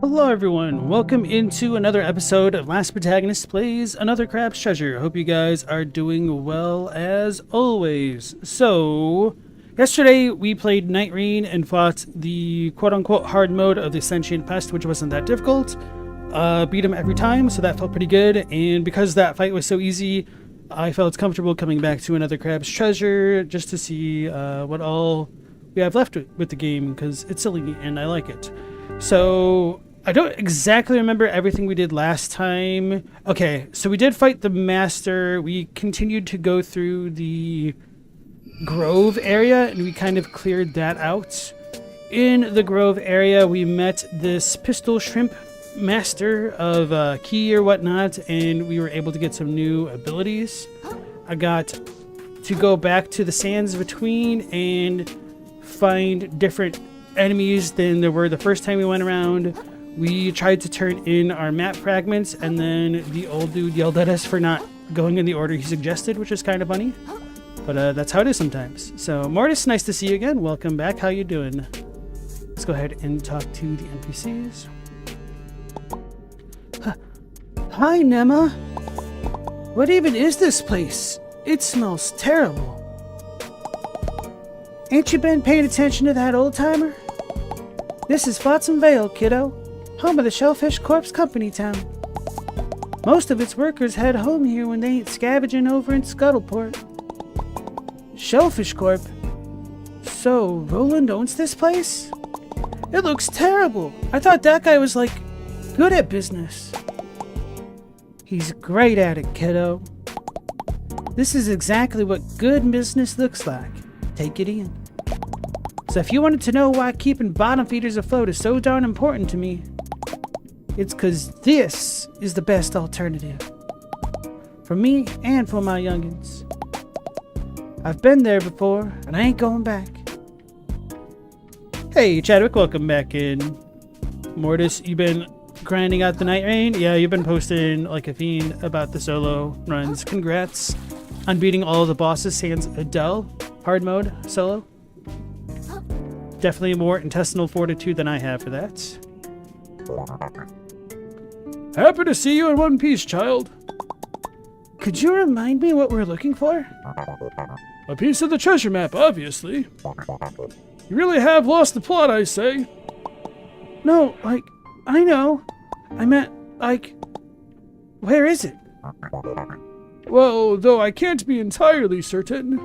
Hello everyone, welcome into another episode of Last Protagonist Plays Another Crab's Treasure. I hope you guys are doing well as always. So, yesterday we played Nightreign and fought the quote-unquote hard mode of the Sentient Pest, which wasn't that difficult. Beat him every time, so that felt pretty good, and because that fight was so easy, I felt comfortable coming back to Another Crab's Treasure just to see what all we have left with the game, because it's silly and I like it. So, I don't exactly remember everything we did last time. Okay, so we did fight the Master. We continued to go through the Grove area, and we kind of cleared that out. In the Grove area, we met this Pistol Shrimp Master of Key or whatnot, and we were able to get some new abilities. I got to go back to the Sands Between and find different enemies than there were the first time we went around. We tried to turn in our map fragments, and then the old dude yelled at us for not going in the order he suggested, which is kind of funny. But that's how it is sometimes. So, Mortis, nice to see you again. Welcome back. How you doing? Let's go ahead and talk to the NPCs. Hi, Nema. What even is this place? It smells terrible. Ain't you been paying attention to that old-timer? This is Flotsam Vale, kiddo. Home of the Shellfish Corp's company town. Most of its workers head home here when they ain't scavenging over in Scuttleport. Shellfish Corp? So, Roland owns this place? It looks terrible. I thought that guy was, like, good at business. He's great at it, kiddo. This is exactly what good business looks like. Take it in. So if you wanted to know why keeping bottom feeders afloat is so darn important to me, it's because this is the best alternative. For me and for my youngins. I've been there before, and I ain't going back. Hey, Chadwick, welcome back in. Mortis, you been grinding out the Nightreign? Yeah, you've been posting like a fiend about the solo runs. Congrats on beating all of the bosses, sans Adele. Hard mode, solo. Definitely more intestinal fortitude than I have for that. Happy to see you in one piece, child. Could you remind me what we're looking for? A piece of the treasure map, obviously. You really have lost the plot, I say. No, like, I know. I meant, like, where is it? Well, though I can't be entirely certain.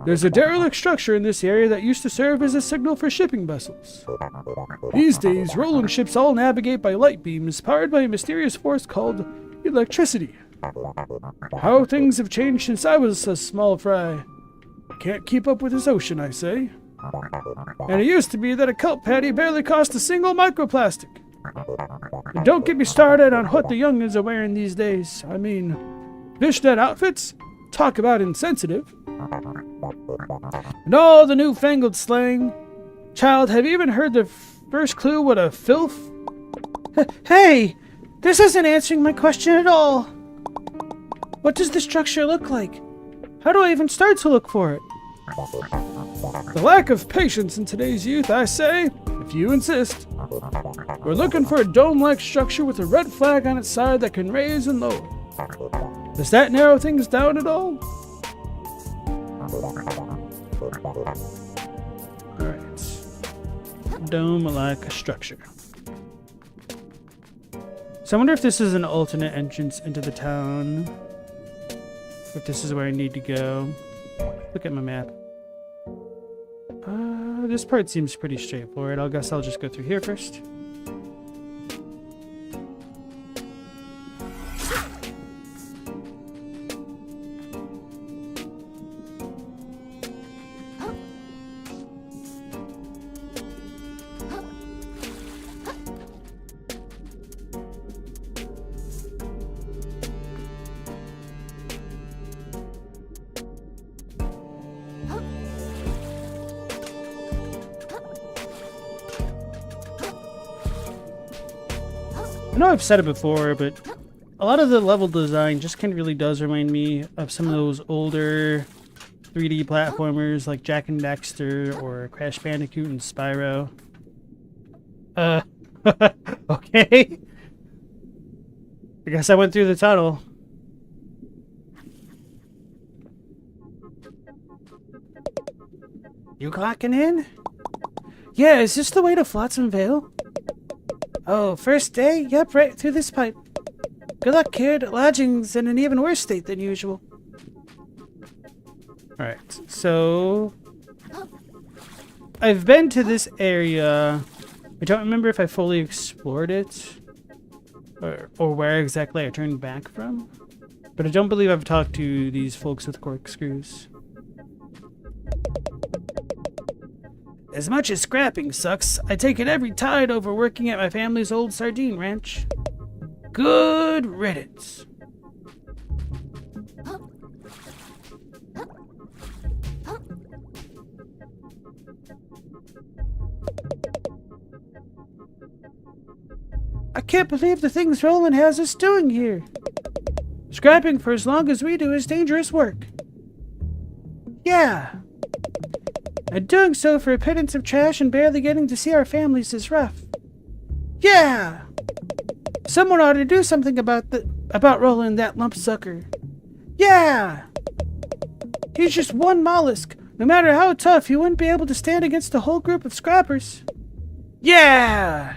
There's a derelict structure in this area that used to serve as a signal for shipping vessels. These days, Roland ships all navigate by light beams powered by a mysterious force called electricity. How things have changed since I was a small fry. Can't keep up with this ocean, I say. And it used to be that a kelp patty barely cost a single microplastic. And don't get me started on what the youngins are wearing these days. I mean, fishnet outfits? Talk about insensitive. And all the newfangled slang. Child, have you even heard the first clue what a filth? Hey! This isn't answering my question at all. What does the structure look like? How do I even start to look for it? The lack of patience in today's youth, I say, if you insist. We're looking for a dome-like structure with a red flag on its side that can raise and lower. Does that narrow things down at all? Alright. Dome-like a structure. So I wonder if this is an alternate entrance into the town. If this is where I need to go. Look at my map. This part seems pretty straightforward. I guess I'll just go through here first. I know I've said it before, but a lot of the level design just kind of really does remind me of some of those older 3D platformers like Jak and Daxter or Crash Bandicoot and Spyro. Okay. I guess I went through the tunnel. You clocking in? Yeah, is this the way to Flotsam Vale? Oh, first day? Yep, right through this pipe. Good luck, kid. Lodging's in an even worse state than usual. Alright, so... I've been to this area. I don't remember if I fully explored it. Or where exactly I turned back from. But I don't believe I've talked to these folks with corkscrews. As much as scrapping sucks, I take it every tide over working at my family's old sardine ranch. Good riddance. I can't believe the things Roland has us doing here. Scrapping for as long as we do is dangerous work. Yeah. And doing so for a pittance of trash and barely getting to see our families is rough. Yeah! Someone ought to do something about Roland, that lump sucker. Yeah! He's just one mollusk. No matter how tough, he wouldn't be able to stand against a whole group of scrappers. Yeah!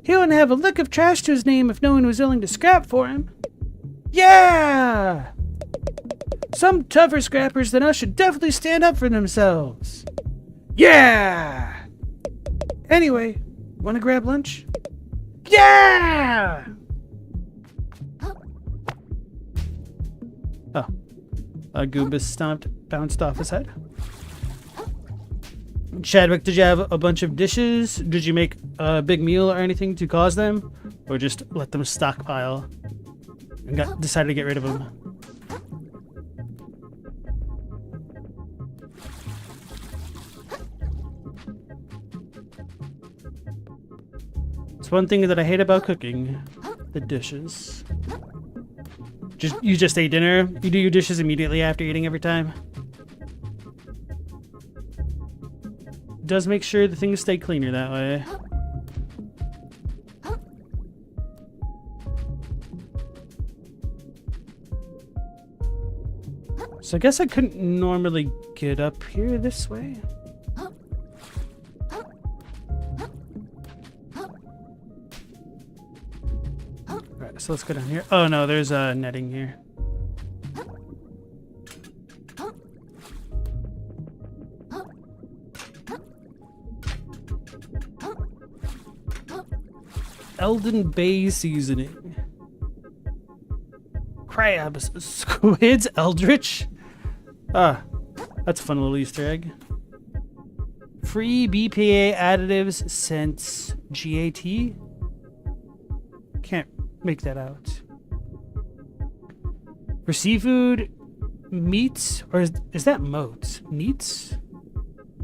He wouldn't have a lick of trash to his name if no one was willing to scrap for him. Yeah! Some tougher scrappers than us should definitely stand up for themselves. Yeah! Anyway, want to grab lunch? Yeah! Oh. A Goobus bounced off his head. Chadwick, did you have a bunch of dishes? Did you make a big meal or anything to cause them? Or just let them stockpile and decided to get rid of them? It's one thing that I hate about cooking. The dishes. You just ate dinner? You do your dishes immediately after eating every time? Does make sure the things stay cleaner that way. So I guess I couldn't normally get up here this way. Alright, so let's go down here. Oh no, there's netting here. Elden Bay seasoning. Crabs, squids, eldritch. Ah, that's a fun little Easter egg. Free BPA additives since GAT. Can't make that out. For seafood, meats, or is that moats? Meats?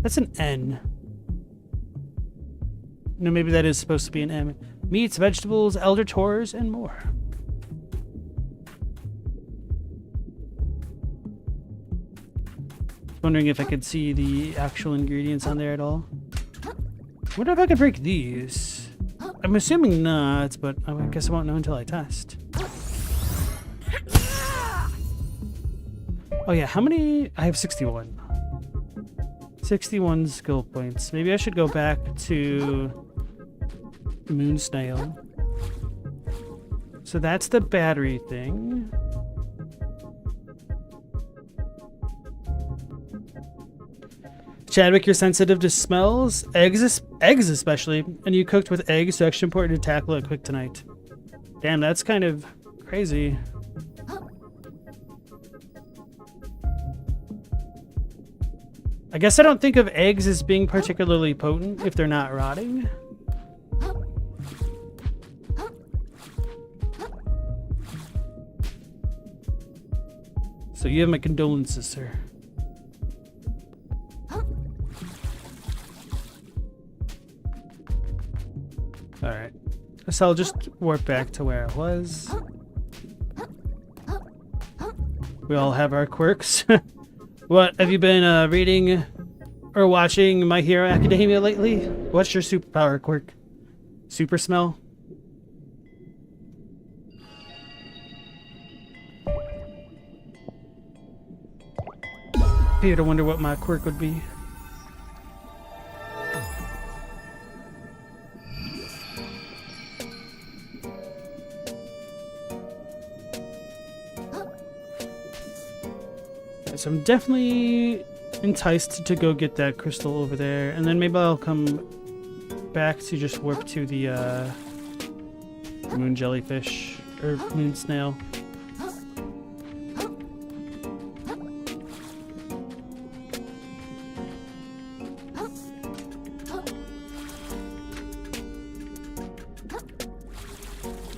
That's an N. No, maybe that is supposed to be an M. Meats, vegetables, eldritch horrors, and more. Wondering if I could see the actual ingredients on there at all. Wonder if I could break these. I'm assuming not, but I guess I won't know until I test. Oh yeah, how many? I have 61. 61 skill points. Maybe I should go back to Moon Snail. So that's the battery thing. Chadwick, you're sensitive to smells, eggs especially, and you cooked with eggs, so extra important to tackle it quick tonight. Damn, that's kind of crazy. I guess I don't think of eggs as being particularly potent if they're not rotting. So you have my condolences, sir. Alright. So I'll just warp back to where I was. We all have our quirks. What, have you been reading or watching My Hero Academia lately? What's your superpower quirk? Super smell. Here to wonder what my quirk would be. So I'm definitely enticed to go get that crystal over there, and then maybe I'll come back to just warp to the moon jellyfish or moon snail.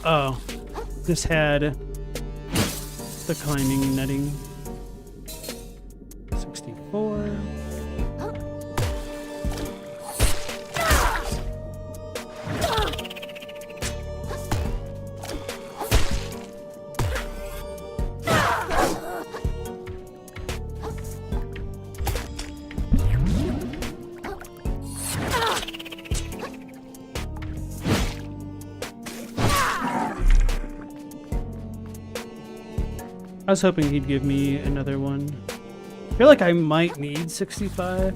Oh, this had the climbing netting. 64. I was hoping he'd give me another one. I feel like I might need 65.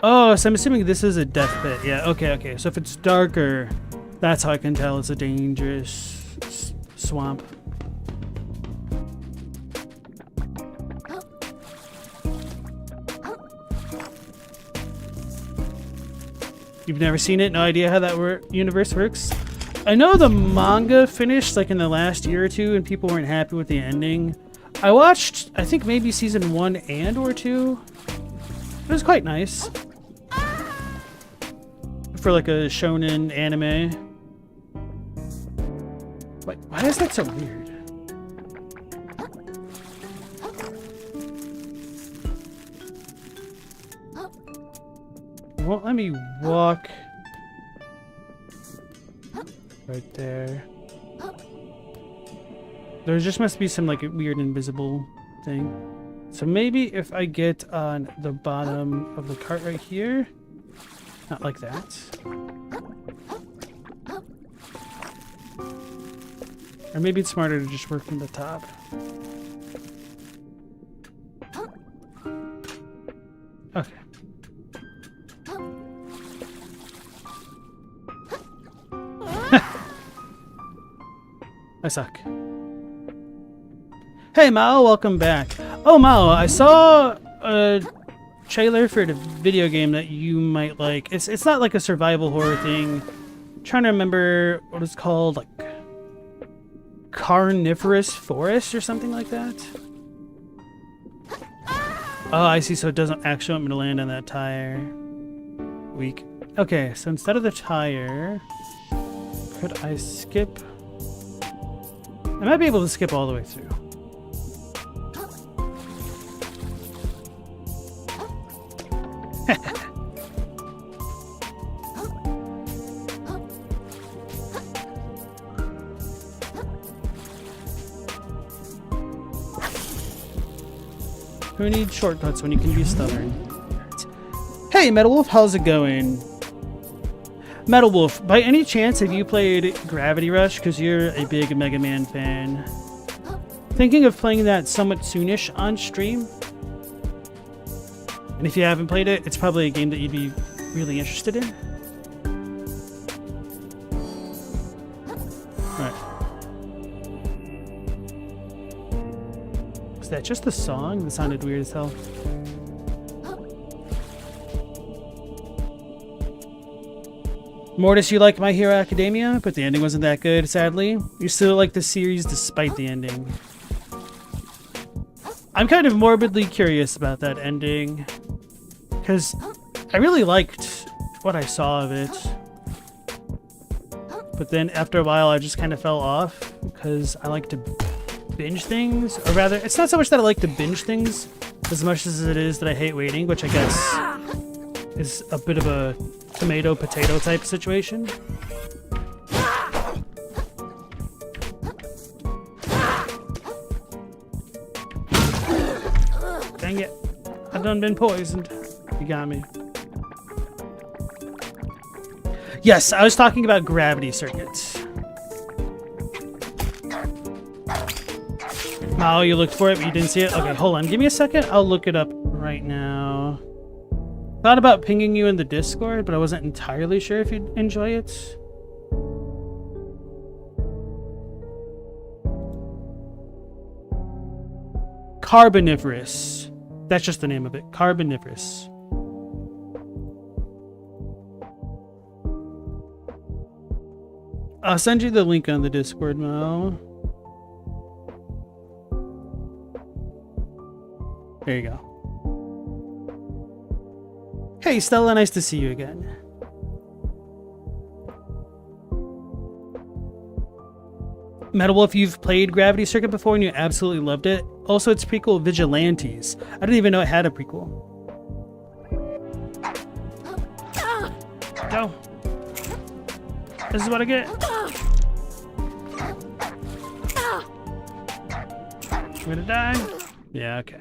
Oh, so I'm assuming this is a death pit. Yeah, okay. So if it's darker, that's how I can tell it's a dangerous swamp. You've never seen it? No idea how that universe works? I know the manga finished like in the last year or two and people weren't happy with the ending. I watched, I think maybe season 1 and or 2. It was quite nice. For like a shonen anime. Why is that so weird? It won't let me walk right there. There just must be some like weird invisible thing. So maybe if I get on the bottom of the cart right here, not like that. Or maybe it's smarter to just work from the top. Okay. I suck. Hey Mao, welcome back. Oh Mao, I saw a trailer for the video game that you might like. It's not like a survival horror thing. I'm trying to remember what it's called, like Carnivorous Forest or something like that. Oh, I see. So it doesn't actually want me to land on that tire. Weak. Okay, so instead of the tire, could I skip? I might be able to skip all the way through. Who needs shortcuts when you can be stubborn? Hey, Metal Wolf, how's it going? Metal Wolf, by any chance have you played Gravity Rush? Because you're a big Mega Man fan. Thinking of playing that somewhat soonish on stream? And if you haven't played it, it's probably a game that you'd be really interested in. Alright. Was that just the song? That sounded weird as hell. Mortis, you like My Hero Academia, but the ending wasn't that good, sadly. You still like the series despite the ending. I'm kind of morbidly curious about that ending, because I really liked what I saw of it. But then after a while, I just kind of fell off, because I like to binge things. Or rather, it's not so much that I like to binge things, as much as it is that I hate waiting, which I guess is a bit of a tomato-potato type situation. Dang it. I've done been poisoned. You got me. Yes, I was talking about gravity circuits. Oh, you looked for it, but you didn't see it? Okay, hold on. Give me a second. I'll look it up right now. Thought about pinging you in the Discord, but I wasn't entirely sure if you'd enjoy it. Carboniferous. That's just the name of it. Carboniferous. I'll send you the link on the Discord, Mo. There you go. Hey, Stella, nice to see you again. Metal Wolf, you've played Gravity Circuit before and you absolutely loved it. Also, its prequel, Vigilantes. I didn't even know it had a prequel. Go. This is what I get. I'm gonna die. Yeah, okay.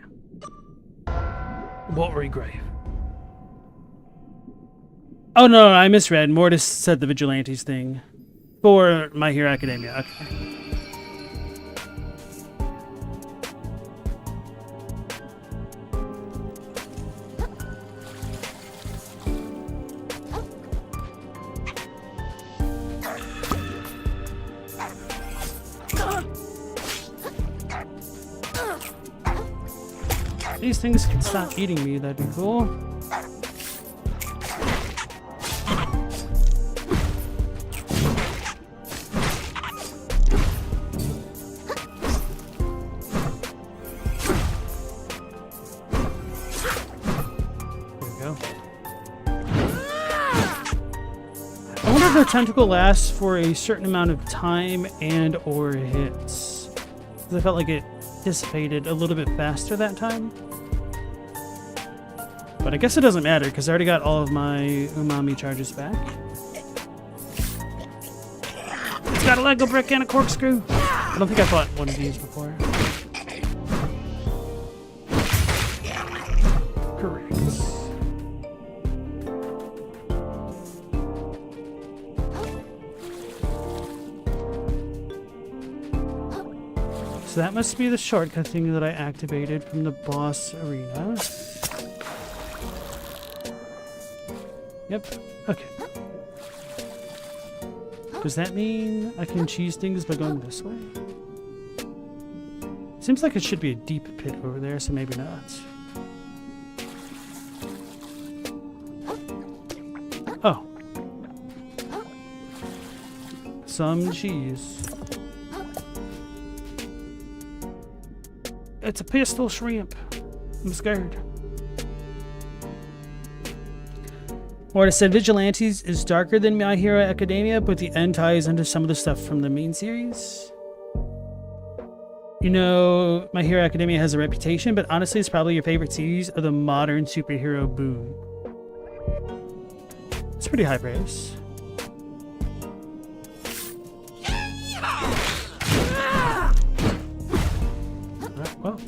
Watery Grave. Oh no, I misread. Mortis said the Vigilantes thing. For My Hero Academia, okay. These things can stop eating me, that'd be cool. The tentacle lasts for a certain amount of time and or hits. I felt like it dissipated a little bit faster that time. But I guess it doesn't matter because I already got all of my umami charges back. It's got a Lego brick and a corkscrew. I don't think I fought one of these before. Correct. So that must be the shortcut thing that I activated from the boss arena. Yep. Okay. Does that mean I can cheese things by going this way? Seems like it should be a deep pit over there, so maybe not. Oh. Some cheese. It's a pistol shrimp. I'm scared. Mortis said Vigilantes is darker than My Hero Academia, but the end ties into some of the stuff from the main series. You know, My Hero Academia has a reputation, but honestly, it's probably your favorite series of the modern superhero boom. It's pretty high praise. Well.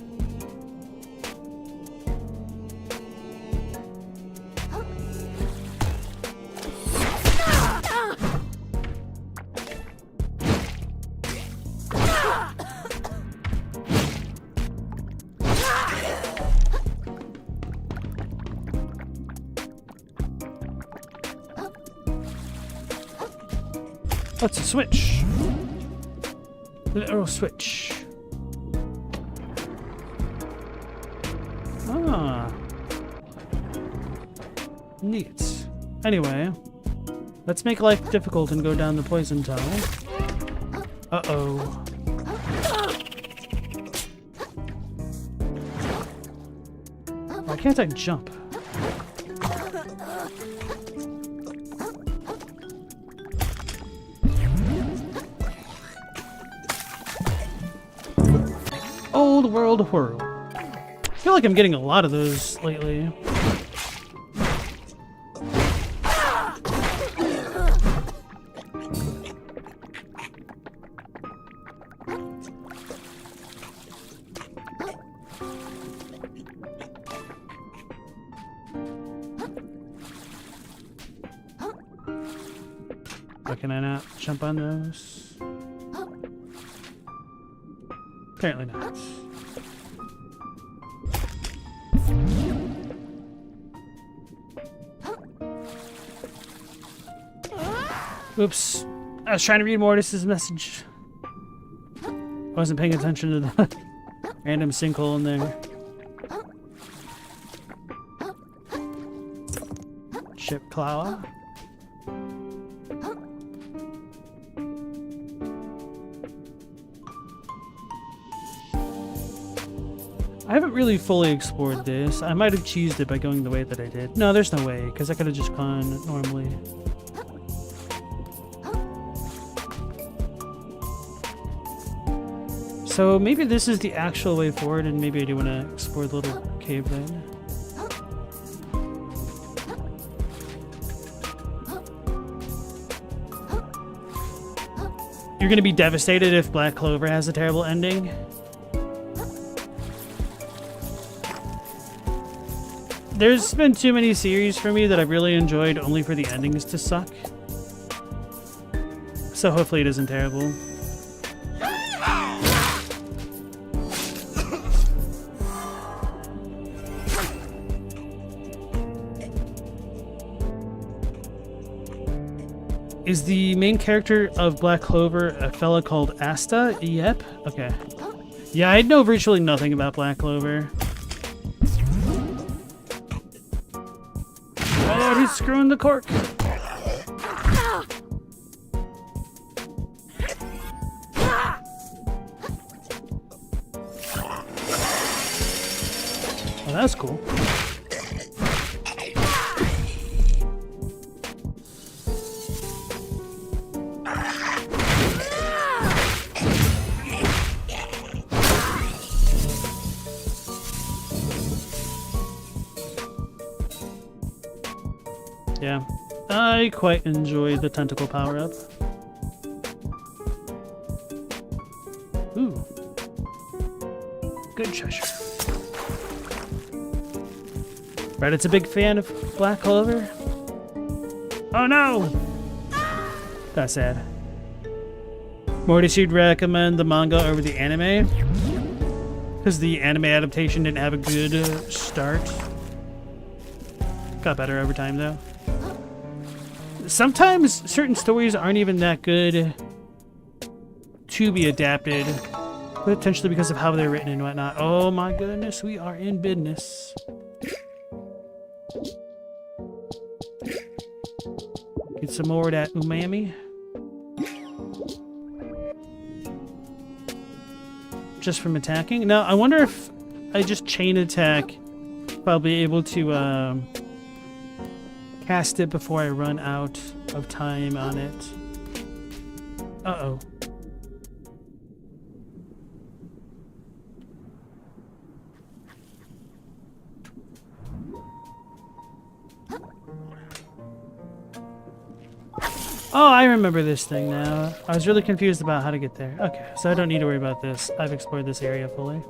What's a switch? Little switch. Ah. Neat. Anyway, let's make life difficult and go down the poison tunnel. Uh-oh. Why can't I jump? Old world whirl. I feel like I'm getting a lot of those lately. but can I not jump on those? Apparently not. Oops. I was trying to read Mortis's message. Wasn't paying attention to the random sinkhole in there. Ship Klawa. I haven't really fully explored this. I might have cheesed it by going the way that I did. No, there's no way, because I could have just gone normally. So maybe this is the actual way forward, and maybe I do want to explore the little cave then. You're going to be devastated if Black Clover has a terrible ending. There's been too many series for me that I've really enjoyed only for the endings to suck. So hopefully it isn't terrible. Is the main character of Black Clover a fella called Asta? Yep. Okay. Yeah, I know virtually nothing about Black Clover. Oh, he's screwing the cork. Oh, that's cool. Yeah, I quite enjoy the tentacle power-up. Ooh. Good treasure. Reddit's a big fan of Black Clover. Oh no! That's sad. Mortis, you'd recommend the manga over the anime? Because the anime adaptation didn't have a good start. Got better over time though. Sometimes certain stories aren't even that good to be adapted, potentially because of how they're written and whatnot. Oh my goodness, we are in business. Get some more of that umami. Just from attacking? Now, I wonder if I just chain attack, if I'll be able to cast it before I run out of time on it. Uh-oh. Oh, I remember this thing now. I was really confused about how to get there. Okay, so I don't need to worry about this. I've explored this area fully.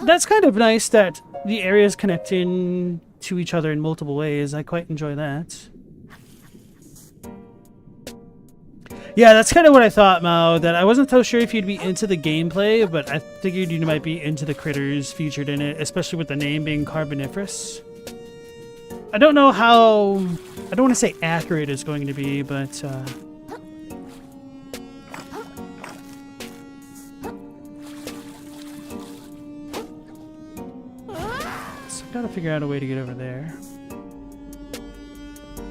That's kind of nice that the areas connecting to each other in multiple ways. I quite enjoy that. Yeah, that's kind of what I thought, Mao, that I wasn't so sure if you'd be into the gameplay, but I figured you might be into the critters featured in it, especially with the name being Carboniferous. I don't know how... I don't want to say accurate it's going to be, but... So I've got to figure out a way to get over there.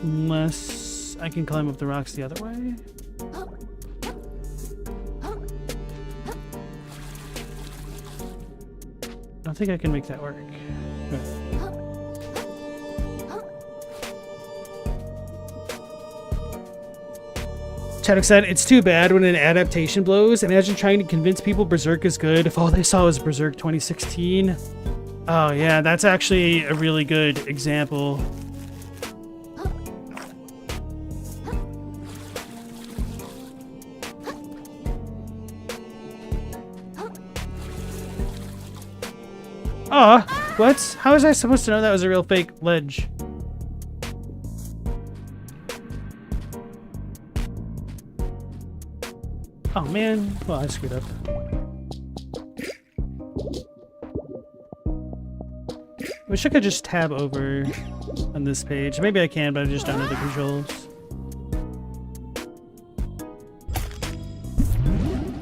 Unless I can climb up the rocks the other way. I don't think I can make that work. Chaddock said, it's too bad when an adaptation blows. Imagine trying to convince people Berserk is good if all they saw was Berserk 2016. Oh yeah, that's actually a really good example. What? How was I supposed to know that was a real fake ledge? Oh man, well I screwed up. Wish I could just tab over on this page. Maybe I can, but I just don't know the controls.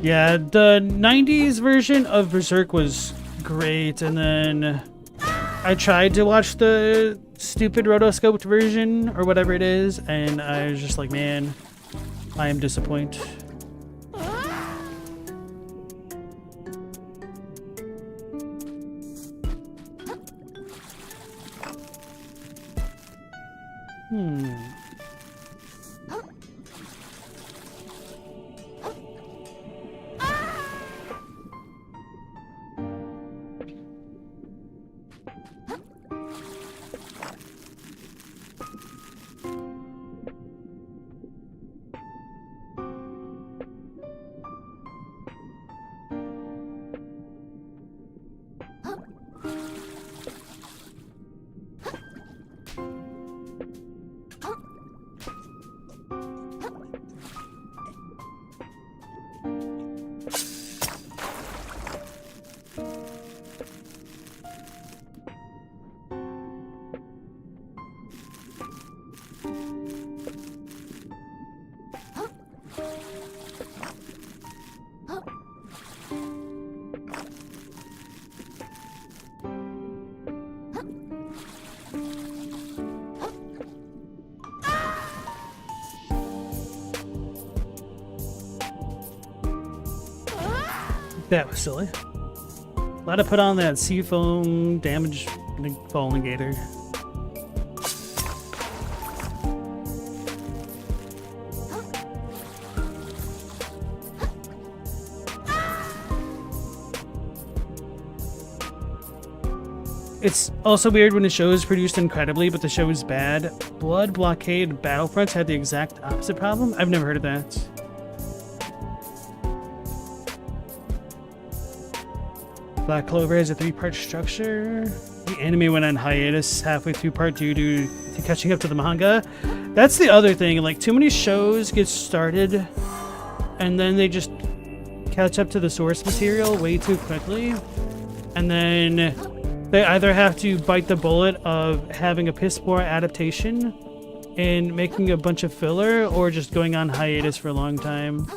Yeah, the 90s version of Berserk was great, and then I tried to watch the stupid rotoscoped version, or whatever it is, and I was just like, man, I am disappointed. That was silly. Let it put on that seafoam damage fall negator. It's also weird when a show is produced incredibly, but the show is bad. Blood Blockade Battlefronts had the exact opposite problem. I've never heard of that. Black Clover has a 3-part structure. The anime went on hiatus halfway through part 2 due to catching up to the manga. That's the other thing. Like, too many shows get started and then they just catch up to the source material way too quickly. And then they either have to bite the bullet of having a piss poor adaptation and making a bunch of filler, or just going on hiatus for a long time.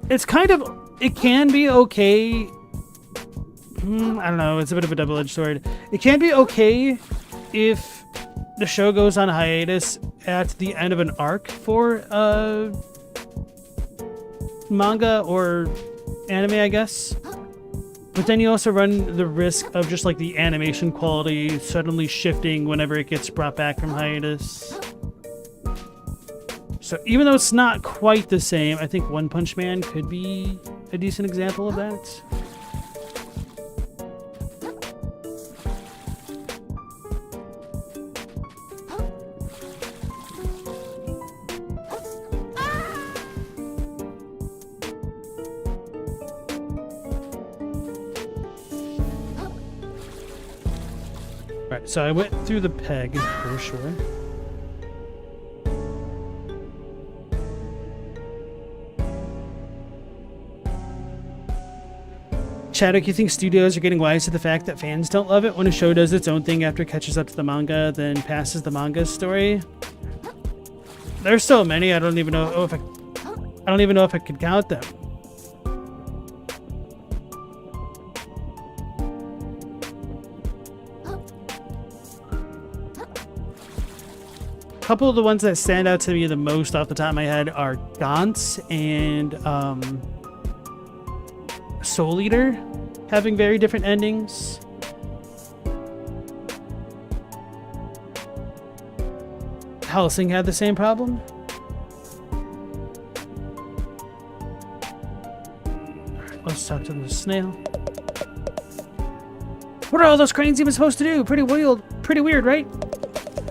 It's kind of... It can be okay. I don't know. It's a bit of a double-edged sword. It can be okay if the show goes on hiatus at the end of an arc for manga or anime, I guess. But then you also run the risk of just like the animation quality suddenly shifting whenever it gets brought back from hiatus. So even though it's not quite the same, I think One Punch Man could be a decent example of that. Right, so I went through the peg for sure. Chadwick, you think studios are getting wise to the fact that fans don't love it when a show does its own thing after it catches up to the manga, then passes the manga story? There's so many, I don't even know if I could count them. A couple of the ones that stand out to me the most off the top of my head are Gantz and Soul Eater, having very different endings. Hellsing had the same problem. Alright, let's talk to the snail. What are all those cranes even supposed to do? Pretty weird, right?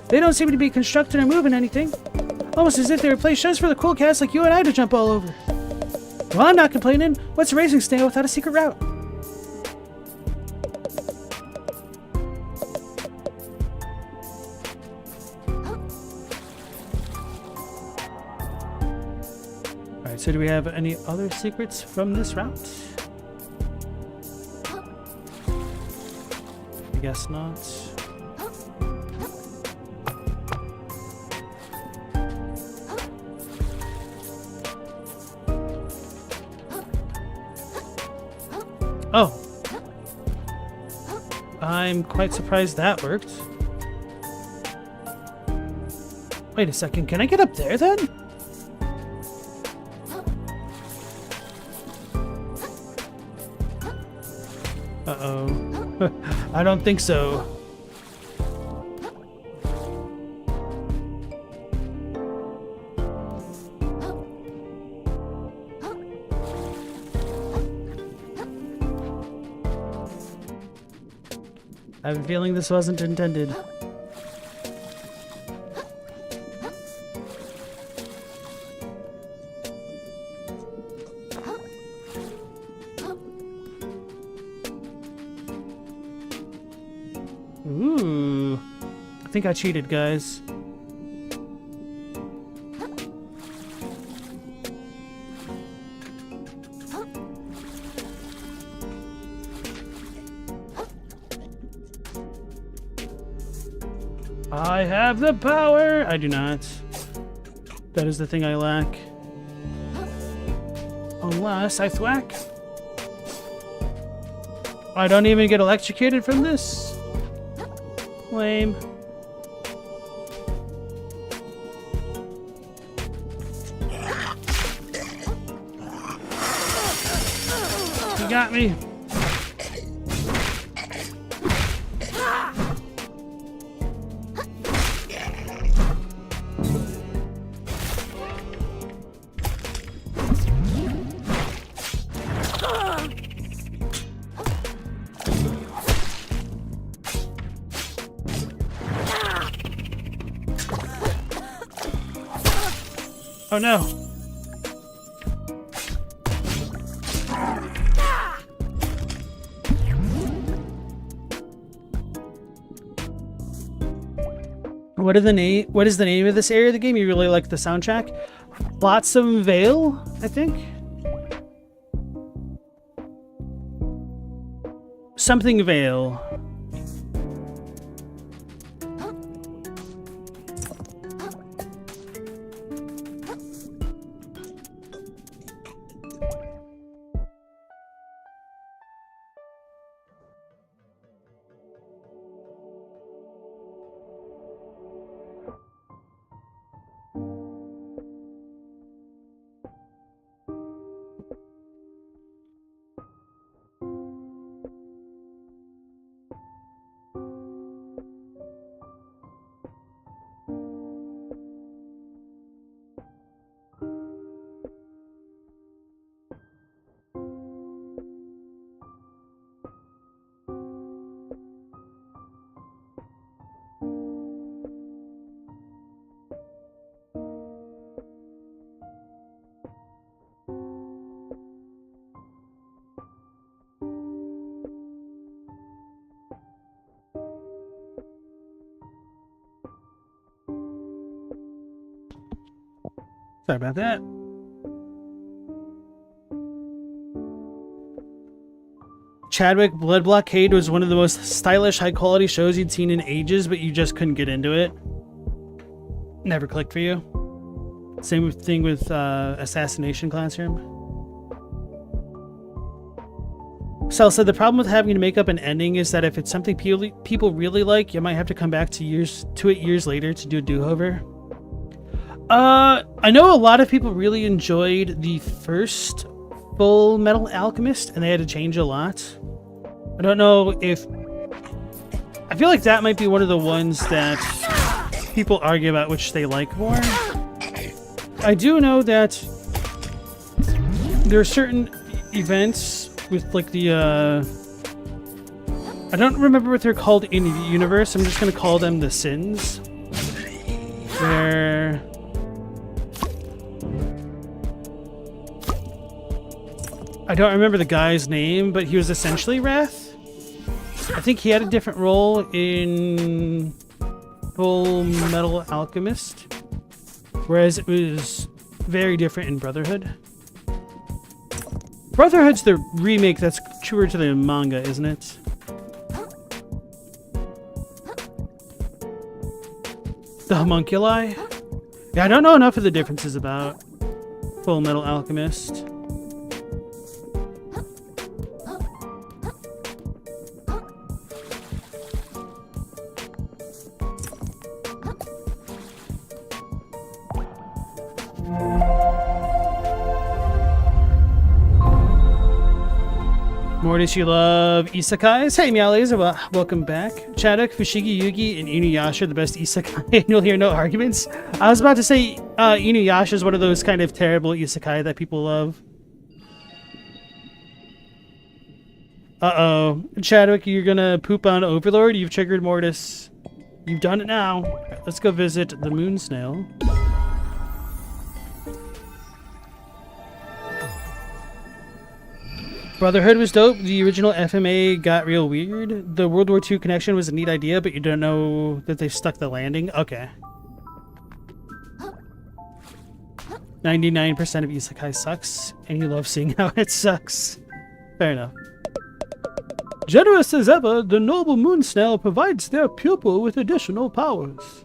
They don't seem to be constructing or moving anything. Almost as if they were placed just for the cool cats like you and I to jump all over. Well, I'm not complaining. What's a racing snail without a secret route? Alright, So do we have any other secrets from this route? I guess not. Oh. I'm quite surprised that worked. Wait a second, can I get up there then? Uh-oh. I don't think so. I have a feeling this wasn't intended. Ooh. I think I cheated, guys. I have the power! I do not. That is the thing I lack. Unless I thwack. I don't even get electrocuted from this? Lame. He got me. Oh no. What is the name of this area of the game? You really like the soundtrack? Flotsam Vale, I think? Something Vale. Sorry about that. Chadwick Blood Blockade was one of the most stylish, high-quality shows you'd seen in ages, but you just couldn't get into it. Never clicked for you. Same thing with Assassination Classroom. Sel said the problem with having to make up an ending is that if it's something people really like, you might have to come back to it years later to do a do-over. I know a lot of people really enjoyed the first Full Metal Alchemist, and they had to change a lot. I don't know if... I feel like that might be one of the ones that people argue about which they like more. I do know that there are certain events with, like, the, I don't remember what they're called in the universe. I'm just gonna call them the Sins. Where... I don't remember the guy's name, but he was essentially Wrath. I think he had a different role in Full Metal Alchemist, whereas it was very different in Brotherhood. Brotherhood's the remake that's truer to the manga, isn't it? The homunculi? Yeah, I don't know enough of the differences about Full Metal Alchemist. Mortis, you love isekais? Hey, Meowlaser, welcome back. Chadok, Fushigi, Yugi, and Inuyasha are the best isekai, and you'll hear no arguments. I was about to say Inuyasha is one of those kind of terrible isekai that people love. Uh-oh. Chadwick, you're gonna poop on Overlord? You've triggered Mortis. You've done it now. Right, let's go visit the moon snail. Brotherhood was dope. The original FMA got real weird. The World War II connection was a neat idea, but you don't know that they've stuck the landing. Okay. 99% of isekai sucks, and you love seeing how it sucks. Fair enough. Generous as ever, the noble moon snail provides their pupil with additional powers.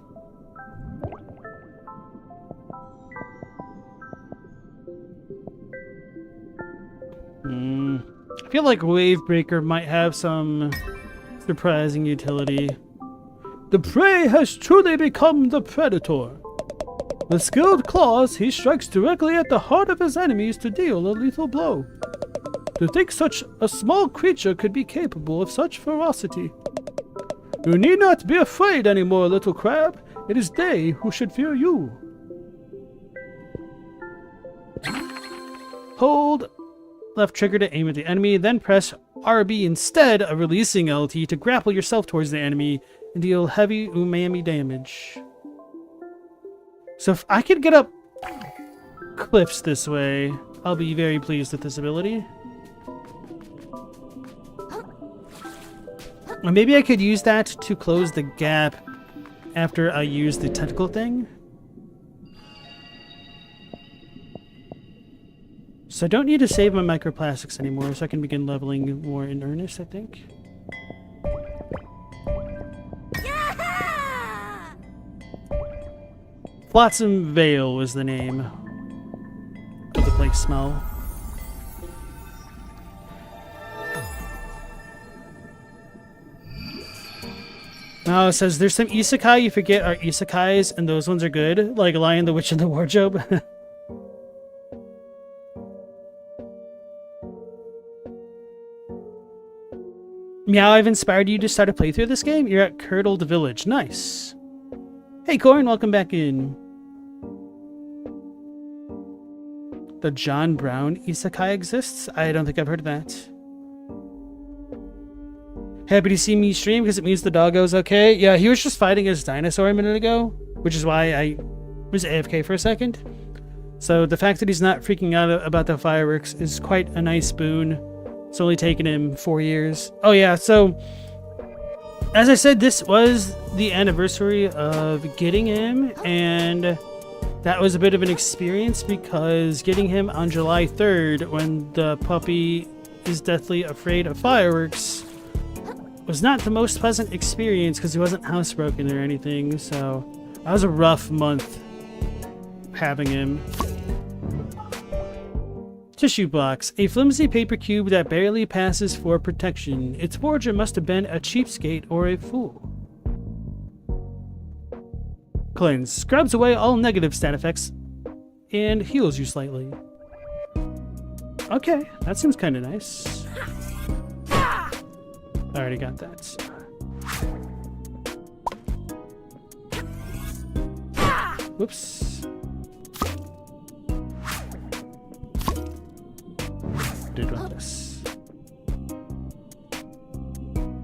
I feel like Wavebreaker might have some surprising utility. The prey has truly become the predator. With skilled claws, he strikes directly at the heart of his enemies to deal a lethal blow. To think such a small creature could be capable of such ferocity. You need not be afraid anymore, little crab. It is they who should fear you. Hold left trigger to aim at the enemy, then press RB instead of releasing LT to grapple yourself towards the enemy and deal heavy umami damage. So if I could get up cliffs this way, I'll be very pleased with this ability. Or maybe I could use that to close the gap after I use the tentacle thing. So I don't need to save my microplastics anymore, so I can begin leveling more in earnest, I think. Yeah! Flotsam Vale was the name of the place smell. Oh, it says there's some isekai you forget are isekais, and those ones are good, like Lion, the Witch, and the Wardrobe. Meow, I've inspired you to start a playthrough of this game? You're at Curdled Village. Nice. Hey, Corin, welcome back in. The John Brown isekai exists? I don't think I've heard of that. Happy to see me stream because it means the doggo's okay. Yeah, he was just fighting his dinosaur a minute ago, which is why I was AFK for a second. So the fact that he's not freaking out about the fireworks is quite a nice boon. It's only taken him 4 years. Oh yeah, so as I said, this was the anniversary of getting him, and that was a bit of an experience because getting him on July 3rd, when the puppy is deathly afraid of fireworks, was not the most pleasant experience because he wasn't housebroken or anything, so that was a rough month having him. Tissue box, a flimsy paper cube that barely passes for protection. Its forger must have been a cheapskate or a fool. Cleanse, scrubs away all negative stat effects and heals you slightly. Okay, that seems kind of nice. I already got that. Whoops. Did want this.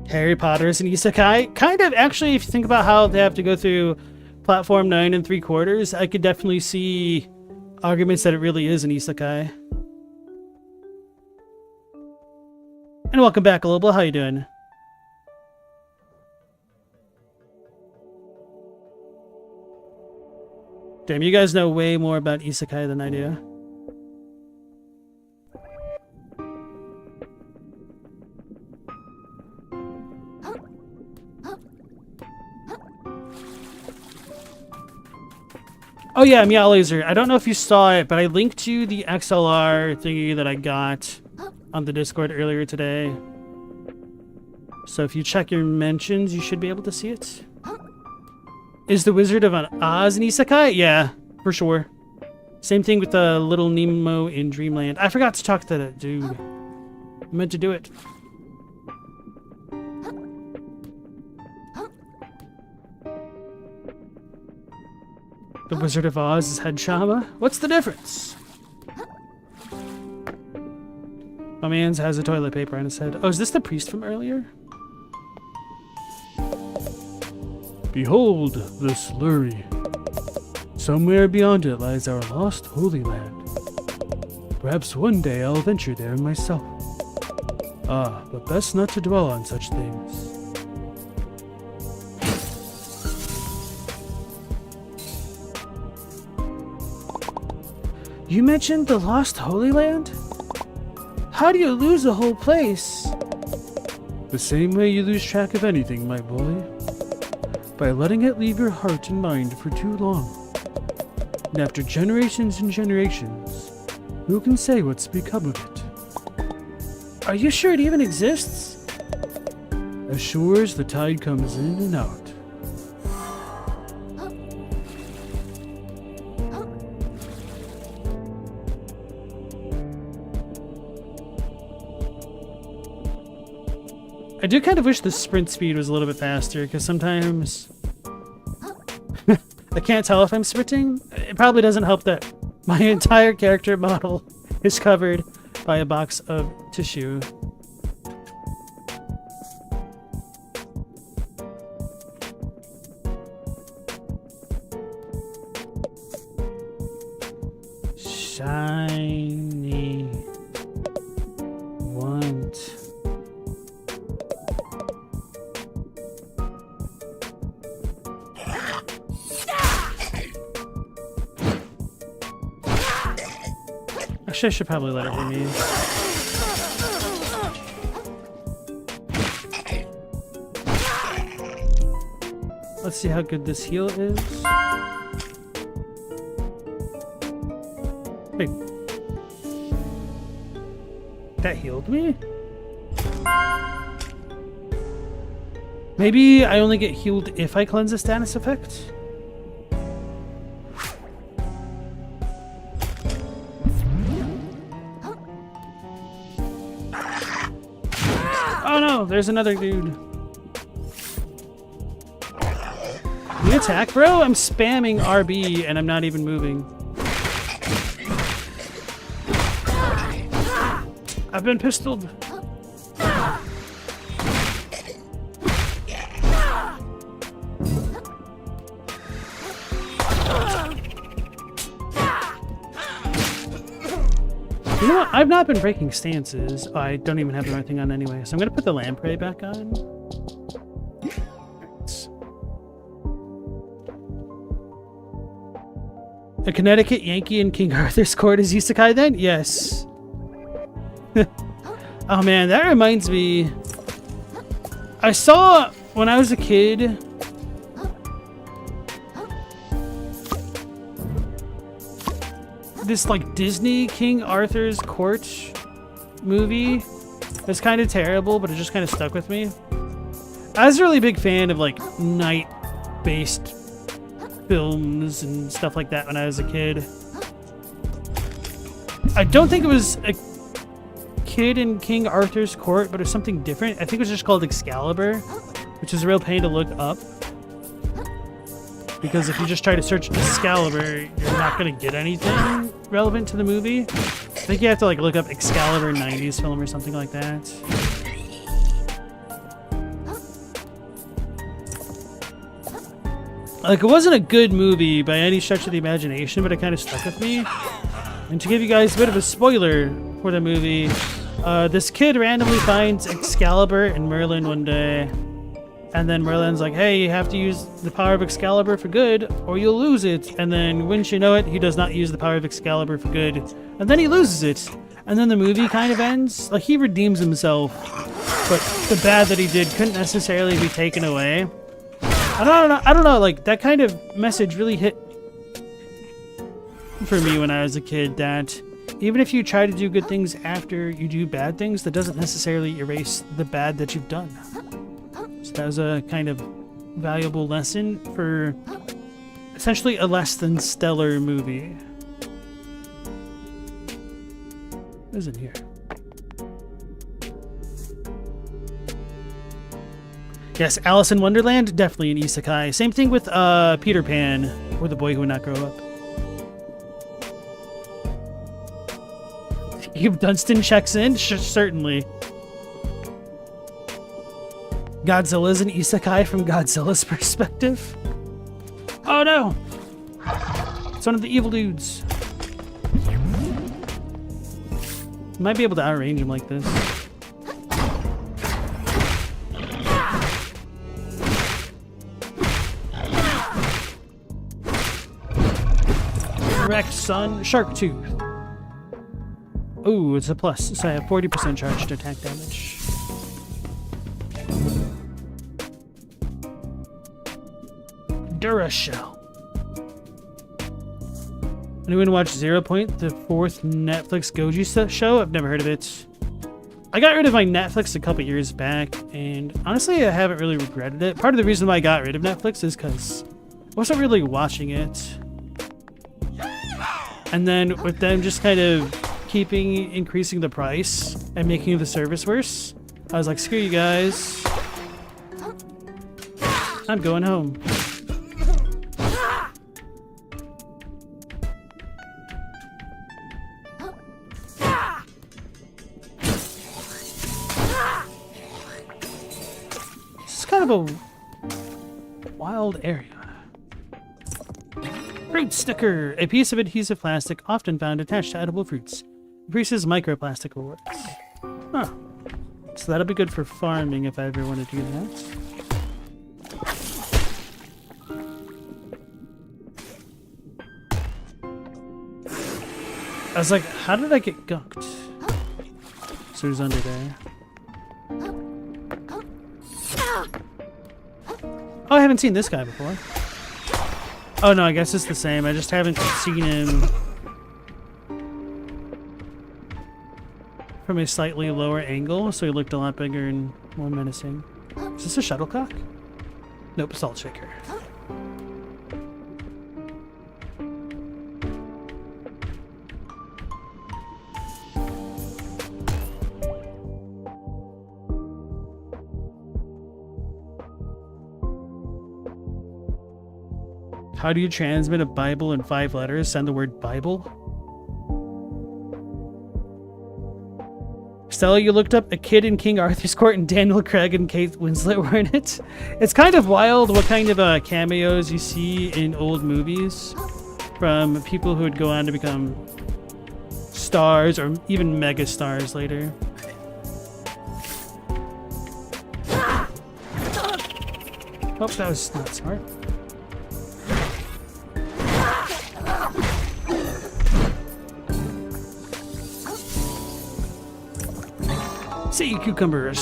Harry Potter is an isekai? Kind of, actually, if you think about how they have to go through platform 9 3/4, I could definitely see arguments that it really is an isekai. And welcome back, Global. How you doing? Damn, you guys know way more about isekai than I do. Oh yeah, Meow Laser. I don't know if you saw it, but I linked you the XLR thingy that I got on the Discord earlier today. So if you check your mentions, you should be able to see it. Is the Wizard of Oz an isekai? Yeah, for sure. Same thing with the Little Nemo in Dreamland. I forgot to talk to that dude. I meant to do it. The Wizard of Oz is head Shama. What's the difference? My man's has a toilet paper on his head. Oh, is this the priest from earlier? Behold the slurry. Somewhere beyond it lies our lost Holy Land. Perhaps one day I'll venture there myself. Ah, but best not to dwell on such things. You mentioned the lost Holy Land? How do you lose a whole place? The same way you lose track of anything, my boy. By letting it leave your heart and mind for too long. And after generations and generations, who can say what's become of it? Are you sure it even exists? As sure as the tide comes in and out. I do kind of wish the sprint speed was a little bit faster, because sometimes I can't tell if I'm sprinting. It probably doesn't help that my entire character model is covered by a box of tissue. Shiny. Want. Actually, I should probably let it be me. Let's see how good this heal is. Wait. That healed me? Maybe I only get healed if I cleanse a status effect? Oh no, there's another dude. You attack, bro? I'm spamming RB and I'm not even moving. I've been pistoled. You know what? I've not been breaking stances. I don't even have the right thing on anyway, so I'm gonna put the lamprey back on. A Connecticut Yankee in King Arthur's court is isekai then? Yes. Oh man, that reminds me. I saw when I was a kid. This like Disney King Arthur's Court movie. It's kind of terrible, but it just kind of stuck with me. I was a really big fan of like night-based films and stuff like that when I was a kid. I don't think it was a kid in King Arthur's Court, but it was something different. I think it was just called Excalibur, which is a real pain to look up. Because if you just try to search Excalibur, you're not going to get anything relevant to the movie. I think you have to like look up Excalibur 90s film or something like that. Like, it wasn't a good movie by any stretch of the imagination, but it kind of stuck with me. And to give you guys a bit of a spoiler for the movie, this kid randomly finds Excalibur in Merlin one day. And then Merlin's like, hey, you have to use the power of Excalibur for good, or you'll lose it. And then, wouldn't you know it, he does not use the power of Excalibur for good. And then he loses it. And then the movie kind of ends. Like, he redeems himself. But the bad that he did couldn't necessarily be taken away. I don't know, like, that kind of message really hit for me when I was a kid that even if you try to do good things after you do bad things, that doesn't necessarily erase the bad that you've done. So that was a kind of valuable lesson for essentially a less than stellar movie. What is in here? Yes, Alice in Wonderland, definitely an isekai. Same thing with Peter Pan, or The Boy Who Would Not Grow Up. If Dunstan checks in, certainly. Godzilla's an isekai from Godzilla's perspective. Oh no! It's one of the evil dudes. Might be able to outrange him like this. Correct, son. Shark Tooth. Ooh, it's a plus, so I have 40% charged attack damage. Durashell. Anyone watch Zero Point, the 4th Netflix Goji show? I've never heard of it. I got rid of my Netflix a couple years back, and honestly, I haven't really regretted it. Part of the reason why I got rid of Netflix is because I wasn't really watching it. And then with them just kind of increasing the price and making the service worse, I was like, screw you guys. I'm going home. This is kind of a wild area. Fruit sticker! A piece of adhesive plastic often found attached to edible fruits. Increases microplastic rewards. Huh. So that'll be good for farming if I ever want to do that. I was like, how did I get gunked? So who's under there? Oh, I haven't seen this guy before. Oh no, I guess it's the same. I just haven't seen him from a slightly lower angle, so he looked a lot bigger and more menacing. Is this a shuttlecock? Nope, salt shaker. How do you transmit a Bible in 5 letters? Send the word Bible. Stella, you looked up A Kid in King Arthur's Court and Daniel Craig and Kate Winslet were in it. It's kind of wild what kind of cameos you see in old movies from people who would go on to become stars or even mega stars later. Oh, that was not smart. Sea cucumber.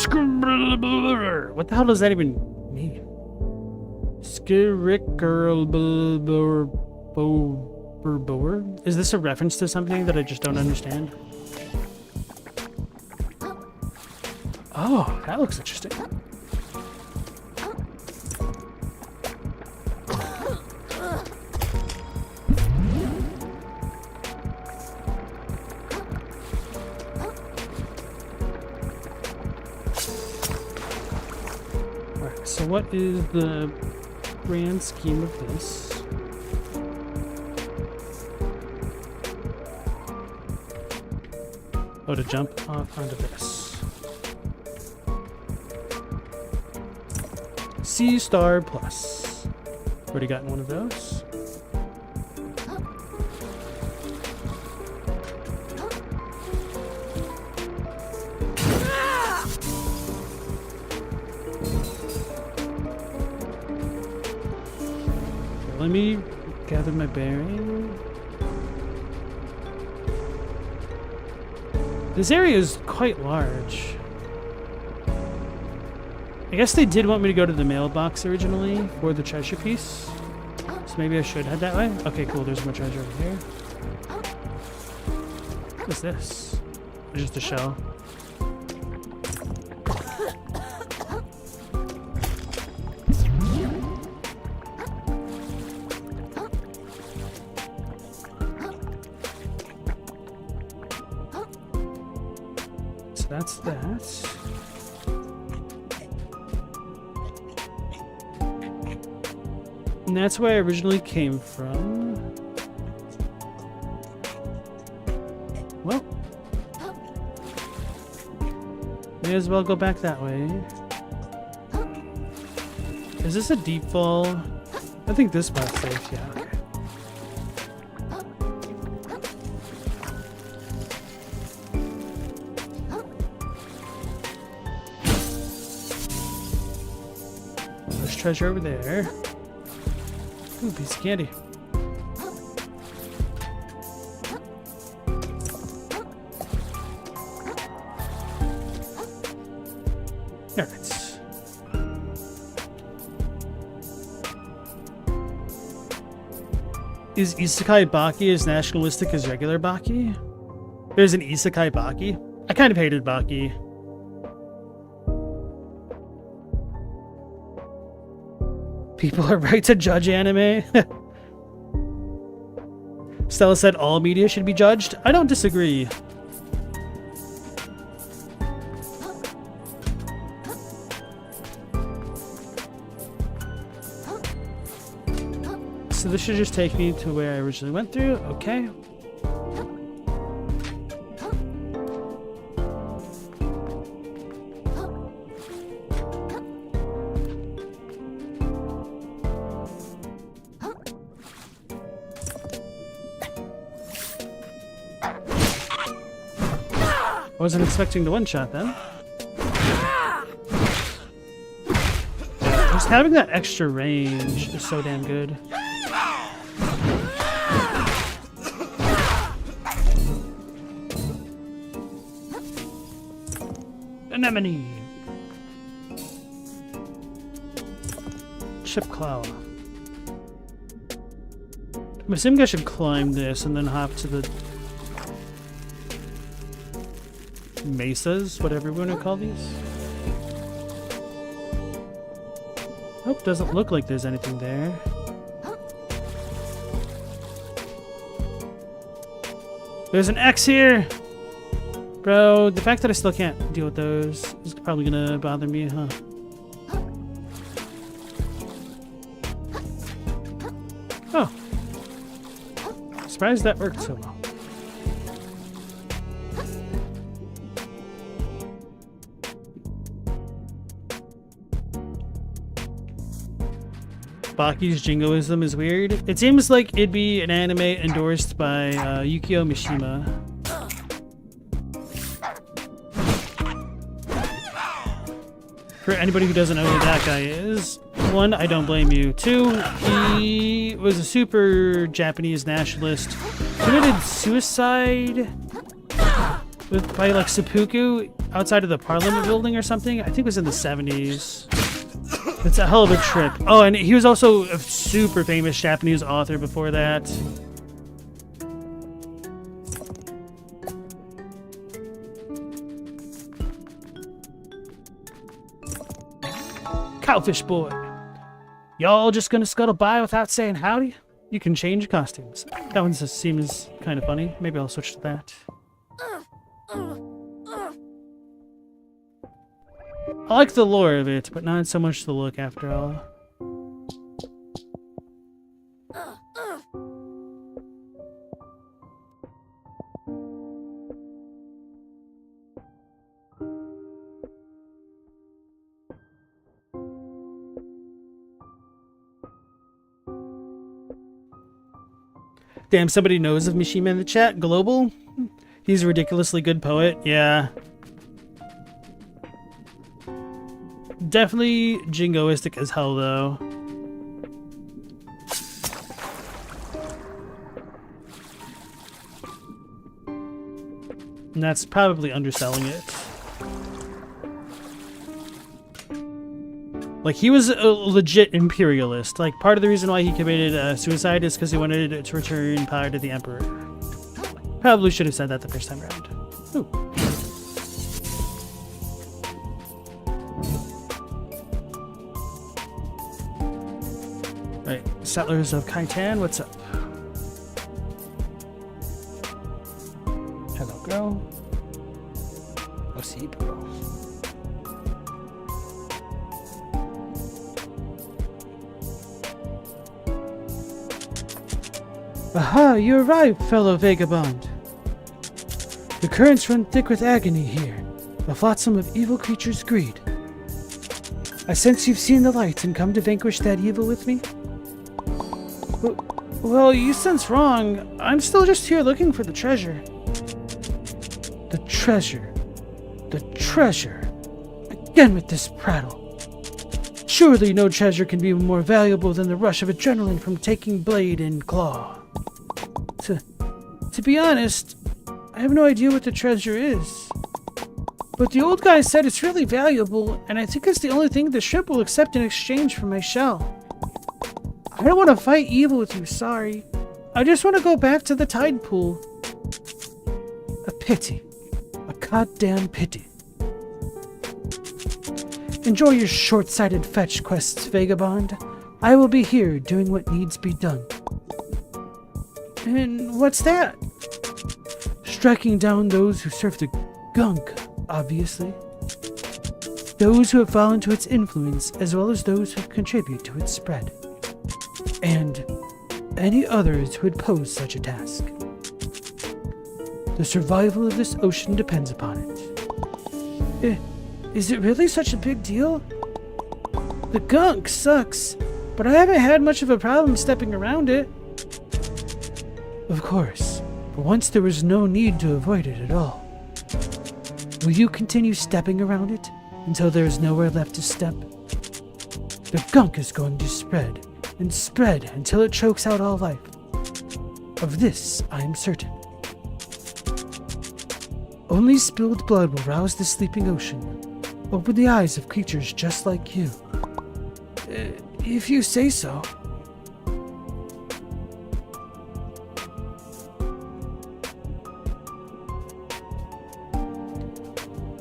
What the hell does that even mean? Is this a reference to something that I just don't understand? Oh, that looks interesting. So what is the grand scheme of this? Oh, to jump off onto this. C Star Plus. Already gotten one of those. Let me gather my bearing. This area is quite large. I guess they did want me to go to the mailbox originally for the treasure piece. So maybe I should head that way. Okay, cool. There's my treasure over here. What is this? Just a shell. So that's that. And that's where I originally came from. Well, may as well go back that way. Is this a deep fall? I think this spot's safe, yeah. There's treasure over there. Ooh, piece of candy. Alright. Is Isekai Baki as nationalistic as regular Baki? There's an Isekai Baki? I kind of hated Baki. People are right to judge anime. Stella said all media should be judged. I don't disagree. So this should just take me to where I originally went through. Okay. I wasn't expecting the one-shot then. Just having that extra range is so damn good. Anemone. Chip claw. I'm assuming I should climb this and then hop to the mesas, whatever we want to call these. Nope, doesn't look like there's anything there. There's an X here! Bro, the fact that I still can't deal with those is probably gonna bother me, huh? Oh. Surprised that worked so well. Baki's jingoism is weird. It seems like it'd be an anime endorsed by Yukio Mishima. For anybody who doesn't know who that guy is, one, I don't blame you. Two, he was a super Japanese nationalist, committed suicide by like seppuku outside of the Parliament building or something. I think it was in the 70s. It's a hell of a trip. Oh, and he was also a super famous Japanese author before that. Cowfish boy. Y'all just gonna scuttle by without saying howdy? You can change costumes. That one just seems kind of funny. Maybe I'll switch to that. I like the lore of it, but not so much the look after all. Damn, somebody knows of Mishima in the chat. Global? He's a ridiculously good poet. Yeah. Definitely jingoistic as hell, though. And that's probably underselling it. Like, he was a legit imperialist. Like, part of the reason why he committed suicide is because he wanted to return power to the emperor. Probably should have said that the first time around. Ooh. Right, settlers of Khitan, what's up? Hello, girl. Oh, see, bro. Aha, you arrived, fellow vagabond. The currents run thick with agony here, a flotsam of evil creatures' greed. I sense you've seen the light and come to vanquish that evil with me? Well, you sense wrong. I'm still just here looking for the treasure. The treasure. The treasure. Again with this prattle. Surely no treasure can be more valuable than the rush of adrenaline from taking blade and claw. To be honest, I have no idea what the treasure is. But the old guy said it's really valuable, and I think it's the only thing the ship will accept in exchange for my shell. I don't want to fight evil with you, sorry. I just want to go back to the tide pool. A pity. A goddamn pity. Enjoy your short-sighted fetch quests, vagabond. I will be here doing what needs be done. And what's that? Striking down those who serve the gunk, obviously. Those who have fallen to its influence, as well as those who contribute to its spread. And any others who would pose such a task. The survival of this ocean depends upon it. Is it really such a big deal? The gunk sucks, but I haven't had much of a problem stepping around it. Of course, but once there was no need to avoid it at all. Will you continue stepping around it until there is nowhere left to step? The gunk is going to spread, and spread until it chokes out all life. Of this, I am certain. Only spilled blood will rouse the sleeping ocean, open the eyes of creatures just like you. If you say so.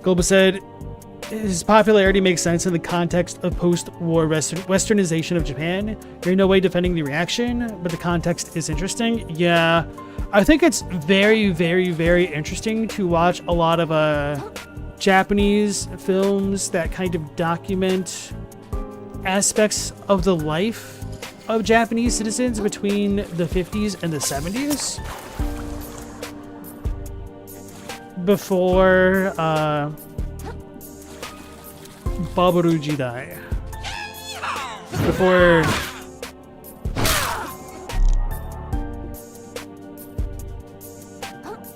Golba said, his popularity makes sense in the context of post-war westernization of Japan. You're in no way defending the reaction, but the context is interesting. Yeah, I think it's very, very, very interesting to watch a lot of Japanese films that kind of document aspects of the life of Japanese citizens between the 50s and the 70s. Before Babaru Jidai. Before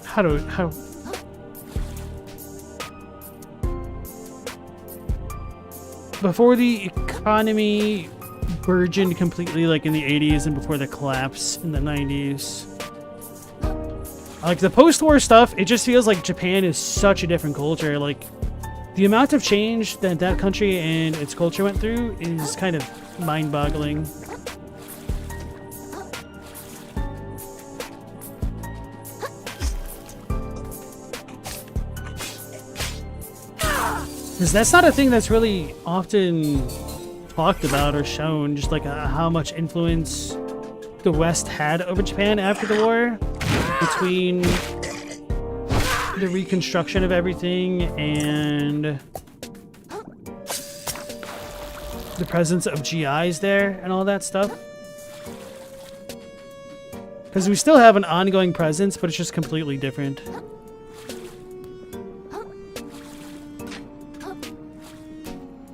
how before the economy burgeoned completely, like in the 80s, and before the collapse in the 90s. Like the post-war stuff, it just feels like Japan is such a different culture. Like the amount of change that that country and its culture went through is kind of mind-boggling. Because that's not a thing that's really often talked about or shown, just like how much influence the West had over Japan after the war, between the reconstruction of everything and the presence of GIs there and all that stuff. Because we still have an ongoing presence, but it's just completely different.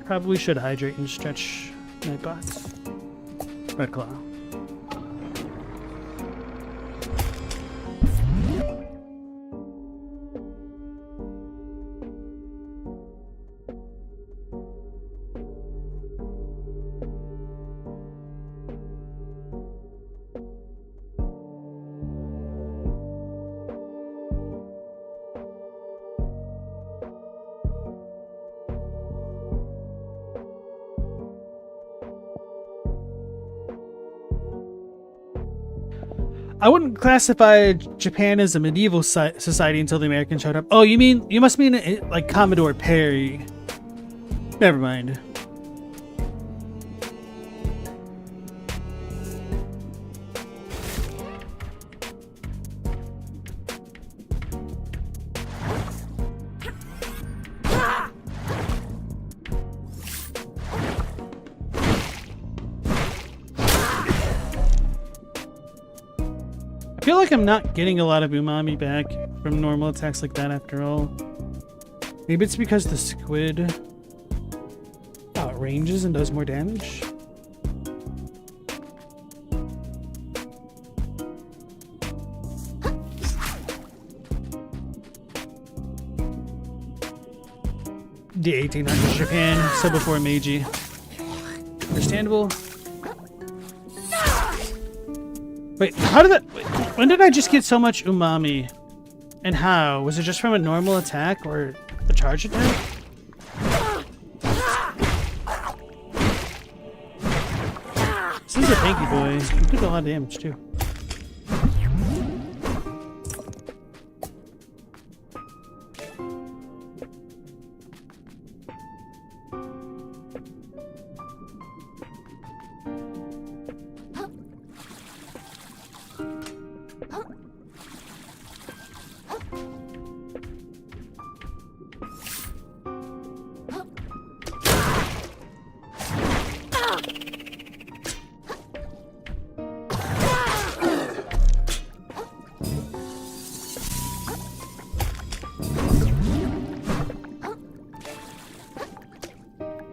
Probably should hydrate and stretch Nightbots. Red Claw. I wouldn't classify Japan as a medieval society until the Americans showed up. Oh, you must mean like Commodore Perry. Never mind. I feel like I'm not getting a lot of umami back from normal attacks like that after all. Maybe it's because the squid ranges and does more damage. The 1800s Japan, so before Meiji. Understandable. Wait, how did that... Wait, when did I just get so much umami? And how? Was it just from a normal attack or a charge attack? This is a tanky boy. He took a lot of damage too.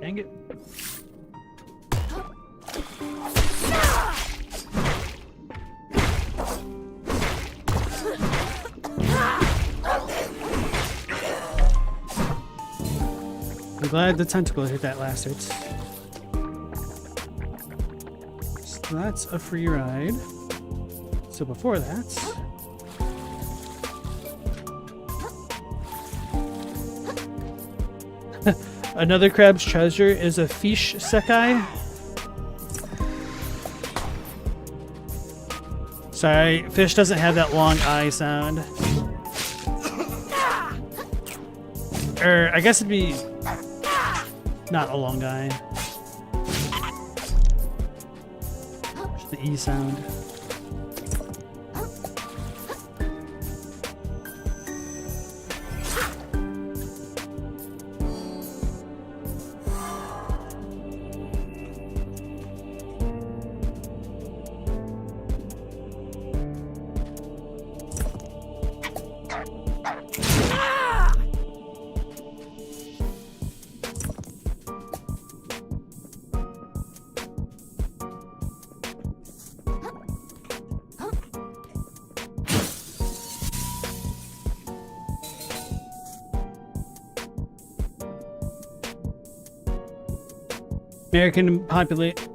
Dang it. I'm glad the tentacle hit that last hit. So that's a free ride. So before that... Another crab's treasure is a fish sekai. Sorry, fish doesn't have that long I sound. Or I guess it'd be not a long I. Just the E sound.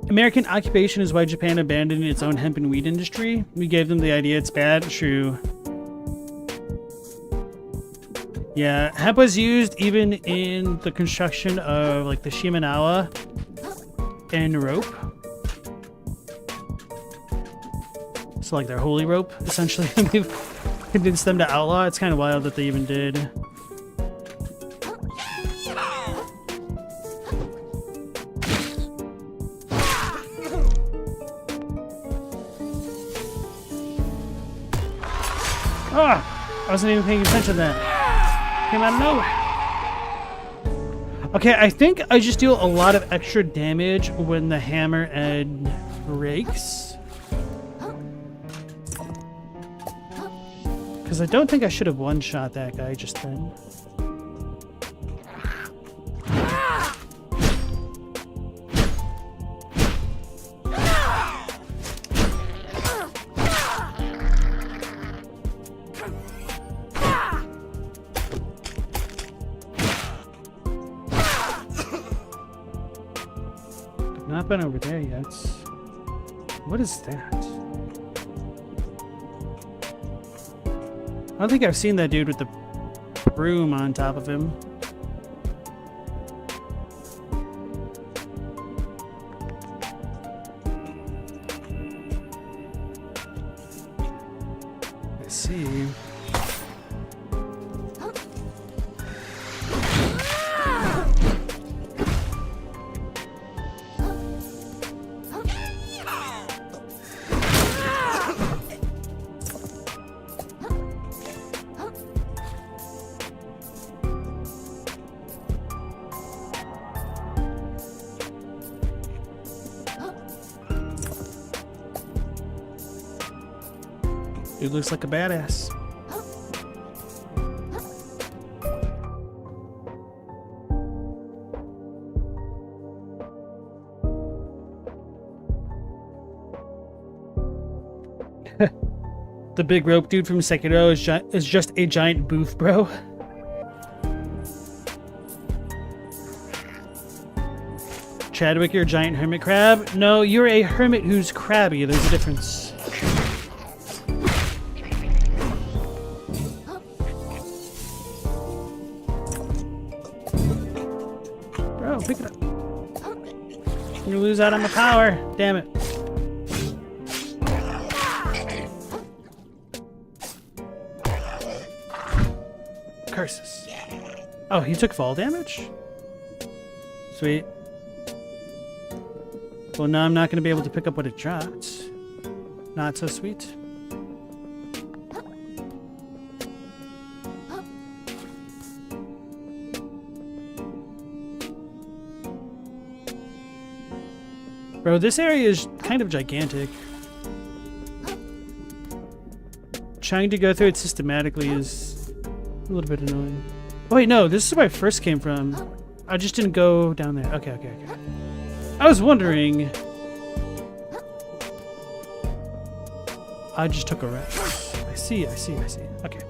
American occupation is why Japan abandoned its own hemp and wheat industry. We gave them the idea it's bad. True. Yeah, hemp was used even in the construction of like the Shimenawa and rope. So like their holy rope, essentially. We've convinced them to outlaw. It's kind of wild that they even did. Ah! I wasn't even paying attention to that. Came out of nowhere. Okay, I think I just deal a lot of extra damage when the hammer end breaks. Because I don't think I should have one-shot that guy just then. Not been over there yet. What is that? I don't think I've seen that dude with the broom on top of him. see. Dude looks like a badass. The big rope dude from Sekiro is just a giant booth, bro. Chadwick, you're a giant hermit crab? No, you're a hermit who's crabby. There's a difference. Bro, pick it up. You lose out on the power. Damn it. Curses. Oh, he took fall damage? Sweet. Well, now I'm not going to be able to pick up what it dropped. Not so sweet. Bro, this area is kind of gigantic. Trying to go through it systematically is a little bit annoying. Oh wait, no, this is where I first came from. I just didn't go down there. Okay. I was wondering. I just took a rest. I see. Okay.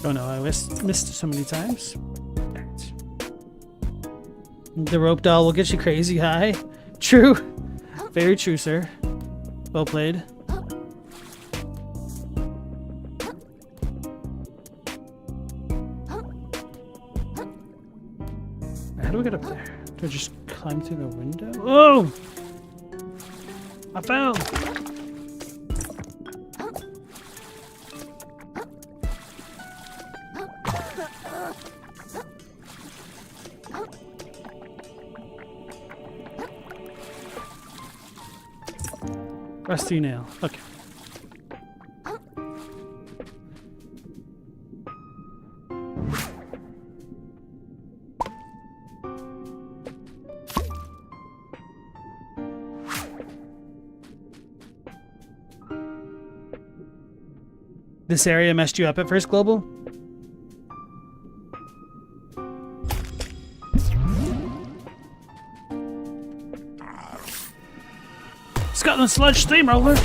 Oh no, I missed so many times. Right. The rope doll will get you crazy high. True. Very true, sir. Well played. How do we get up there? Do I just climb through the window? Oh! I fell! Rusty nail. Okay. This area messed you up at first, Global? Scotland Sludge Steamroller.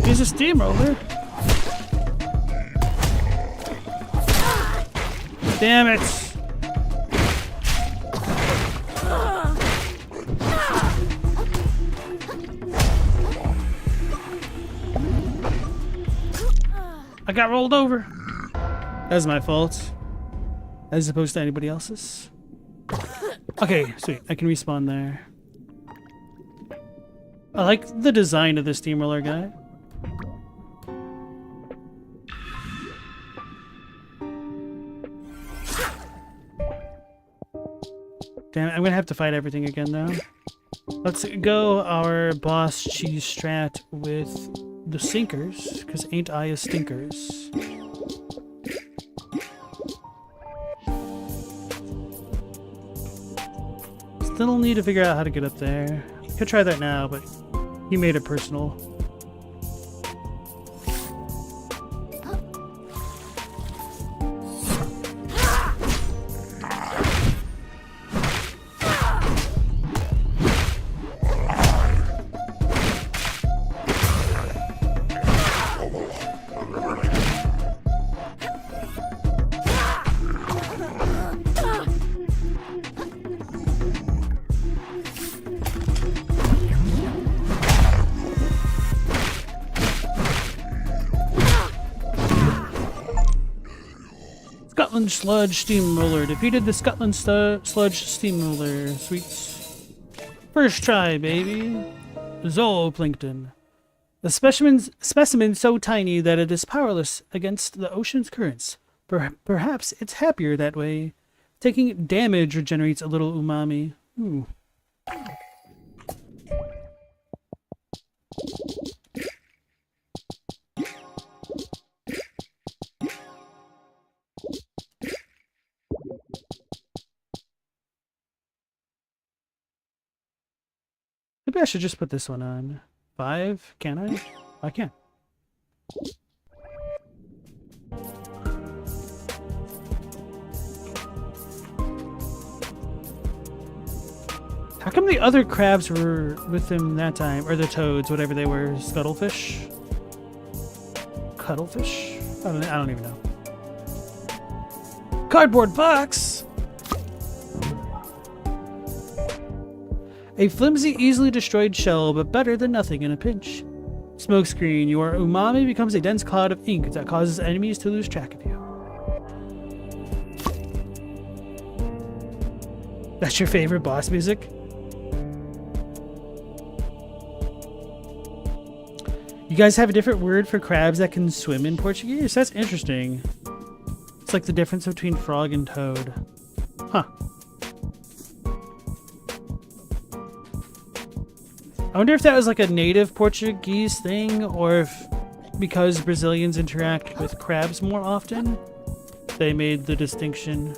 He's a steamroller. Damn it. I got rolled over. That was my fault. As opposed to anybody else's. Okay, sweet. I can respawn there. I like the design of the steamroller guy. Damn it, I'm gonna have to fight everything again though. Let's go our boss cheese strat with the sinkers, because ain't I a stinkers. Still need to figure out how to get up there. Could try that now, but he made it personal. Scotland Sludge Steamroller defeated the Scotland Sludge Steamroller. Sweets. First try, baby. Zooplankton. The specimen so tiny that it is powerless against the ocean's currents. Perhaps it's happier that way. Taking damage regenerates a little umami. Ooh. Maybe I should just put this one on. 5? Can I? I can. How come the other crabs were with him that time? Or the toads, whatever they were. Scuttlefish? Cuttlefish? I don't even know. Cardboard box! A flimsy, easily destroyed shell, but better than nothing in a pinch. Smokescreen. Your umami becomes a dense cloud of ink that causes enemies to lose track of you. That's your favorite boss music? You guys have a different word for crabs that can swim in Portuguese? That's interesting. It's like the difference between frog and toad. Huh. I wonder if that was like a native Portuguese thing, or if because Brazilians interact with crabs more often, they made the distinction.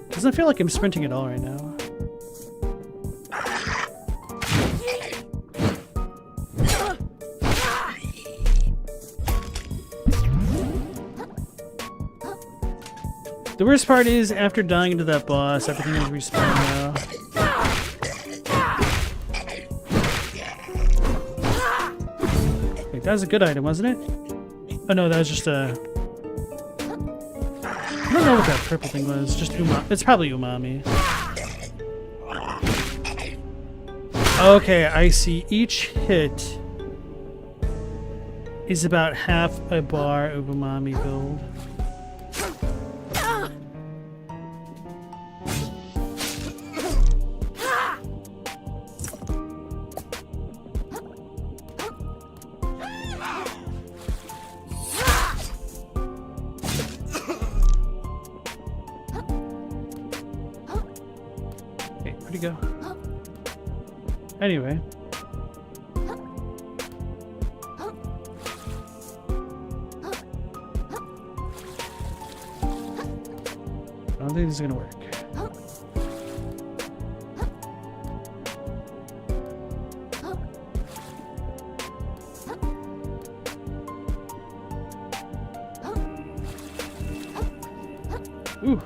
Doesn't feel like I'm sprinting at all right now. The worst part is, after dying to that boss, everything is respawned now. Wait, that was a good item, wasn't it? Oh no, that was just a... I don't know what that purple thing was, just umami. It's probably umami. Okay, I see. Each hit is about half a bar of umami build. Go. Anyway. I don't think this is gonna work. Ooh.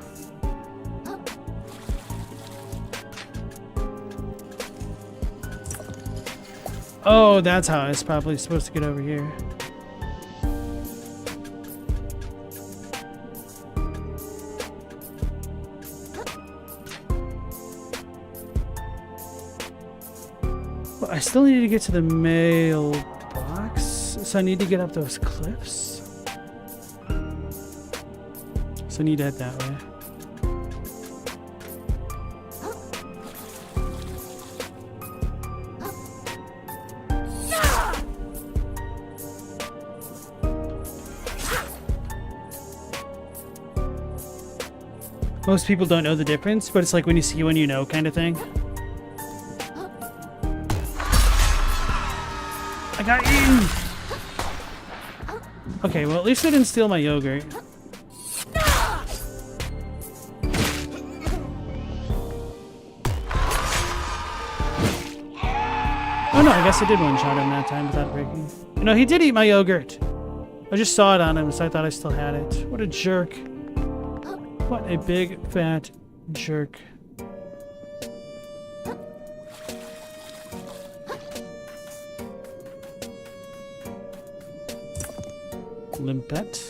Oh, that's how it's probably supposed to get over here. Well, I still need to get to the mailbox, so I need to get up those cliffs. So I need to head that way. Most people don't know the difference, but it's like when you see one you know kind of thing. I got eaten! Okay, well at least they didn't steal my yogurt. Oh no, I guess I did one-shot him that time without breaking. No, he did eat my yogurt. I just saw it on him, so I thought I still had it. What a jerk. What a big, fat jerk. Limpet.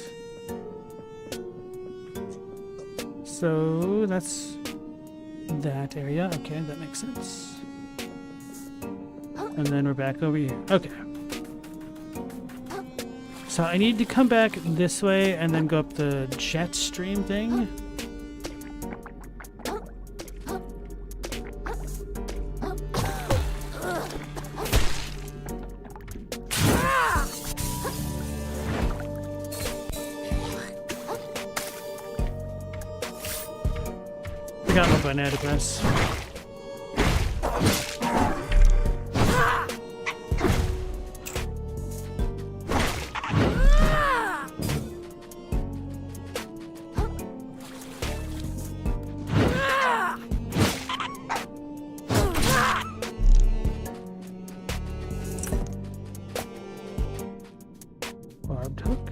So that's that area. Okay, that makes sense. And then we're back over here. Okay. So I need to come back this way and then go up the jet stream thing. Forgot what button I had to press. Barbed hook.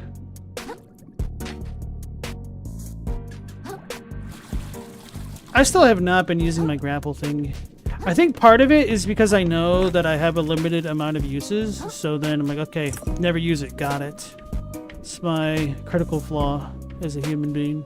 I still have not been using my grapple thing. I think part of it is because I know that I have a limited amount of uses, so then I'm like, okay, never use it, got it. It's my critical flaw as a human being.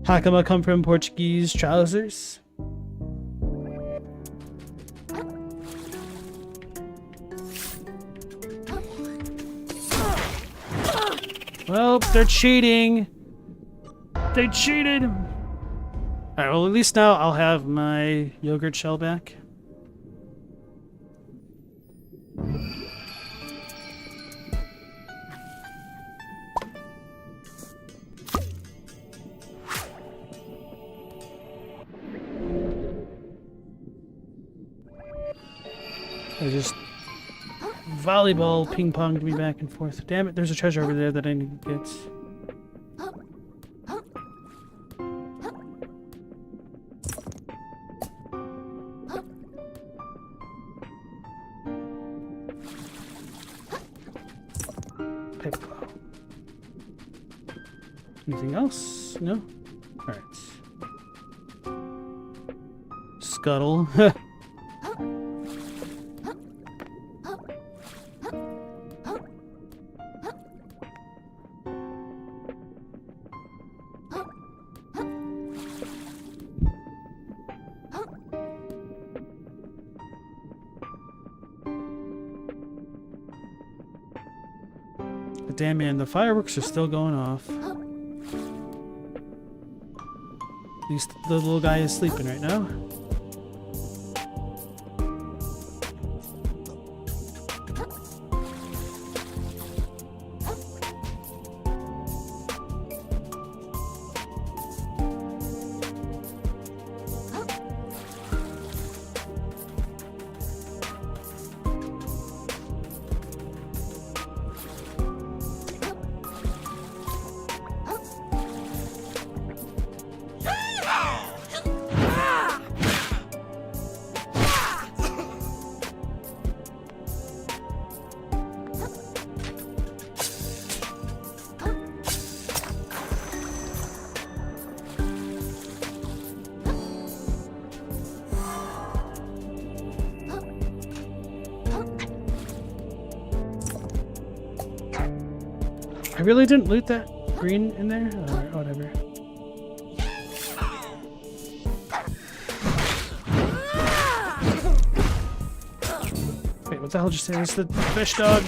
Hakama come from Portuguese trousers. Well, they're cheating. They cheated. Alright, well at least now I'll have my yogurt shell back. I just volleyball ping-ponged me back and forth. Damn it, there's a treasure over there that I need to get. Piccolo. Anything else? No? Alright. Scuttle. But damn man, the fireworks are still going off. At least the little guy is sleeping right now. I really didn't loot that green in there? Or whatever. Wait, what the hell just say? It's the fish dog.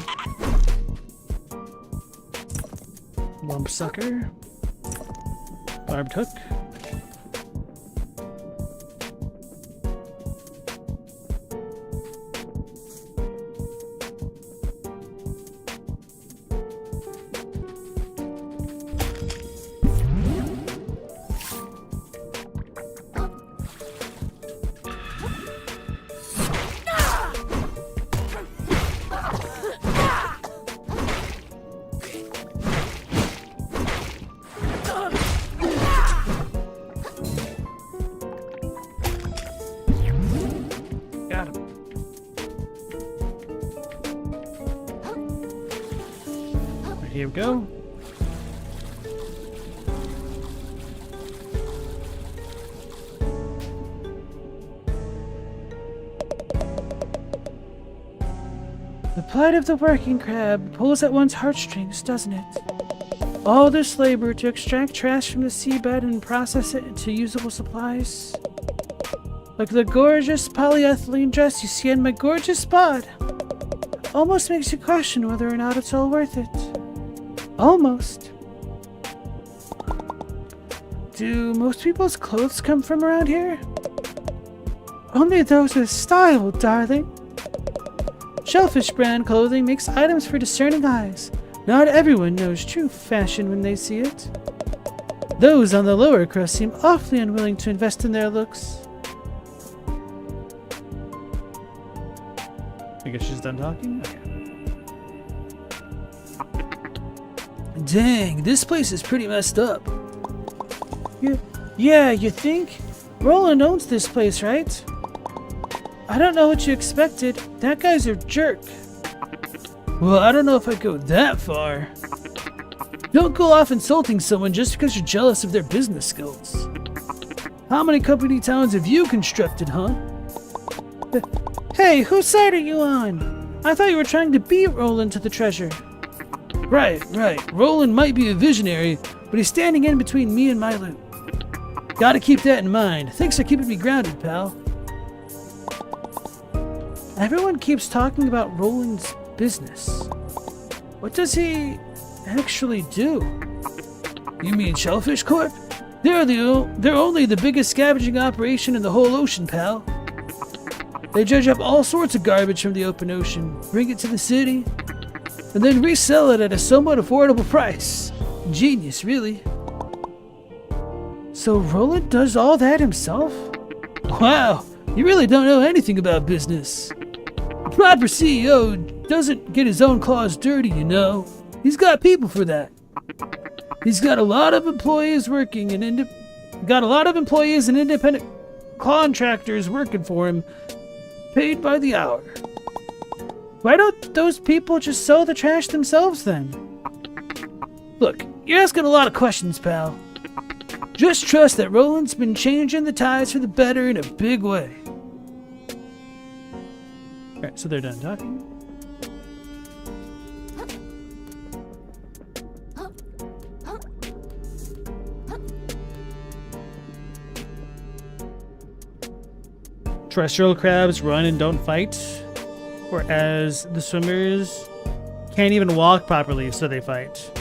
Lump sucker. Barbed hook. Here we go. The plight of the working crab pulls at one's heartstrings, doesn't it? All this labor to extract trash from the seabed and process it into usable supplies. Like the gorgeous polyethylene dress you see on my gorgeous spot. Almost makes you question whether or not it's all worth it. Almost. Do most people's clothes come from around here? Only those with style, darling. Shellfish brand clothing makes items for discerning eyes. Not everyone knows true fashion when they see it. Those on the lower crust seem awfully unwilling to invest in their looks. I guess she's done talking? Okay. Dang, this place is pretty messed up. Yeah, you think? Roland owns this place, right? I don't know what you expected. That guy's a jerk. Well, I don't know if I'd go that far. Don't go off insulting someone just because you're jealous of their business skills. How many company towns have you constructed, huh? Hey, whose side are you on? I thought you were trying to beat Roland to the treasure. Right. Roland might be a visionary, but he's standing in between me and my loot. Gotta keep that in mind. Thanks for keeping me grounded, pal. Everyone keeps talking about Roland's business. What does he actually do? You mean Shellfish Corp? They're only the biggest scavenging operation in the whole ocean, pal. They dredge up all sorts of garbage from the open ocean, bring it to the city, and then resell it at a somewhat affordable price. Genius, really. So Roland does all that himself? Wow, you really don't know anything about business. A proper CEO doesn't get his own claws dirty, you know. He's got people for that. He's got a lot of employees working and independent contractors working for him, paid by the hour. Why don't those people just sell the trash themselves then? Look, you're asking a lot of questions, pal. Just trust that Roland's been changing the tides for the better in a big way. Alright, so they're done talking. Terrestrial crabs run and don't fight, whereas the swimmers can't even walk properly, so they fight.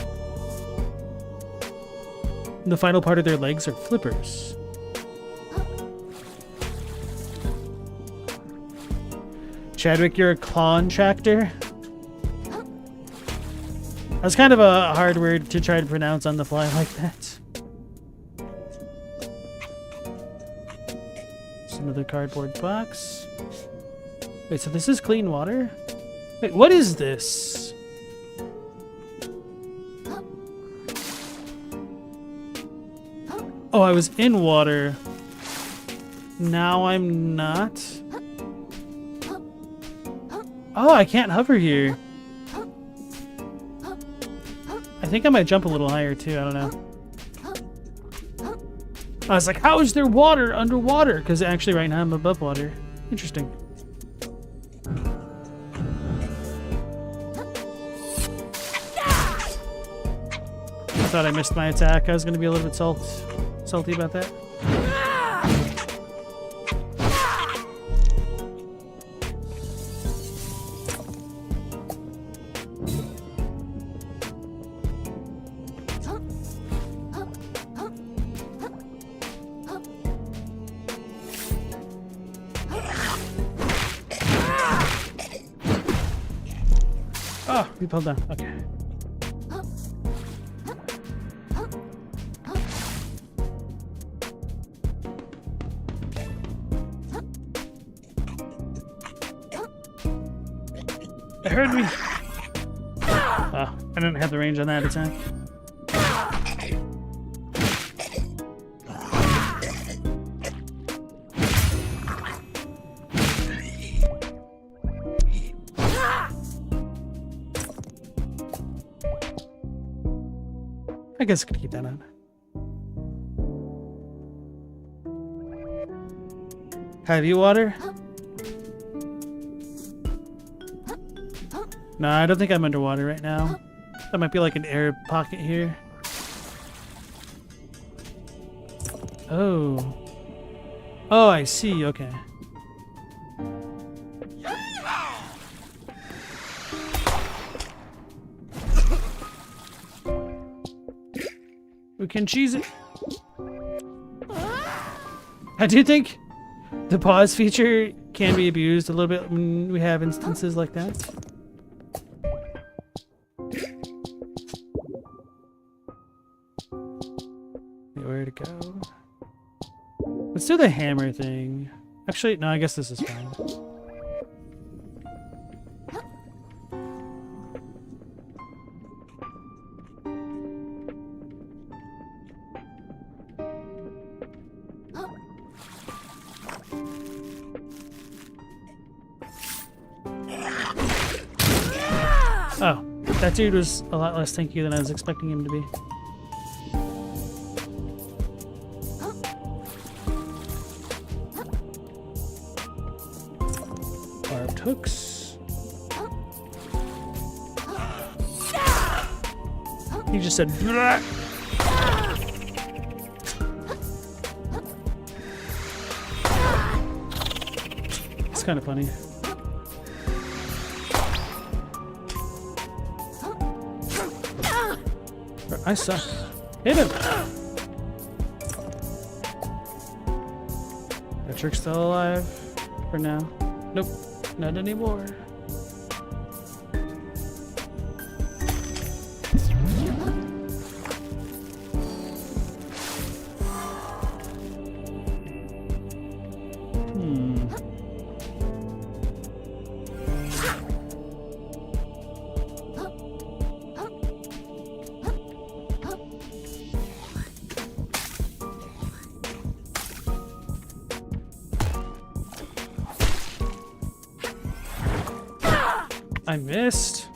And the final part of their legs are flippers. Chadwick, you're a contractor? That's kind of a hard word to try to pronounce on the fly like that. It's another cardboard box. Wait, so this is clean water? Wait, what is this? Oh, I was in water. Now I'm not. Oh, I can't hover here. I think I might jump a little higher too, I don't know. I was like, how is there water underwater? Because actually right now I'm above water. Interesting. I thought I missed my attack. I was going to be a little bit salty about that. Oh, we pulled down. Okay. It heard me. Oh, I didn't have the range on that attack. I guess I could keep that on. Heavy water? No, I don't think I'm underwater right now. That might be like an air pocket here. Oh. Oh, I see. Okay. We can cheese it. I do think the pause feature can be abused a little bit when we have instances like that. Where to go? Let's do the hammer thing. Actually, no, I guess this is fine. Oh, that dude was a lot less tanky than I was expecting him to be. Barbed hooks. He just said, "Blah." It's kind of funny. I suck. Hit him! That trick's still alive for now. Nope, not anymore. I missed.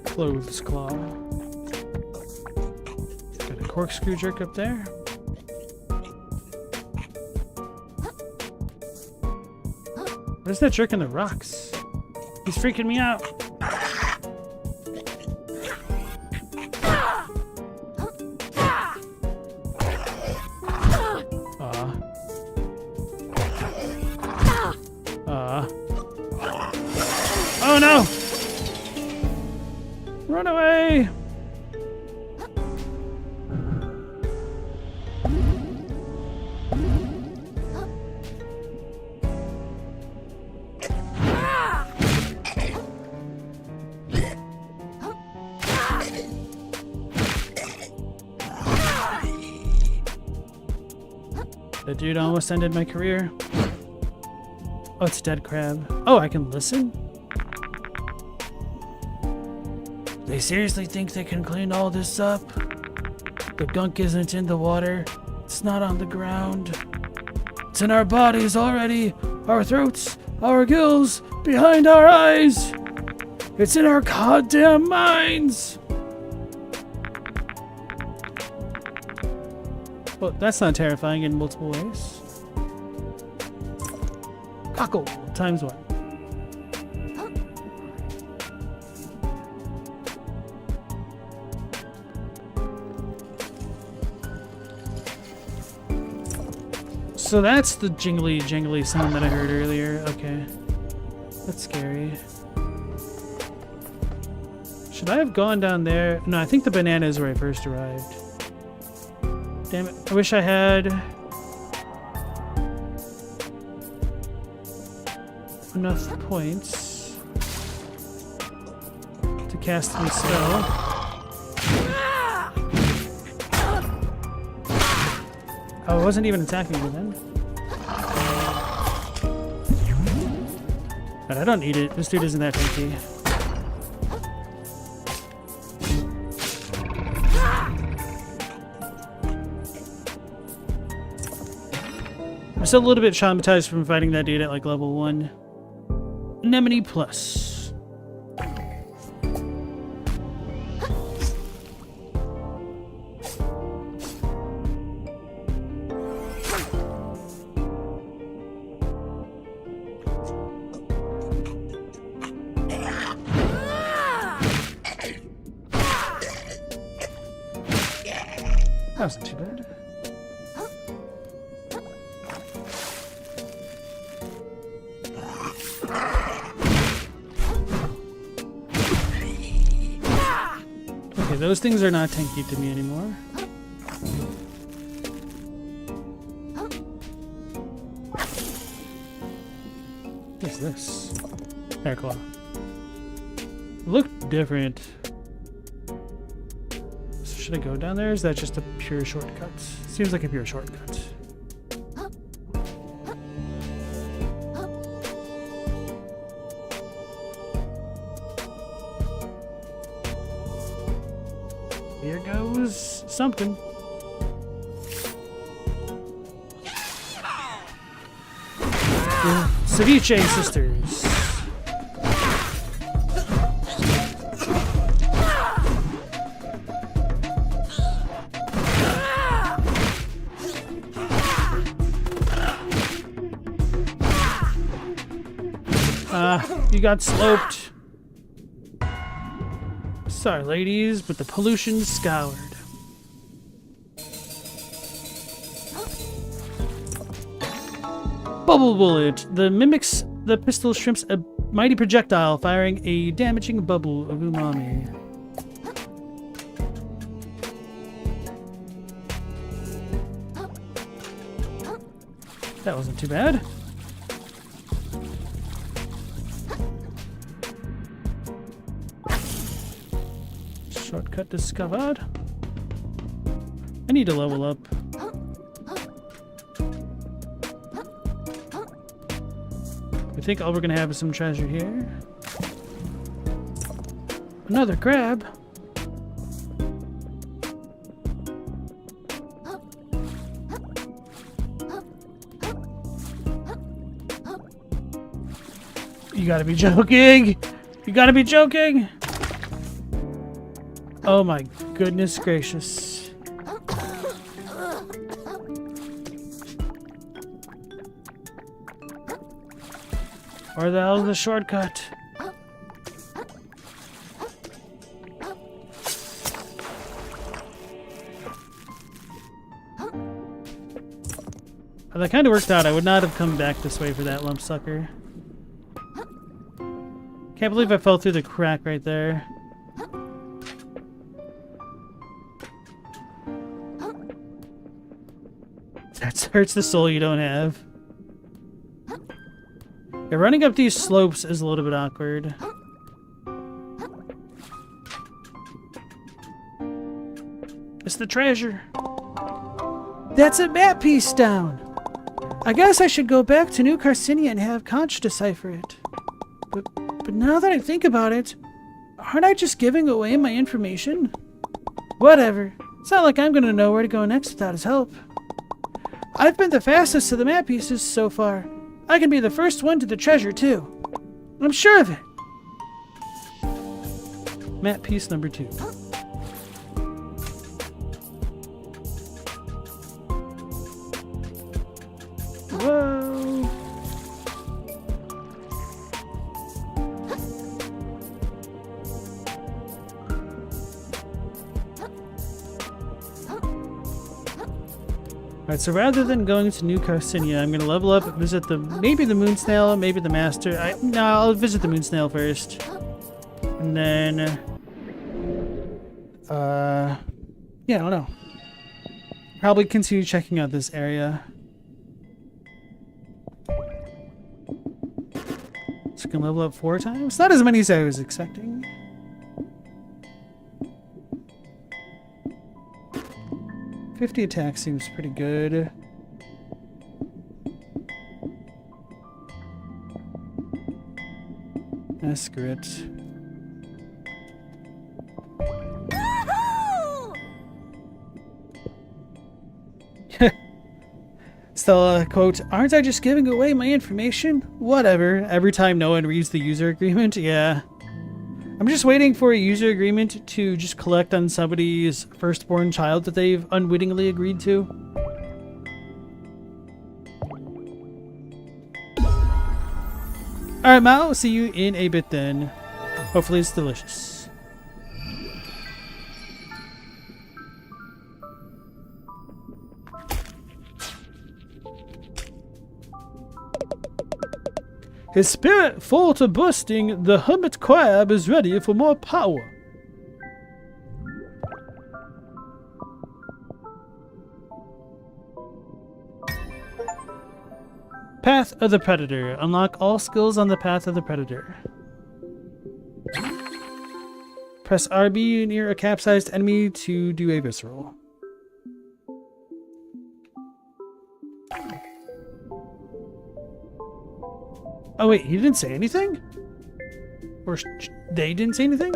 Clothes claw. Got a corkscrew jerk up there. Where's that jerk in the rocks? He's freaking me out. Oh no! Run away! That dude almost ended my career. Oh, it's a dead crab. Oh, I can listen? They seriously think they can clean all this up? The gunk isn't in the water. It's not on the ground. It's in our bodies already. Our throats, our gills, behind our eyes. It's in our goddamn minds. Well, that's not terrifying in multiple ways. Cockle times one. So that's the jingly jangly sound that I heard earlier. Okay. That's scary. Should I have gone down there? No, I think the banana is where I first arrived. Damn it. I wish I had enough points to cast my spell. Oh, I wasn't even attacking me then. But I don't need it. This dude isn't that tanky. I'm still a little bit traumatized from fighting that dude at like level 1. Anemone Plus. That wasn't too bad. Okay, those things are not tanky to me anymore. What's this? Hair claw. Look different. So should I go down there? Or is that just a pure shortcut? Seems like a pure shortcut. Here goes something. The Ceviche sisters. You got sloped. Sorry, ladies, but the pollution's scoured. Bubble bullet. The mimics the pistol shrimps a mighty projectile, firing a damaging bubble of umami. That wasn't too bad. Shortcut discovered. I need to level up. I think all we're gonna have is some treasure here. Another crab. You gotta be joking! You gotta be joking! Oh my goodness gracious. Where the hell is the shortcut? Oh, that kind of worked out. I would not have come back this way for that lump sucker. Can't believe I fell through the crack right there. That hurts the soul you don't have. Yeah, running up these slopes is a little bit awkward. It's the treasure. That's a map piece down. I guess I should go back to New Carcinia and have Conch decipher it. But now that I think about it, aren't I just giving away my information? Whatever. It's not like I'm gonna know where to go next without his help. I've been the fastest to the map pieces so far. I can be the first one to the treasure, too. I'm sure of it. Map piece number 2. Whoa. Alright, so rather than going to New Carcinia, I'm gonna level up, visit maybe the moon snail, maybe the master. No, I'll visit the moon snail first. And then yeah, I don't know. Probably continue checking out this area. So I can level up 4 times? Not as many as I was expecting. $50 attack seems pretty good. Screw it. Stella, quote, "Aren't I just giving away my information? Whatever. Every time no one reads the user agreement, yeah. I'm just waiting for a user agreement to just collect on somebody's firstborn child that they've unwittingly agreed to." Alright, Mao, see you in a bit then. Hopefully it's delicious. His spirit full to bursting, the hermit crab is ready for more power. Path of the Predator. Unlock all skills on the Path of the Predator. Press RB near a capsized enemy to do a visceral. Oh wait, he didn't say anything? Or they didn't say anything?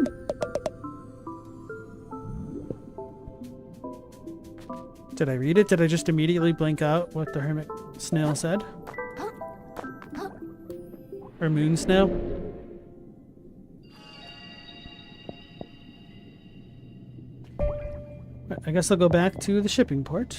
Did I read it? Did I just immediately blank out what the hermit snail said? Or moon snail? I guess I'll go back to the shipping port.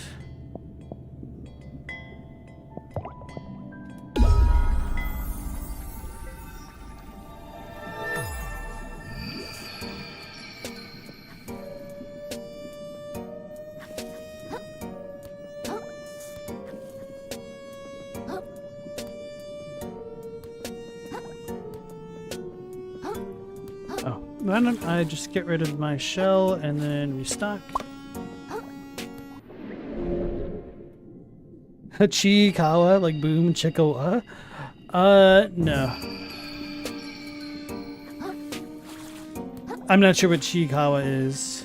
Why don't I just get rid of my shell and then restock? Chikawa, like boom chikawa? No. I'm not sure what Chikawa is.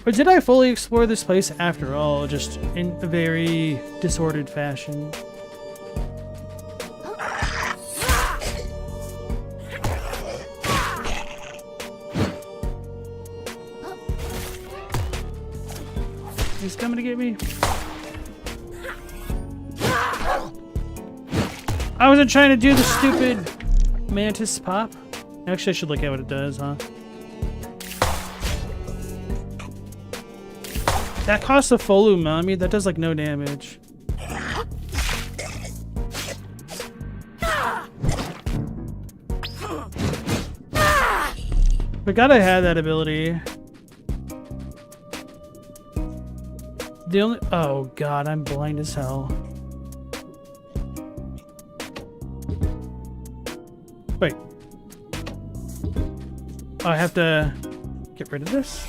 Or did I fully explore this place after all, just in a very disordered fashion? He's coming to get me. I wasn't trying to do the stupid mantis pop. Actually, I should look at what it does, huh? That costs a full umami. That does like no damage. Forgot I had that ability. The only— oh god, I'm blind as hell. Wait. Oh, I have to get rid of this?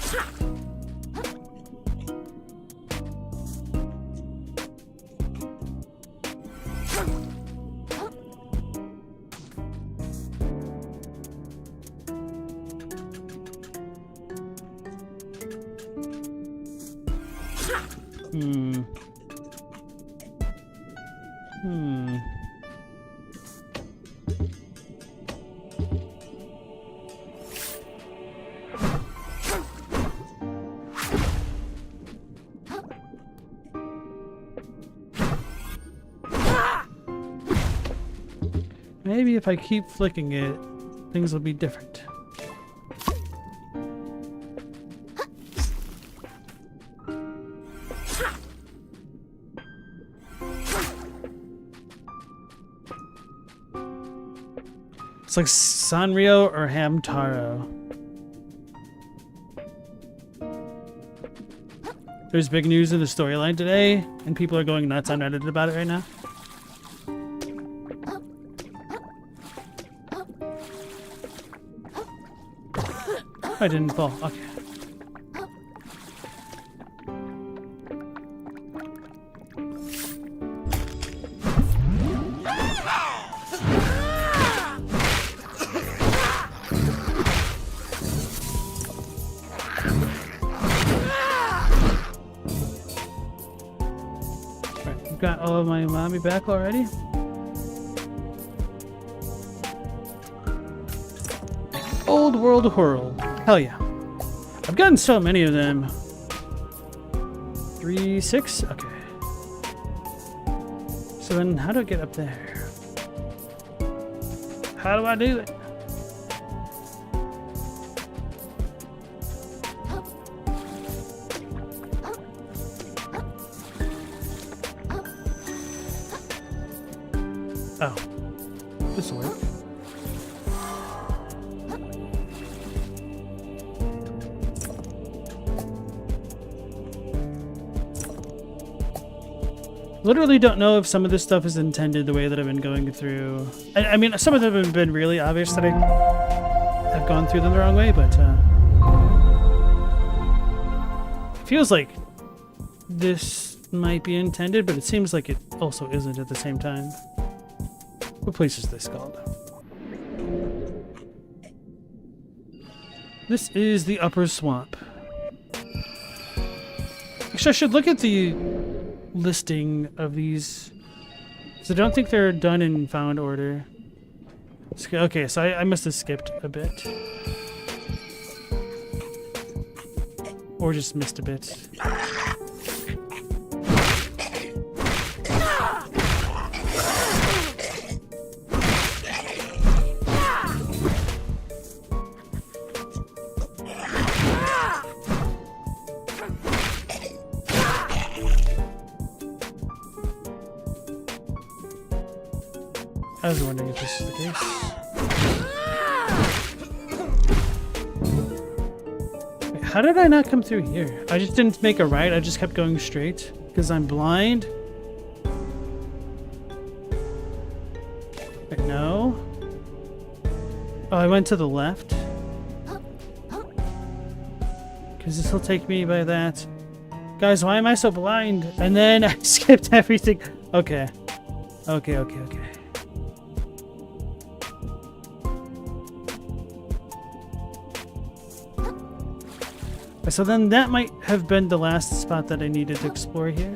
Maybe if I keep flicking it, things will be different. It's like Sanrio or Hamtaro. There's big news in the storyline today, and people are going nuts on Reddit about it right now. I didn't fall. Okay. I've got all of my umami back already. Old World Whirl. Hell yeah. I've gotten so many of them. 3, 6? Okay. So then how do I get up there? How do I do it? Oh. This'll work. Literally don't know if some of this stuff is intended the way that I've been going through. I mean, some of them have been really obvious that I've gone through them the wrong way, but feels like this might be intended, but it seems like it also isn't at the same time. What place is this called? This is the Upper Swamp. Actually, I should look at the listing of these. So I don't think they're done in found order. Okay, so I must have skipped a bit. Or just missed a bit. I was wondering if this is the case. Wait, how did I not come through here? I just didn't make a right, I just kept going straight because I'm blind. Wait, no. Oh, I went to the left. Because this will take me by that. Guys, why am I so blind? And then I skipped everything. Okay. Okay. So then that might have been the last spot that I needed to explore here.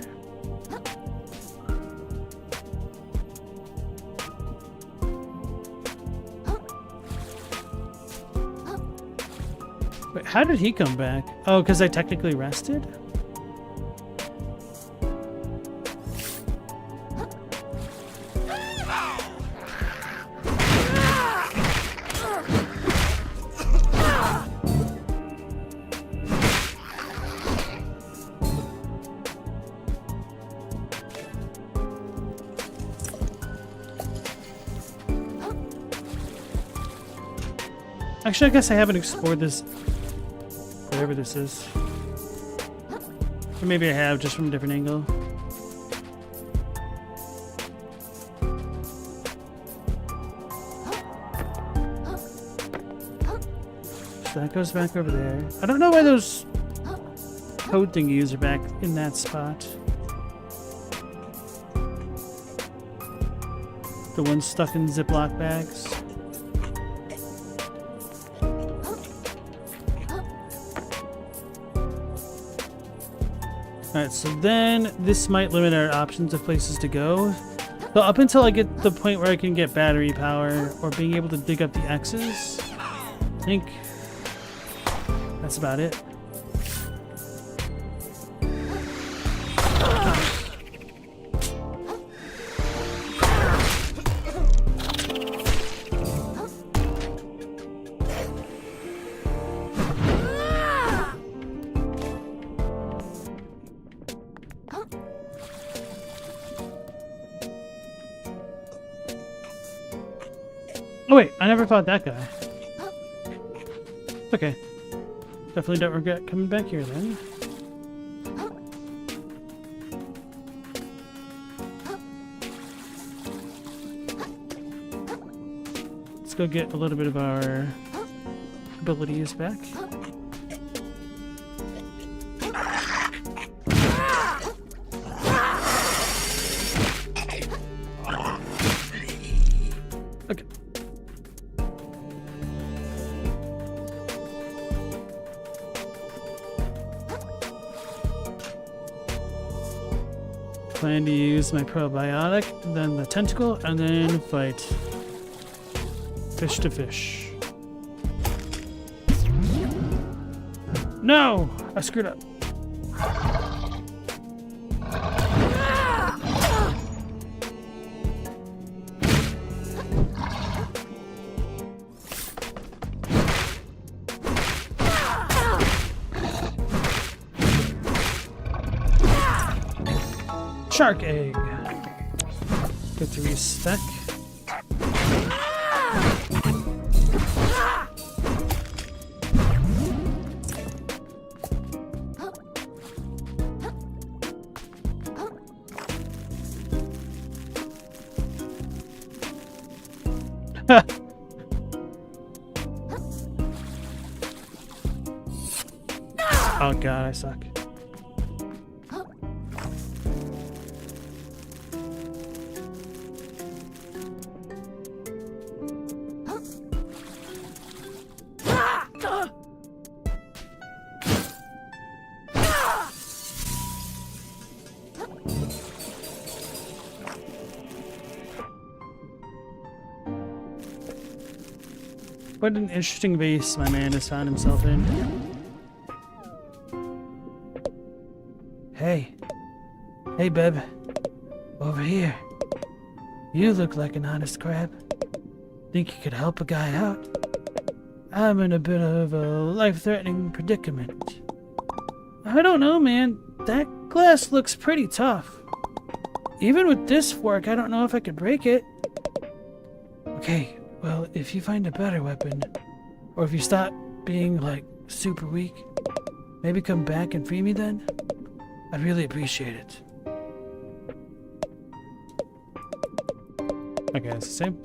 Wait, how did he come back? Oh, because I technically rested? Actually, I guess I haven't explored this, whatever this is. Or maybe I have, just from a different angle. So that goes back over there. I don't know why those code thingies are back in that spot. The ones stuck in Ziploc bags. Alright, so then this might limit our options of places to go. So up until I get to the point where I can get battery power or being able to dig up the X's, I think that's about it. Oh wait, I never fought that guy. Okay. Definitely don't regret coming back here then. Let's go get a little bit of our abilities back. Okay. Plan to use my probiotic, then the tentacle, and then fight. Fish to fish. No! I screwed up. Shark egg. Get to respec. Oh god, I suck. What an interesting vase my man has found himself in. Hey. Hey, Beb. Over here. You look like an honest crab. Think you could help a guy out? I'm in a bit of a life-threatening predicament. I don't know, man. That glass looks pretty tough. Even with this fork, I don't know if I could break it. Okay. Well, if you find a better weapon, or if you stop being, like, super weak, maybe come back and free me then? I'd really appreciate it. Okay, it's the same.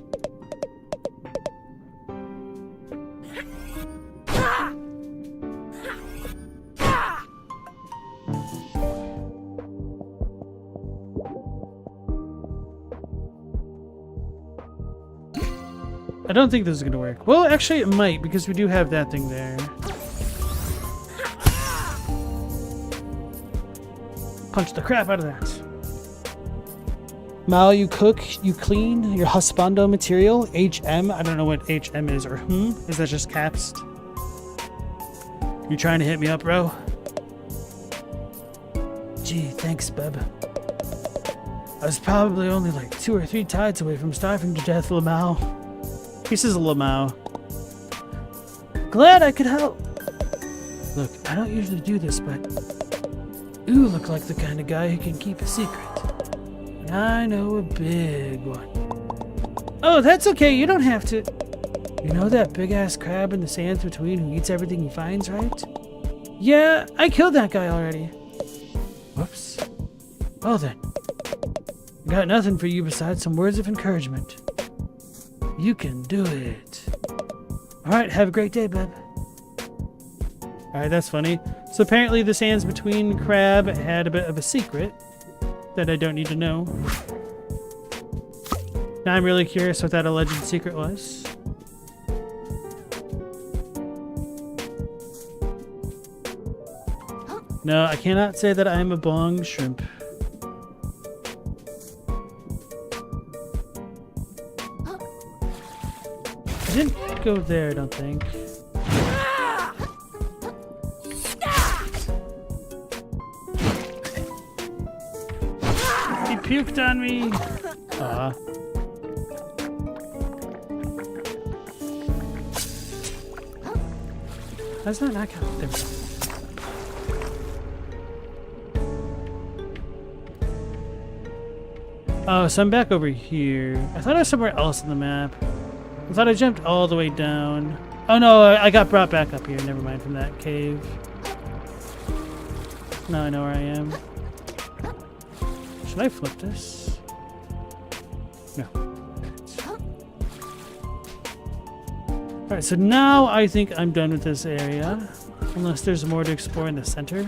I don't think this is gonna work. Well, actually it might, because we do have that thing there. Punch the crap out of that. Mal, you cook, you clean, your husbando material, HM. I don't know what HM is, or is that just caps? You trying to hit me up, bro? Gee, thanks, bub. I was probably only like 2 or 3 tides away from starving to death, Lamau. Pieces of Lamau. Glad I could help. Look, I don't usually do this, but you look like the kind of guy who can keep a secret. And I know a big one. Oh, that's okay. You don't have to. You know that big-ass crab in the sands between who eats everything he finds, right? Yeah, I killed that guy already. Whoops. Well then. I got nothing for you besides some words of encouragement. You can do it. Alright, have a great day, bub. Alright, that's funny. So apparently the sands between crab had a bit of a secret that I don't need to know. Now I'm really curious what that alleged secret was. No, I cannot say that I am a bong shrimp. I didn't go there, I don't think. He puked on me! Aw. How's that not count? There we go. Oh, so I'm back over here. I thought I was somewhere else on the map. I thought I jumped all the way down. Oh no, I got brought back up here. Never mind, from that cave. Now I know where I am. Should I flip this? No. Alright, so now I think I'm done with this area. Unless there's more to explore in the center.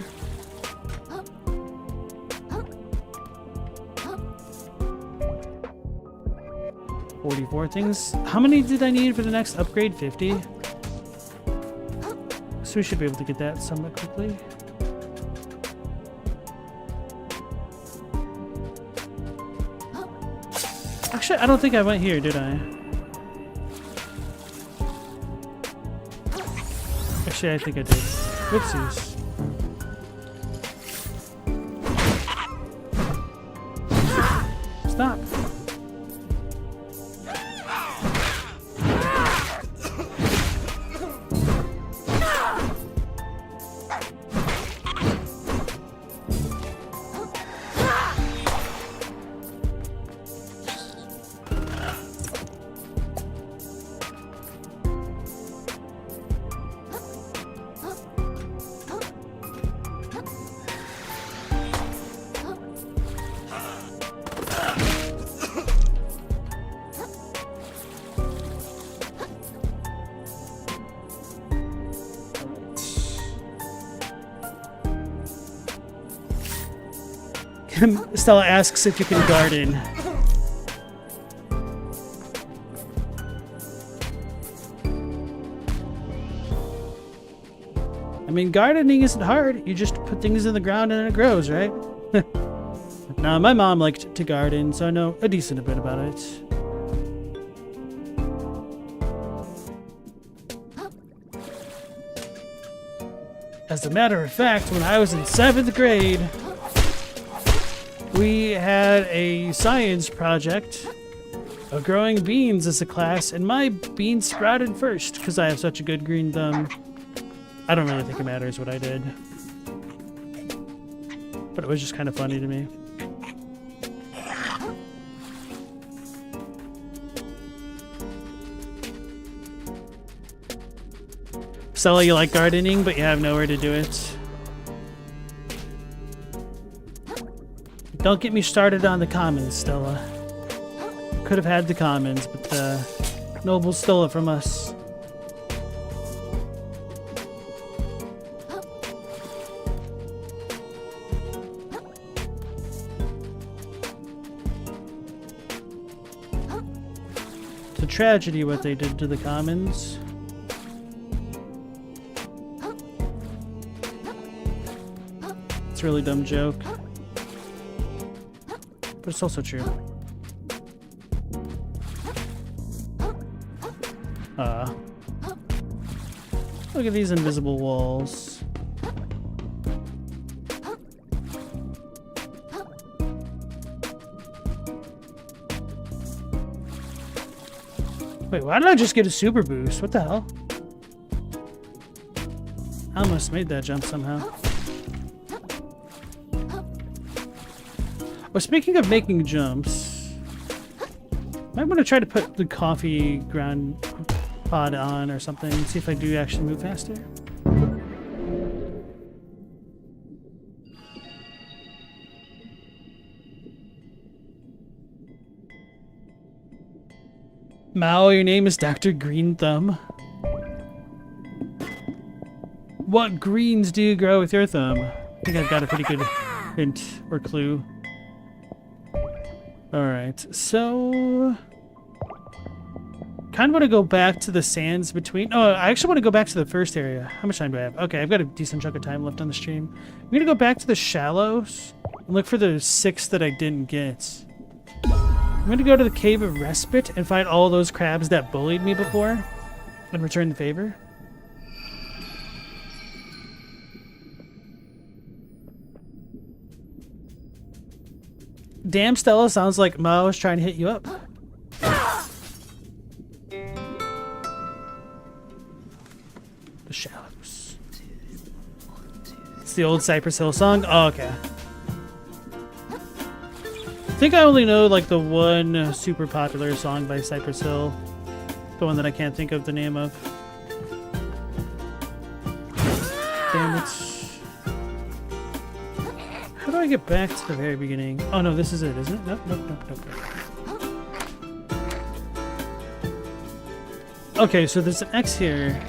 44 things. How many did I need for the next upgrade? 50? So we should be able to get that somewhat quickly. Actually, I don't think I went here, did I? Actually, I think I did. Whoopsies. Stop. Stella asks if you can garden. I mean, gardening isn't hard. You just put things in the ground and it grows, right? Now, my mom liked to garden, so I know a decent bit about it. As a matter of fact, when I was in 7th grade, we had a science project of growing beans as a class, and my beans sprouted first because I have such a good green thumb. I don't really think it matters what I did, but it was just kind of funny to me. Stella, you like gardening, but you have nowhere to do it. Don't get me started on the commons, Stella. Could have had the commons, but the nobles stole it from us. It's a tragedy what they did to the commons. It's a really dumb joke, but it's also true. Look at these invisible walls. Wait, why did I just get a super boost? What the hell? I almost made that jump somehow. Well, speaking of making jumps, I might want to try to put the coffee ground pod on or something and see if I do actually move faster. Mao, your name is Dr. Green Thumb. What greens do you grow with your thumb? I think I've got a pretty good hint or clue. Alright, so... kind of want to go back to the sands between... oh, I actually want to go back to the first area. How much time do I have? Okay, I've got a decent chunk of time left on the stream. I'm going to go back to the shallows and look for the 6 that I didn't get. I'm going to go to the Cave of Respite and find all those crabs that bullied me before and return the favor. Damn, Stella, sounds like Mao is trying to hit you up. The shallows. It's the old Cypress Hill song? Oh, okay. I think I only know like the one super popular song by Cypress Hill. The one that I can't think of the name of. Damn it. How do I get back to the very beginning? Oh no, this is it, isn't it? Nope, nope, nope, nope, nope. Okay, so there's an X here.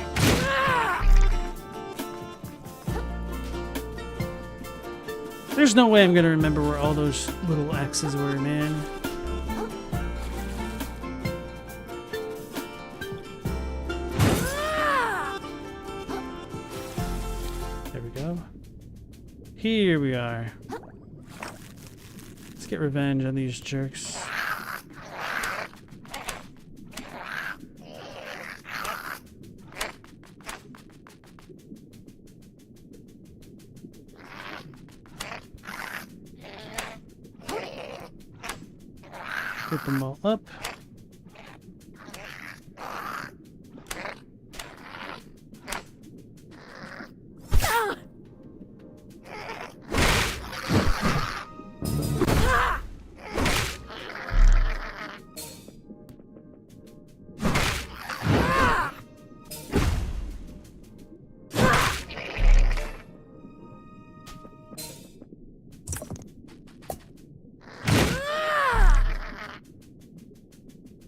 There's no way I'm gonna remember where all those little X's were, man. There we go. Here we are. Let's get revenge on these jerks. Get them all up.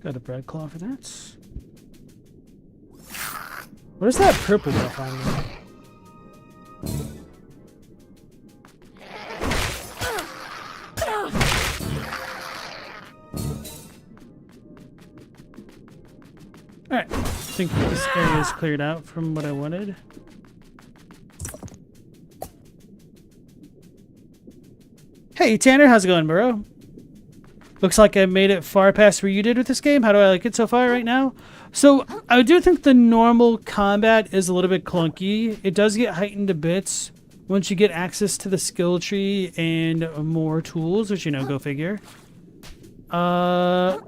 Got a bread claw for that. What is that purple buff on there? Alright, I think this area is cleared out from what I wanted. Hey Tanner, how's it going, bro? Looks like I made it far past where you did with this game. How do I like it so far right now? So, I do think the normal combat is a little bit clunky. It does get heightened a bit once you get access to the skill tree and more tools, which, you know, go figure. I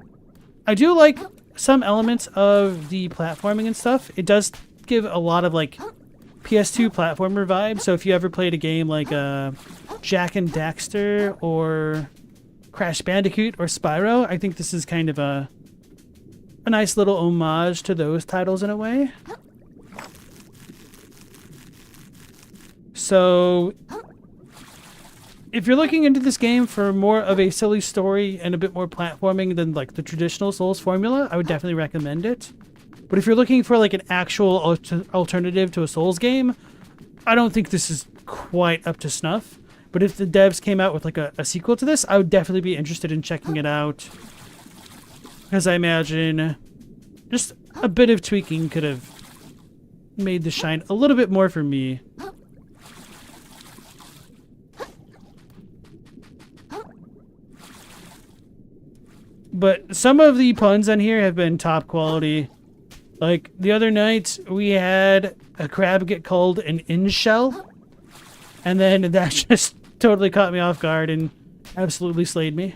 do like some elements of the platforming and stuff. It does give a lot of, like, PS2 platformer vibes. So if you ever played a game like Jak and Daxter or Crash Bandicoot or Spyro, I think this is kind of a nice little homage to those titles in a way. So if you're looking into this game for more of a silly story and a bit more platforming than like the traditional Souls formula, I would definitely recommend it. But if you're looking for like an actual alternative to a Souls game, I don't think this is quite up to snuff. But if the devs came out with like a sequel to this, I would definitely be interested in checking it out. Because I imagine just a bit of tweaking could have made the shine a little bit more for me. But some of the puns on here have been top quality. Like the other night, we had a crab get called an in-shell. And then that just totally caught me off guard and absolutely slayed me.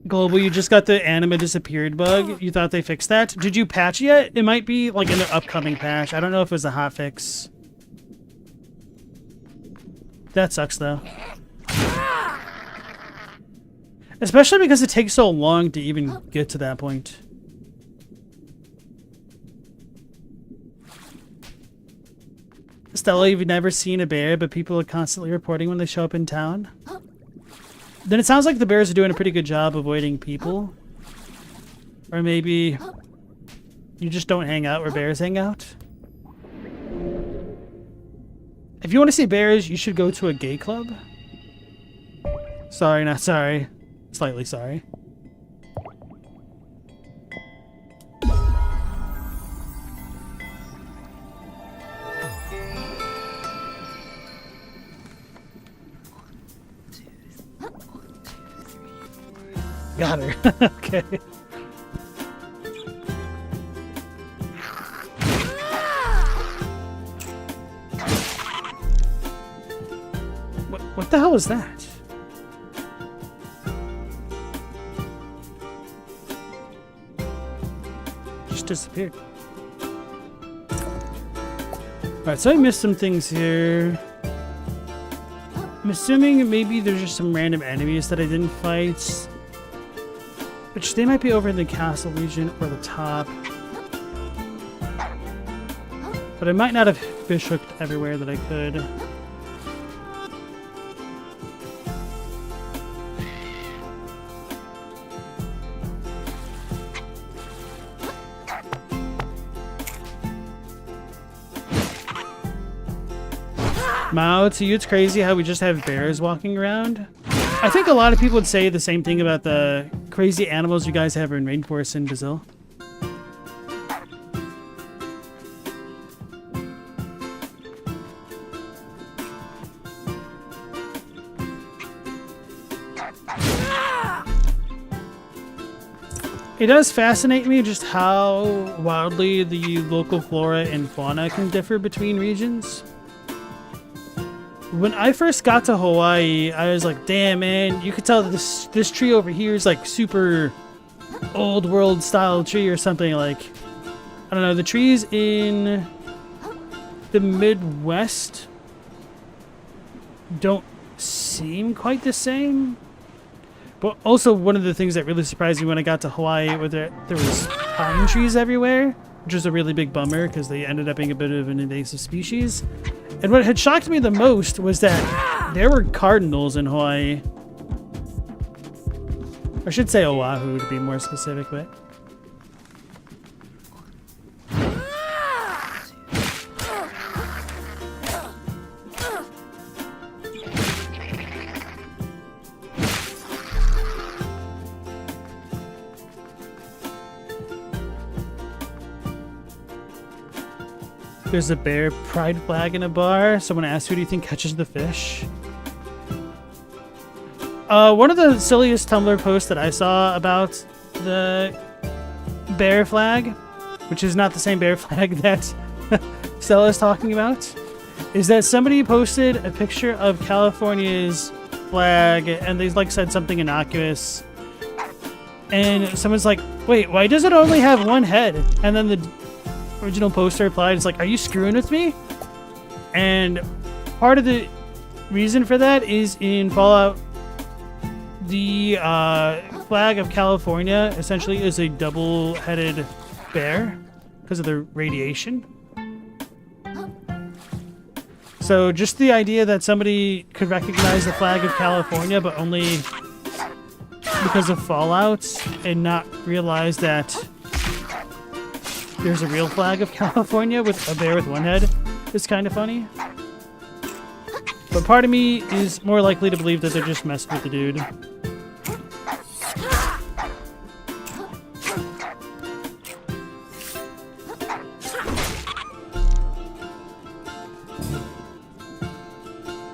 Global, you just got the anima disappeared bug. You thought they fixed that? Did you patch yet? It might be like in the upcoming patch. I don't know if it was a hotfix. That sucks though. Especially because it takes so long to even get to that point. Stella, you've never seen a bear, but people are constantly reporting when they show up in town? Then it sounds like the bears are doing a pretty good job avoiding people. Or maybe you just don't hang out where bears hang out. If you want to see bears, you should go to a gay club. Sorry, not sorry. Slightly sorry. Got her. Okay. What the hell was that? Just disappeared. Alright, so I missed some things here. I'm assuming maybe there's just some random enemies that I didn't fight. Which they might be over in the castle region or the top. But I might not have fish hooked everywhere that I could. Mao, to you it's crazy how we just have bears walking around. I think a lot of people would say the same thing about the crazy animals you guys have in rainforests in Brazil. It does fascinate me just how wildly the local flora and fauna can differ between regions. When I first got to Hawaii, I was like, damn, man, you could tell that this tree over here is like super old world style tree or something. Like, I don't know, the trees in the Midwest don't seem quite the same. But also one of the things that really surprised me when I got to Hawaii was there was pine trees everywhere, which was a really big bummer because they ended up being a bit of an invasive species. And what had shocked me the most was that there were cardinals in Hawaii. I should say Oahu to be more specific, but... There's a bear pride flag in a bar. Someone asked, who do you think catches the fish? One of the silliest Tumblr posts that I saw about the bear flag, which is not the same bear flag that Stella's talking about, is that somebody posted a picture of California's flag and they like said something innocuous. And someone's like, wait, why does it only have one head? And then the original poster replied, it's like, are you screwing with me? And part of the reason for that is in Fallout, the flag of California essentially is a double-headed bear because of the radiation. So just the idea that somebody could recognize the flag of California but only because of Fallout and not realize that there's a real flag of California with a bear with one head is kind of funny. But part of me is more likely to believe that they're just messing with the dude.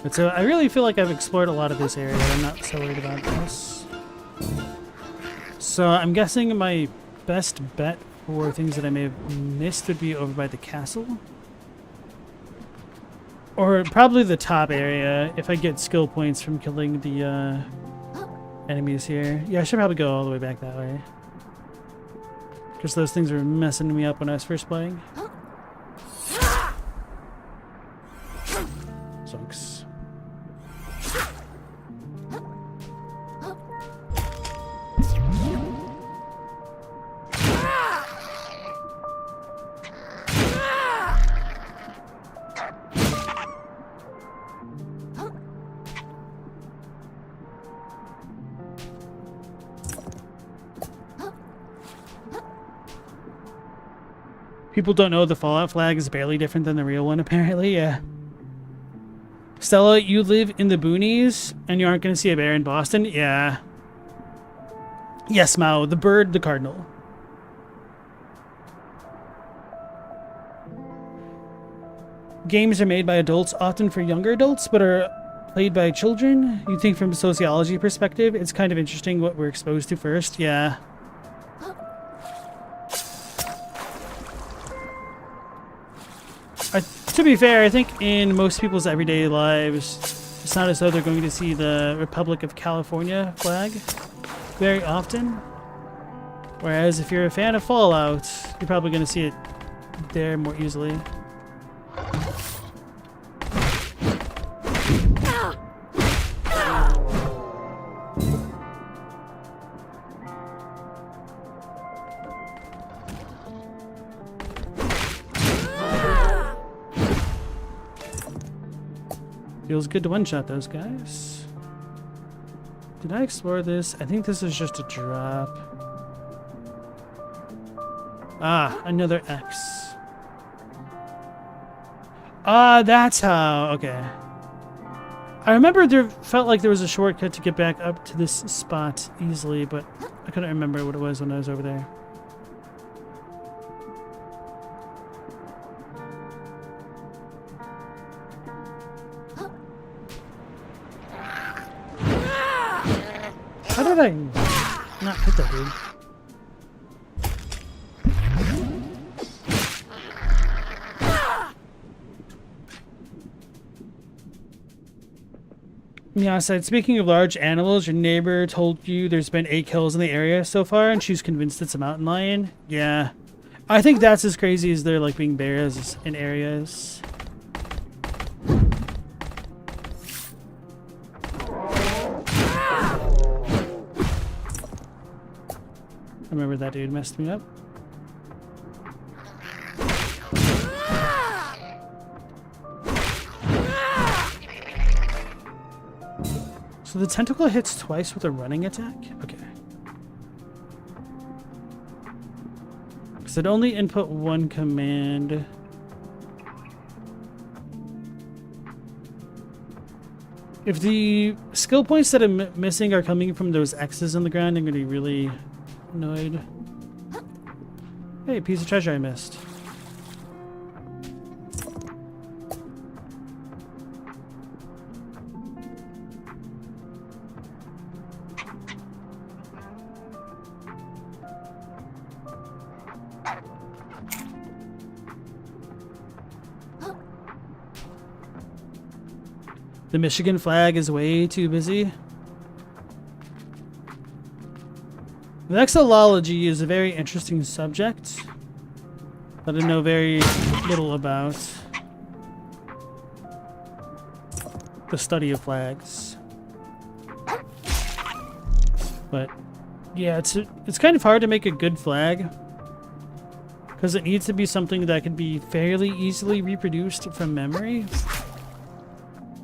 But so I really feel like I've explored a lot of this area. I'm not so worried about this. So I'm guessing my best bet for things that I may have missed would be over by the castle. Or probably the top area if I get skill points from killing the enemies here. Yeah, I should probably go all the way back that way. Because those things were messing me up when I was first playing. Sucks. People don't know the Fallout flag is barely different than the real one, apparently, yeah. Stella, you live in the boonies, and you aren't going to see a bear in Boston? Yeah. Yes, Mao, the bird, the cardinal. Games are made by adults, often for younger adults, but are played by children. You think from a sociology perspective, it's kind of interesting what we're exposed to first, yeah. To be fair, I think in most people's everyday lives, it's not as though they're going to see the Republic of California flag very often. Whereas if you're a fan of Fallout, you're probably going to see it there more easily. Feels good to one-shot those guys. Did I explore this? I think this is just a drop. Ah, another X. Ah, that's how. Okay. I remember there felt like there was a shortcut to get back up to this spot easily, but I couldn't remember what it was when I was over there. How did I not hit that dude? Yeah, I said, speaking of large animals, your neighbor told you there's been 8 kills in the area so far, and she's convinced it's a mountain lion? Yeah. I think that's as crazy as there like being bears in areas. I remember that dude messed me up. So the tentacle hits twice with a running attack? Okay. Because it only input one command. If the skill points that I'm missing are coming from those X's on the ground, I'm going to be really annoyed. Hey, piece of treasure I missed. The Michigan flag is way too busy. Vexillology is a very interesting subject that I know very little about. The study of flags. But yeah, it's kind of hard to make a good flag because it needs to be something that can be fairly easily reproduced from memory.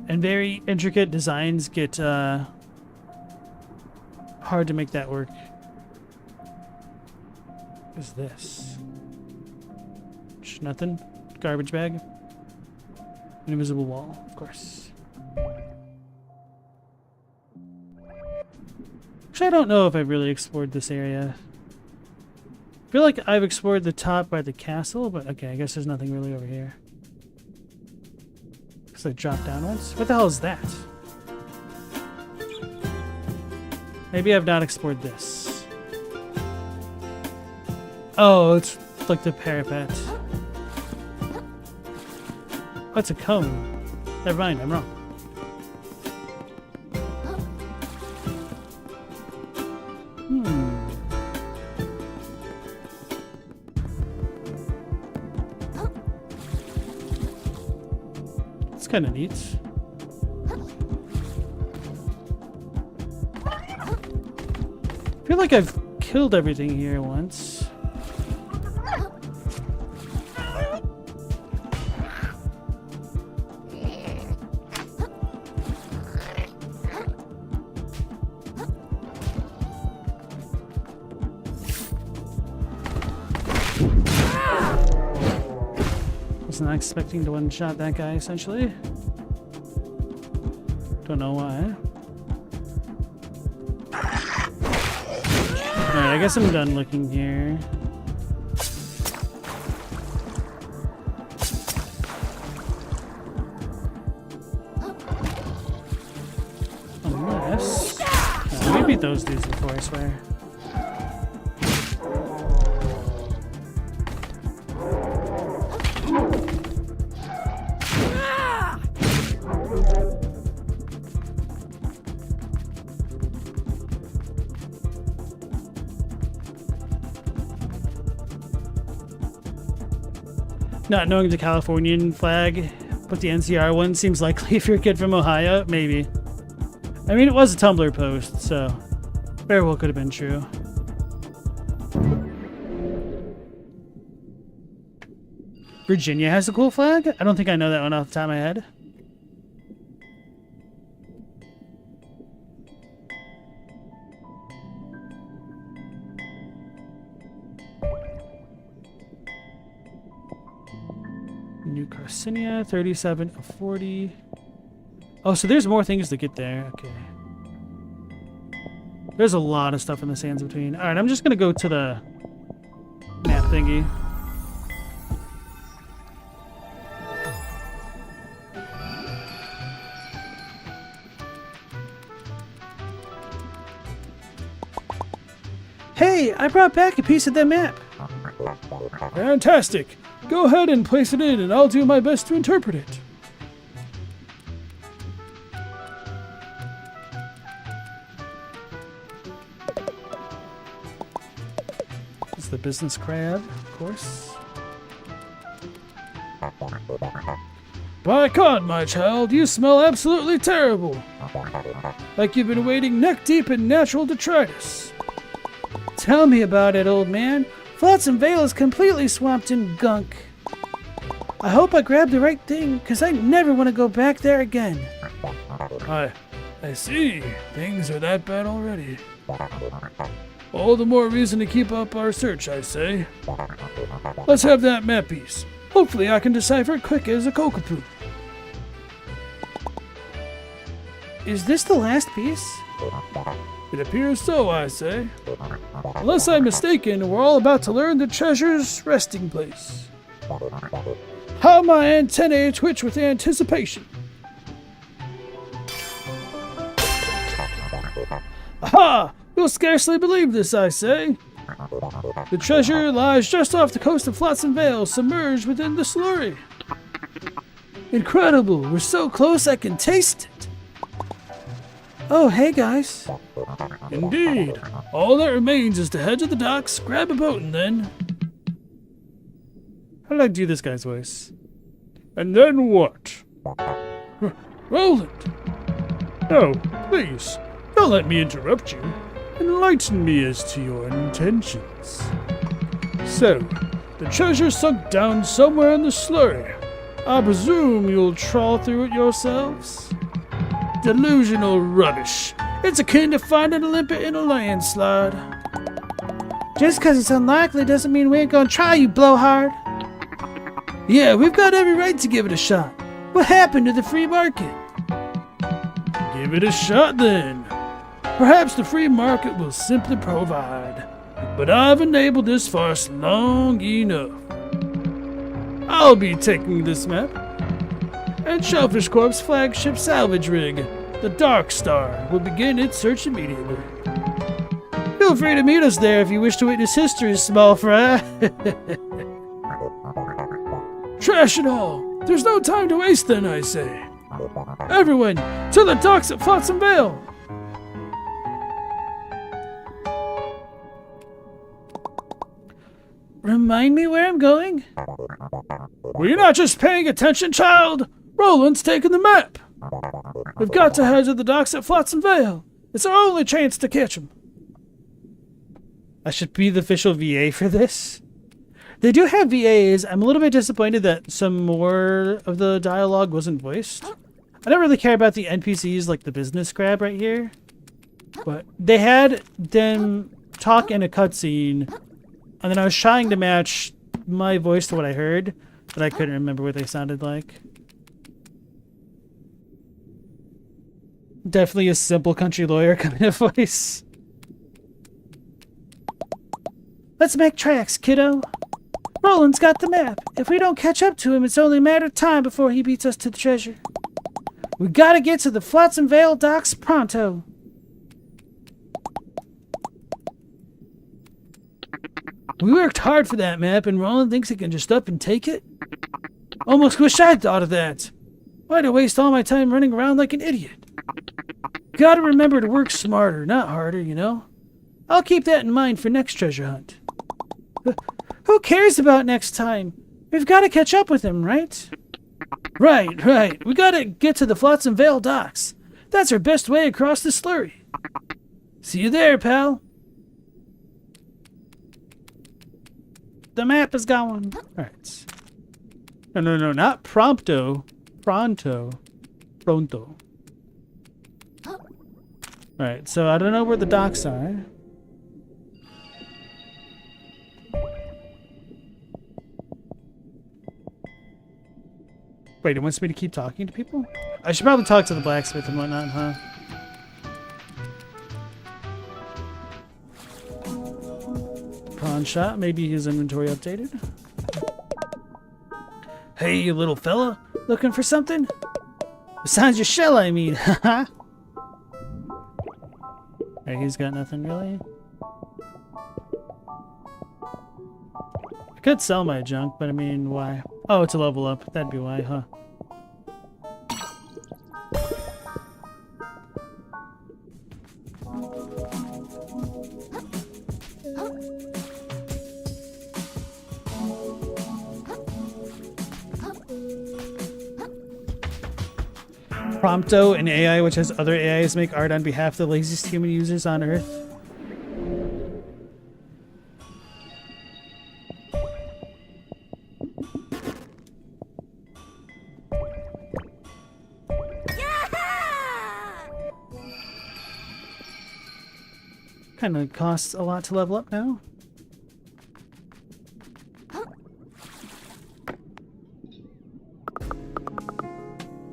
And very intricate designs get hard to make that work. What is this? Just nothing? Garbage bag? An invisible wall, of course. Actually, I don't know if I've really explored this area. I feel like I've explored the top by the castle, but okay, I guess there's nothing really over here. I dropped down once. What the hell is that? Maybe I've not explored this. Oh, it's like the parapet. Oh, it's a cone. Never mind, I'm wrong. Kind of neat. I feel like I've killed everything here once. Was not expecting to one-shot that guy, essentially. Don't know why. Alright, I guess I'm done looking here. Unless... we beat those dudes before, I swear. Not knowing the Californian flag, but the NCR one seems likely if you're a kid from Ohio. Maybe. I mean, it was a Tumblr post, so very well could have been true. Virginia has a cool flag? I don't think I know that one off the top of my head. New Carcinia, 37 of 40. Oh, so there's more things to get there. Okay. There's a lot of stuff in the sands between. Alright, I'm just gonna go to the map thingy. Hey, I brought back a piece of the map. Fantastic. Go ahead and place it in, and I'll do my best to interpret it. It's the business crab, of course. By God, my child, you smell absolutely terrible. Like you've been wading neck deep in natural detritus. Tell me about it, old man. Flotsam Vale is completely swamped in gunk. I hope I grabbed the right thing, because I never want to go back there again. I see. Things are that bad already. All the more reason to keep up our search, I say. Let's have that map piece. Hopefully I can decipher it quick as a cockapoo. Is this the last piece? It appears so, I say. Unless I'm mistaken, we're all about to learn the treasure's resting place. How my antennae twitch with anticipation. Aha! You'll scarcely believe this, I say. The treasure lies just off the coast of Flotsam Vale, submerged within the slurry. Incredible! We're so close I can taste it. Oh, hey guys. Indeed. All that remains is to head to the docks, grab a boat, and then... How did I do this guy's voice? And then what? Roland! No, please, don't let me interrupt you. Enlighten me as to your intentions. So, the treasure's sunk down somewhere in the slurry. I presume you'll trawl through it yourselves? Delusional rubbish. It's akin to finding a limpet in a landslide. Just because it's unlikely doesn't mean we ain't gonna try, you blowhard. Yeah, we've got every right to give it a shot. What happened to the free market? Give it a shot then. Perhaps the free market will simply provide. But I've enabled this farce long enough. I'll be taking this map and Shellfish Corp's flagship salvage rig, the Dark Star, will begin its search immediately. Feel free to meet us there if you wish to witness history, small fry. Trash it all! There's no time to waste then, I say. Everyone, to the docks at Flotsam Vale! Remind me where I'm going? Were you not just paying attention, child? Roland's taken the map. We've got to head to the docks at Flotsam Vale. It's our only chance to catch him. I should be the official VA for this. They do have VAs. I'm a little bit disappointed that some more of the dialogue wasn't voiced. I don't really care about the NPCs like the business crab right here. But they had them talk in a cutscene, and then I was trying to match my voice to what I heard, but I couldn't remember what they sounded like. Definitely a simple country lawyer kind of voice. Let's make tracks, kiddo. Roland's got the map. If we don't catch up to him, it's only a matter of time before he beats us to the treasure. We gotta get to the Flotsam Vale docks pronto. We worked hard for that map, and Roland thinks he can just up and take it? Almost wish I'd thought of that. Why'd I waste all my time running around like an idiot? Gotta remember to work smarter, not harder, you know? I'll keep that in mind for next treasure hunt. Who cares about next time? We've got to catch up with him, right? Right. We gotta get to the Flotsam Vale docks. That's our best way across the slurry. See you there, pal. The map is gone. Alright. No, not prompto. Pronto. Alright, so I don't know where the docks are. Wait, it wants me to keep talking to people? I should probably talk to the blacksmith and whatnot, huh? Pawn shop, maybe his inventory updated. Hey, you little fella, looking for something? Besides your shell, I mean, haha. Alright, he's got nothing really. I could sell my junk, but I mean, why? Oh, it's a level up. That'd be why, huh? Prompto, an AI which has other AIs make art on behalf of the laziest human users on Earth. Kind of costs a lot to level up now.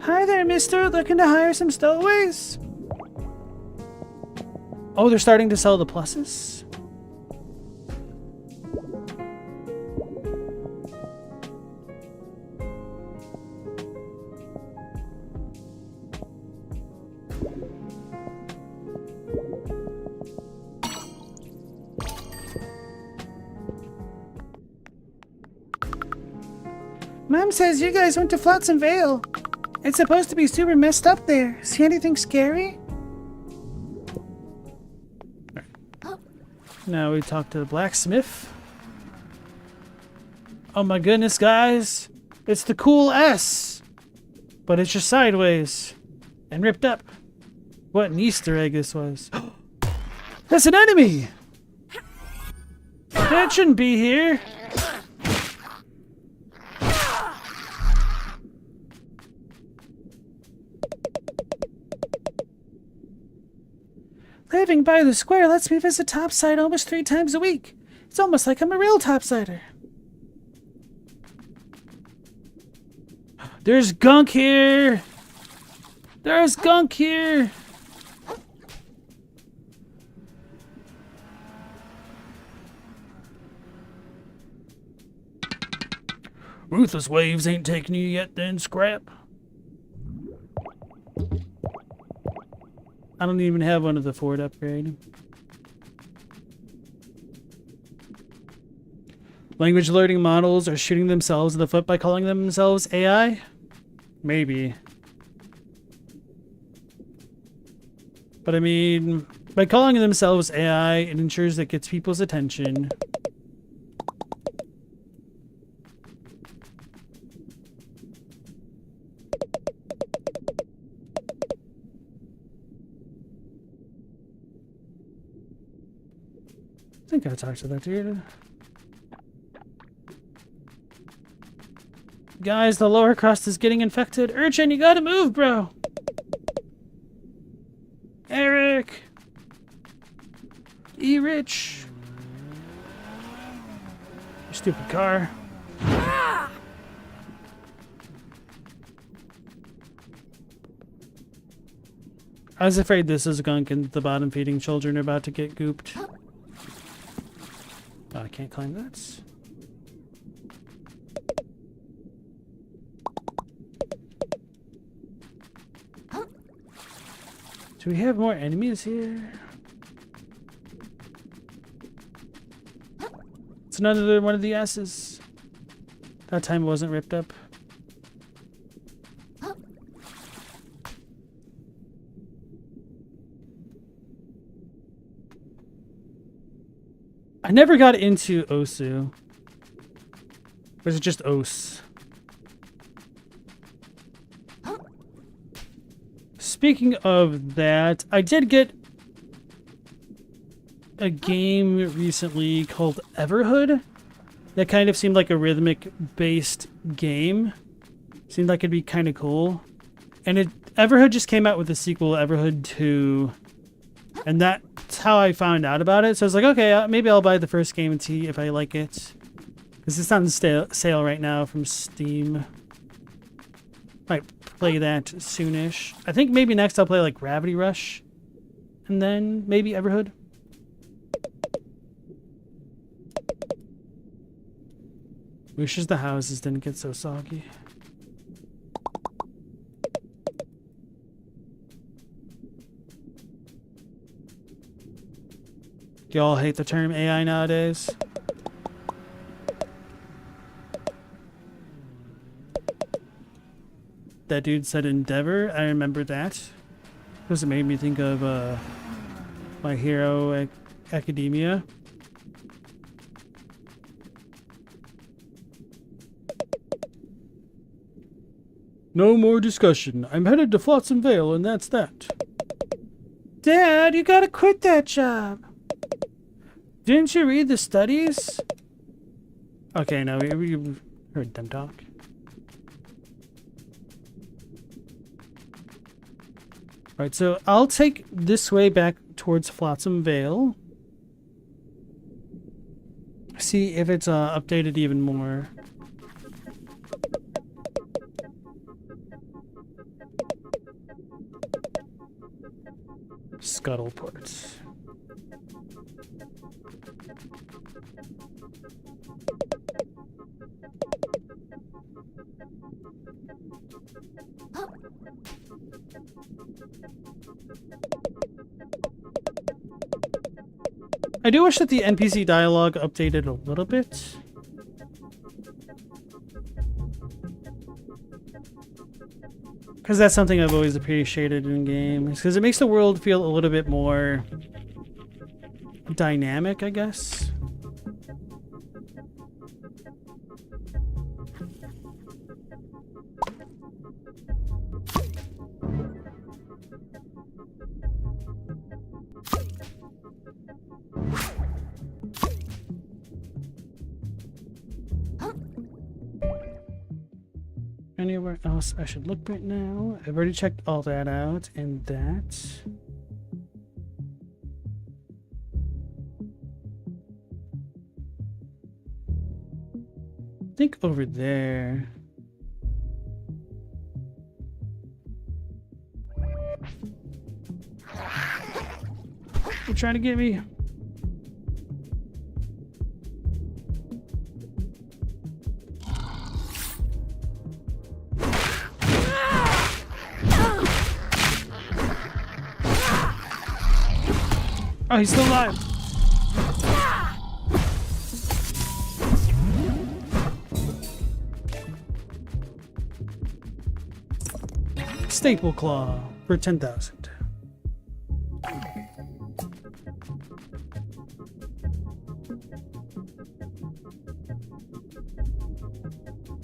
Hi there, mister. Looking to hire some stowaways? Oh, they're starting to sell the pluses? Mom says you guys went to Flotsam Vale. It's supposed to be super messed up there. See anything scary? Now we talk to the blacksmith. Oh my goodness, guys. It's the cool S. But it's just sideways. And ripped up. What an Easter egg this was. That's an enemy! That shouldn't be here. Living by the square lets me visit Topside almost 3 times a week. It's almost like I'm a real Topsider. There's gunk here! There's gunk here! Ruthless waves ain't taking you yet then, Scrap. I don't even have one of the Ford upgrade. Language learning models are shooting themselves in the foot by calling themselves AI? Maybe. But I mean, by calling themselves AI, it ensures that it gets people's attention. I think I talked to that dude. Guys, the lower crust is getting infected. Urchin, you gotta move, bro. Eric. E-Rich. You stupid car. I was afraid this is gunk and the bottom feeding children are about to get gooped. Oh, I can't climb that. Do we have more enemies here? It's another one of the S's. That time it wasn't ripped up. I never got into Osu. Was it just Os? Speaking of that, I did get a game recently called Everhood. That kind of seemed like a rhythmic-based game. Seemed like it'd be kind of cool. And Everhood just came out with a sequel, Everhood 2. And that's how I found out about it. So I was like, okay, maybe I'll buy the first game and see if I like it. Because it's on sale right now from Steam. Might play that soonish. I think maybe next I'll play like Gravity Rush. And then maybe Everhood. Wishes the houses didn't get so soggy. Do y'all hate the term AI nowadays? That dude said Endeavor. I remember that. Because it made me think of My Hero Academia. No more discussion. I'm headed to Flotsam Vale, and that's that. Dad, you gotta quit that job. Didn't you read the studies? Okay, no, we heard them talk. Alright, so I'll take this way back towards Flotsam Vale. see if it's updated even more. Scuttleport. I do wish that the NPC dialogue updated a little bit. Because that's something I've always appreciated in games. Because it makes the world feel a little bit more dynamic, I guess. Anywhere else I should look right now? I've already checked all that out, and that. I think over there. You're trying to get me. Oh, he's still alive. Staple Claw for 10,000.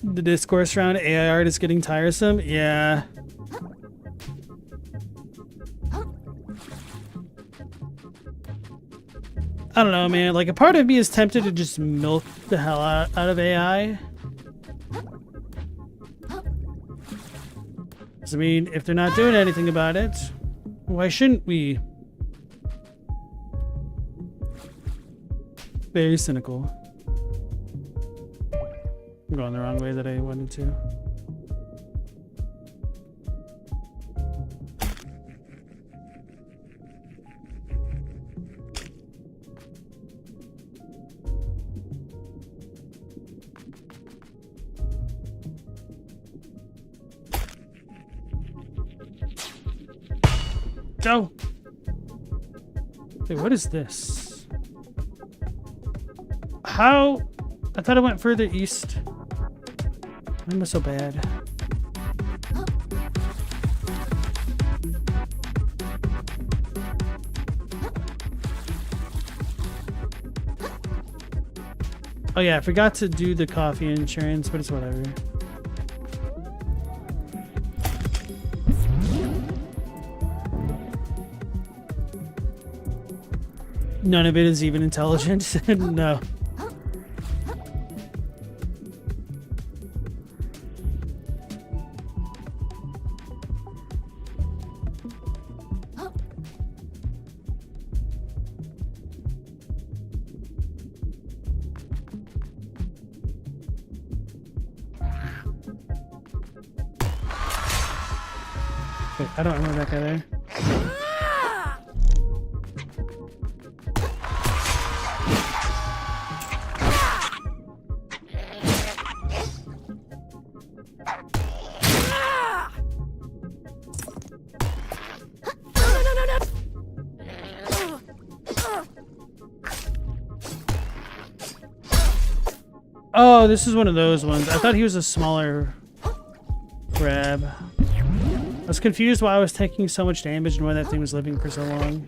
The discourse around AI art is getting tiresome. Yeah. I don't know, man. Like, a part of me is tempted to just milk the hell out of AI. I mean, if they're not doing anything about it, why shouldn't we? Very cynical. I'm going the wrong way that I wanted to. Go! Wait, what is this? How? I thought I went further east. Why am I so bad? Oh yeah, I forgot to do the coffee insurance, but it's whatever. None of it is even intelligent. No. Wait, I don't remember that guy there. Oh, this is one of those ones. I thought he was a smaller crab. I was confused why I was taking so much damage and why that thing was living for so long.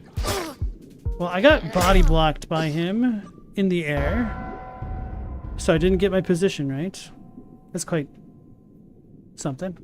Well, I got body blocked by him in the air, so I didn't get my position right. That's quite something.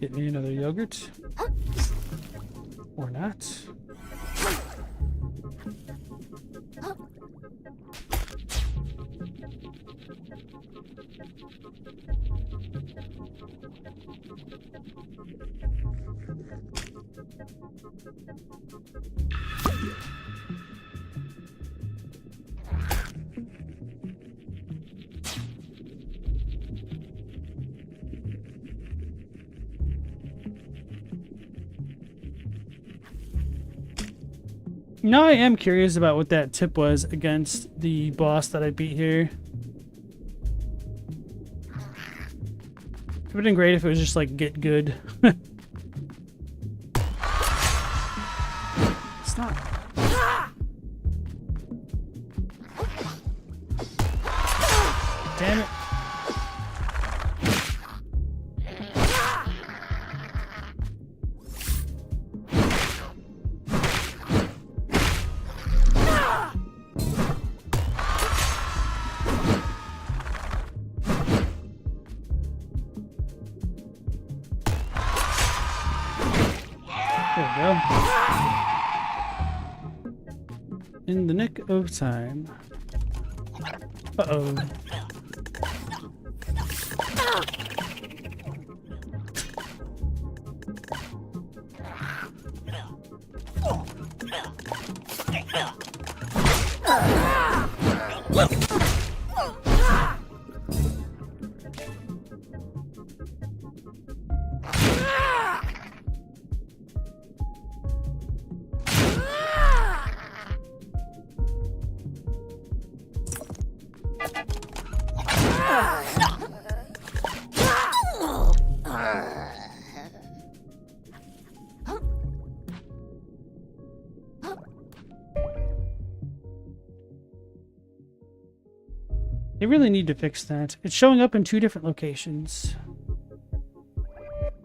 Get me another yogurt. Or not. Now I am curious about what that tip was against the boss that I beat here. It would have been great if it was just like get good. Stop. Damn it. There we go. In the nick of time. Uh-oh. They really need to fix that. It's showing up in 2 different locations.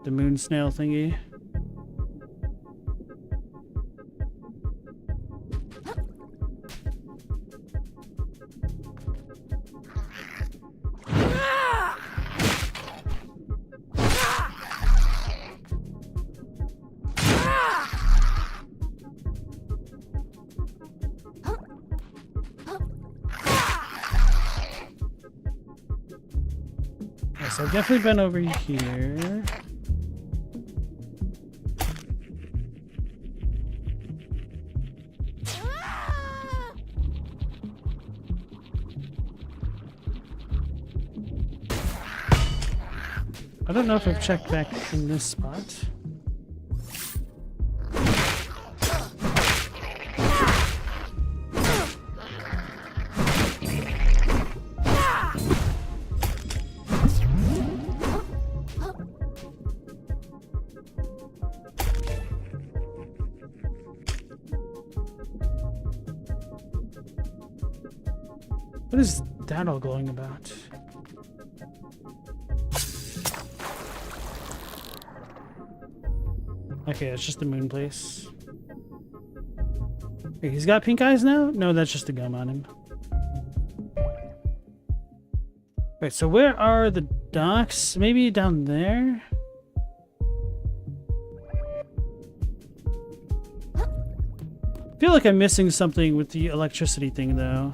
The moon snail thingy. So I've definitely been over here. I don't know if I've checked back in this spot. What is that all glowing about? Okay, it's just the moon place. Wait, he's got pink eyes now? No, that's just the gum on him. Wait, so where are the docks? Maybe down there? I feel like I'm missing something with the electricity thing, though.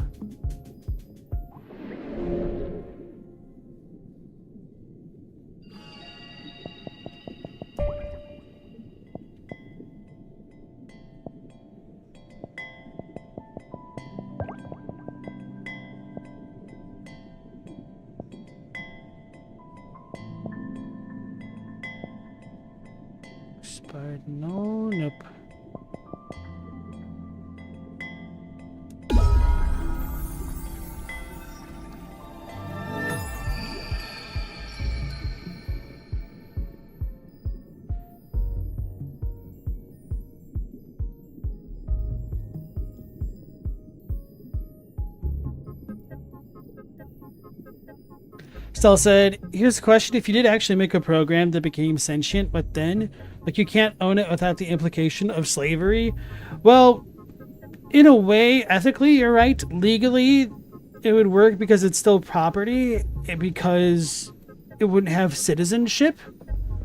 Expired? No, nope. Stella said, here's a question. If you did actually make a program that became sentient, but then, like, you can't own it without the implication of slavery? Well, in a way, ethically, you're right. Legally, it would work because it's still property, because it wouldn't have citizenship.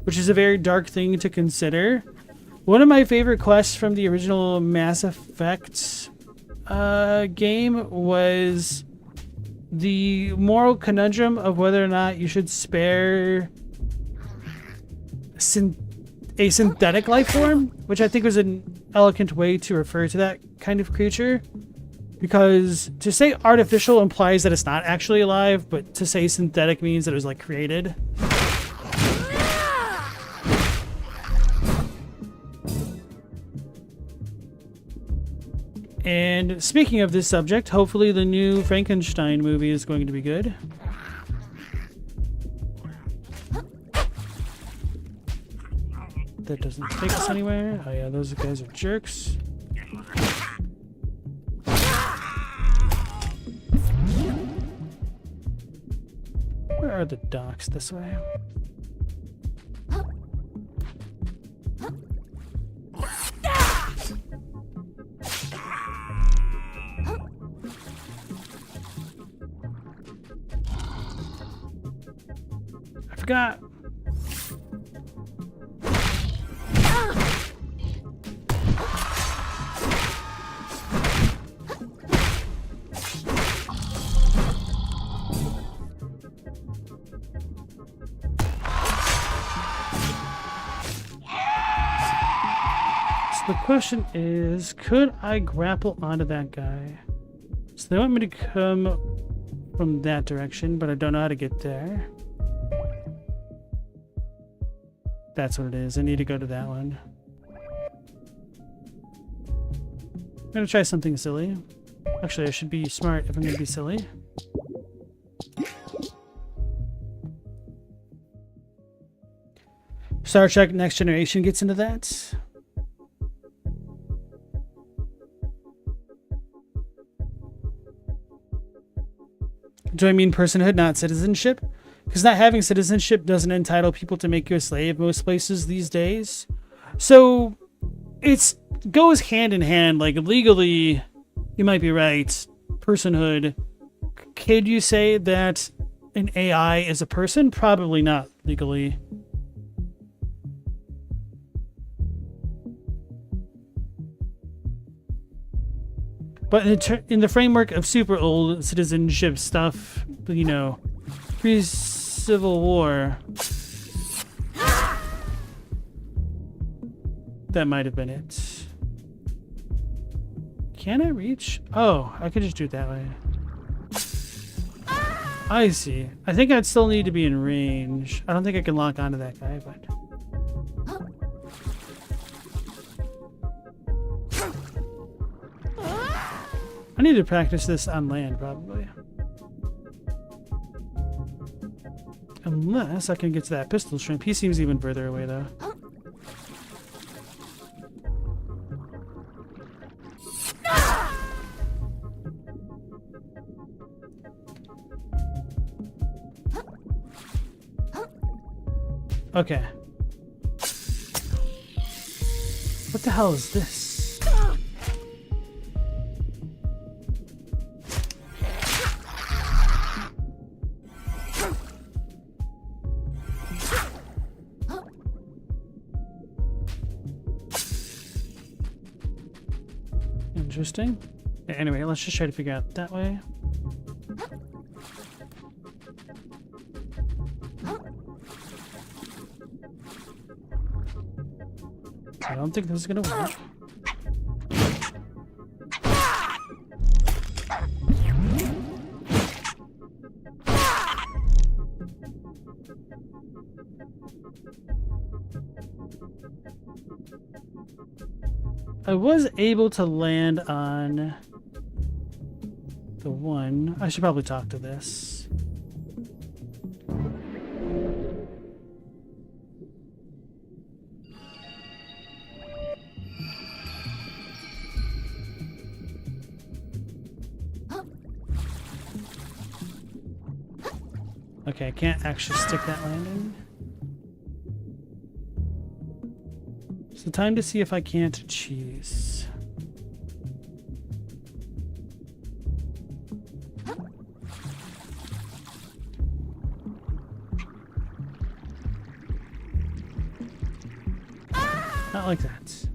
which is a very dark thing to consider. One of my favorite quests from the original Mass Effect game was the moral conundrum of whether or not you should spare a synthetic life form, which I think was an elegant way to refer to that kind of creature. Because to say artificial implies that it's not actually alive, but to say synthetic means that it was like created. And speaking of this subject, hopefully the new Frankenstein movie is going to be good. That doesn't take us anywhere. Oh yeah, those guys are jerks. Where are the docks? This way. I forgot. The question is, could I grapple onto that guy? So they want me to come from that direction, but I don't know how to get there. That's what it is. I need to go to that one. I'm gonna try something silly. Actually, I should be smart if I'm gonna be silly. Star Trek Next Generation gets into that. Do I mean personhood, not citizenship? Because not having citizenship doesn't entitle people to make you a slave most places these days. So it goes hand in hand. Like legally, you might be right. Personhood. Could you say that an AI is a person? Probably not legally. But in the framework of super old citizenship stuff, you know, pre-Civil War, that might have been it. Can I reach? Oh, I could just do it that way. I see. I think I'd still need to be in range. I don't think I can lock onto that guy, but... I need to practice this on land, probably. Unless I can get to that pistol shrimp. He seems even further away, though. Okay. What the hell is this? Interesting. Anyway, let's just try to figure out that way. I don't think this is gonna work. I was able to land on the one. I should probably talk to this. Okay, I can't actually stick that landing. So time to see if I can't cheese. like that.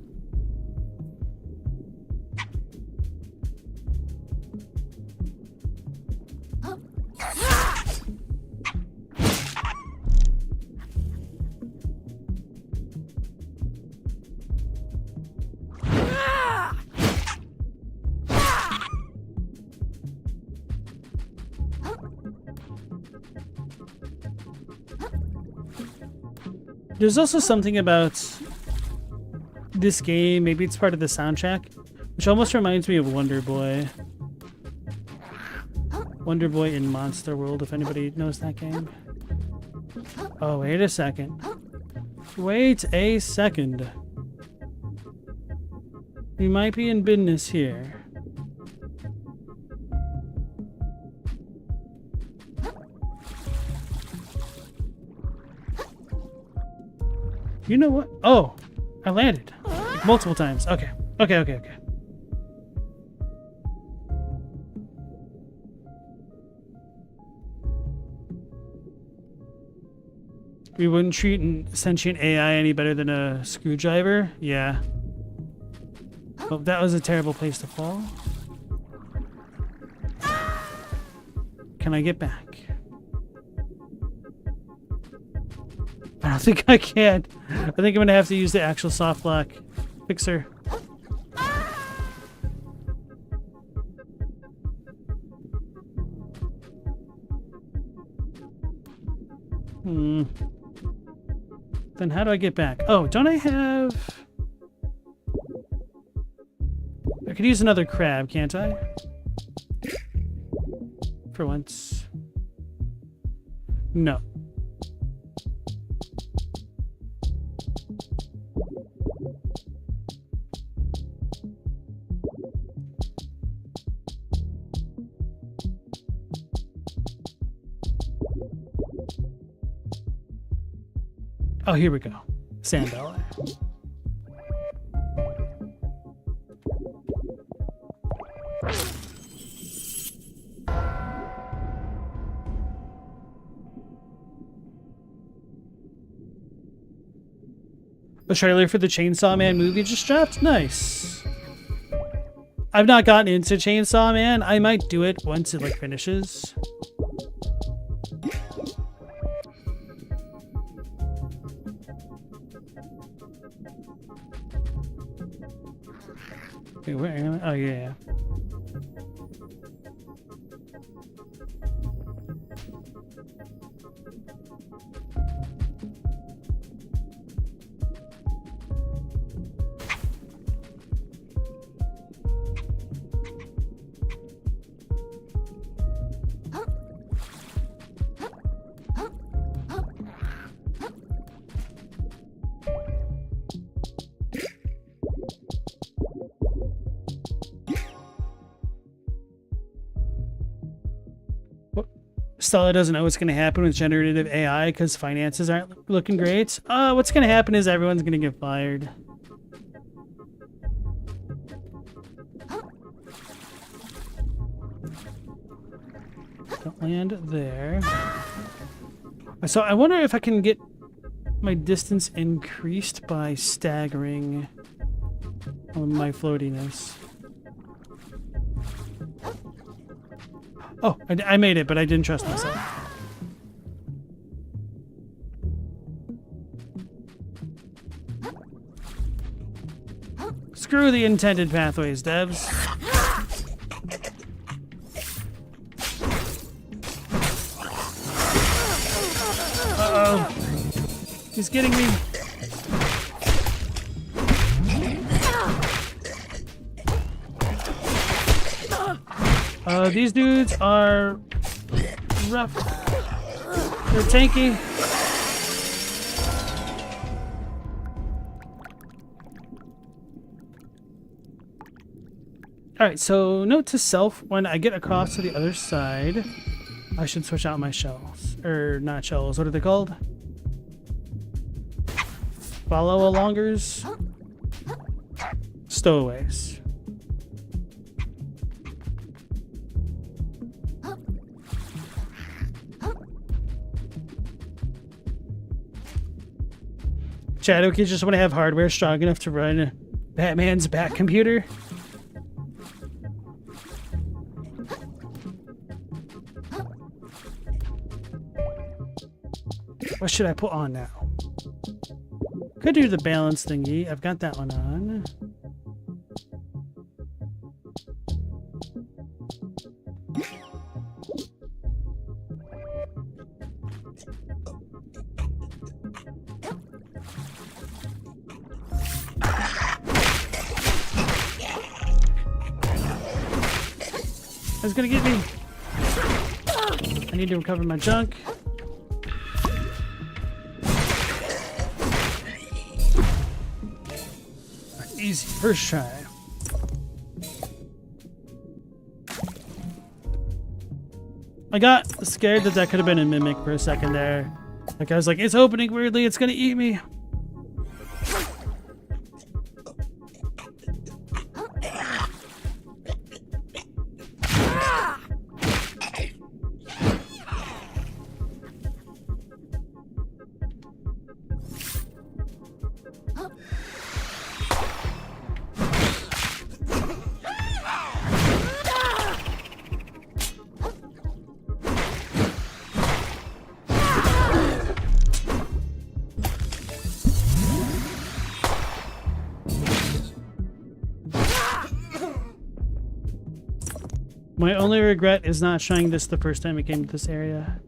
There's also something about this game, maybe it's part of the soundtrack, which almost reminds me of Wonder Boy. Wonder Boy in Monster World, if anybody knows that game. Oh, wait a second. Wait a second. We might be in business here. You know what? Oh, I landed multiple times. Okay. Okay. We wouldn't treat a sentient AI any better than a screwdriver? Yeah. Oh, that was a terrible place to fall. Can I get back? I don't think I can. I think I'm gonna have to use the actual soft block fixer. Then how do I get back? Oh, don't I have... I could use another crab, can't I? For once. No. Oh, here we go. Sand dollar. The trailer for the Chainsaw Man movie just dropped? Nice. I've not gotten into Chainsaw Man. I might do it once it like finishes. Wait, where am I? Oh, yeah. Stella doesn't know what's going to happen with generative AI because finances aren't looking great. What's going to happen is everyone's going to get fired. Don't land there. So I wonder if I can get my distance increased by staggering my floatiness. Oh, I made it, but I didn't trust myself. Screw the intended pathways, devs. Uh-oh. He's getting me. These dudes are rough. They're tanky. Alright, so note to self, when I get across to the other side, I should switch out my shells. Or not shells, what are they called? Follow-alongers? Stowaways. Chadwick, you just want to have hardware strong enough to run Batman's Bat computer. What should I put on now? Could do the balance thingy. I've got that one on. It's gonna get me. I need to recover my junk. Easy first try. I got scared that that could have been a mimic for a second there. Like I was like, it's opening weirdly, it's gonna eat me. My only regret is not trying this the first time I came to this area.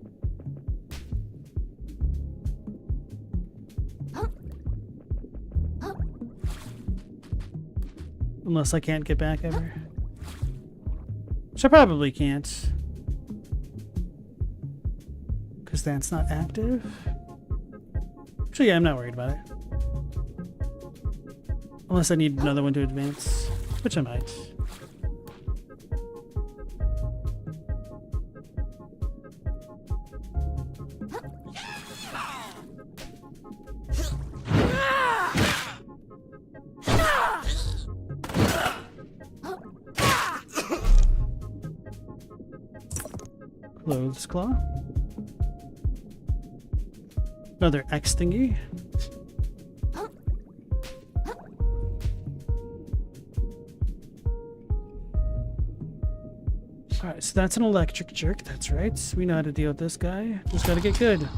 Unless I can't get back ever. Which I probably can't. Because that's not active. So yeah, I'm not worried about it. Unless I need another one to advance. Which I might. Clothes claw. Another X thingy. Alright, so that's an electric jerk, that's right. We know how to deal with this guy. Just gotta get good.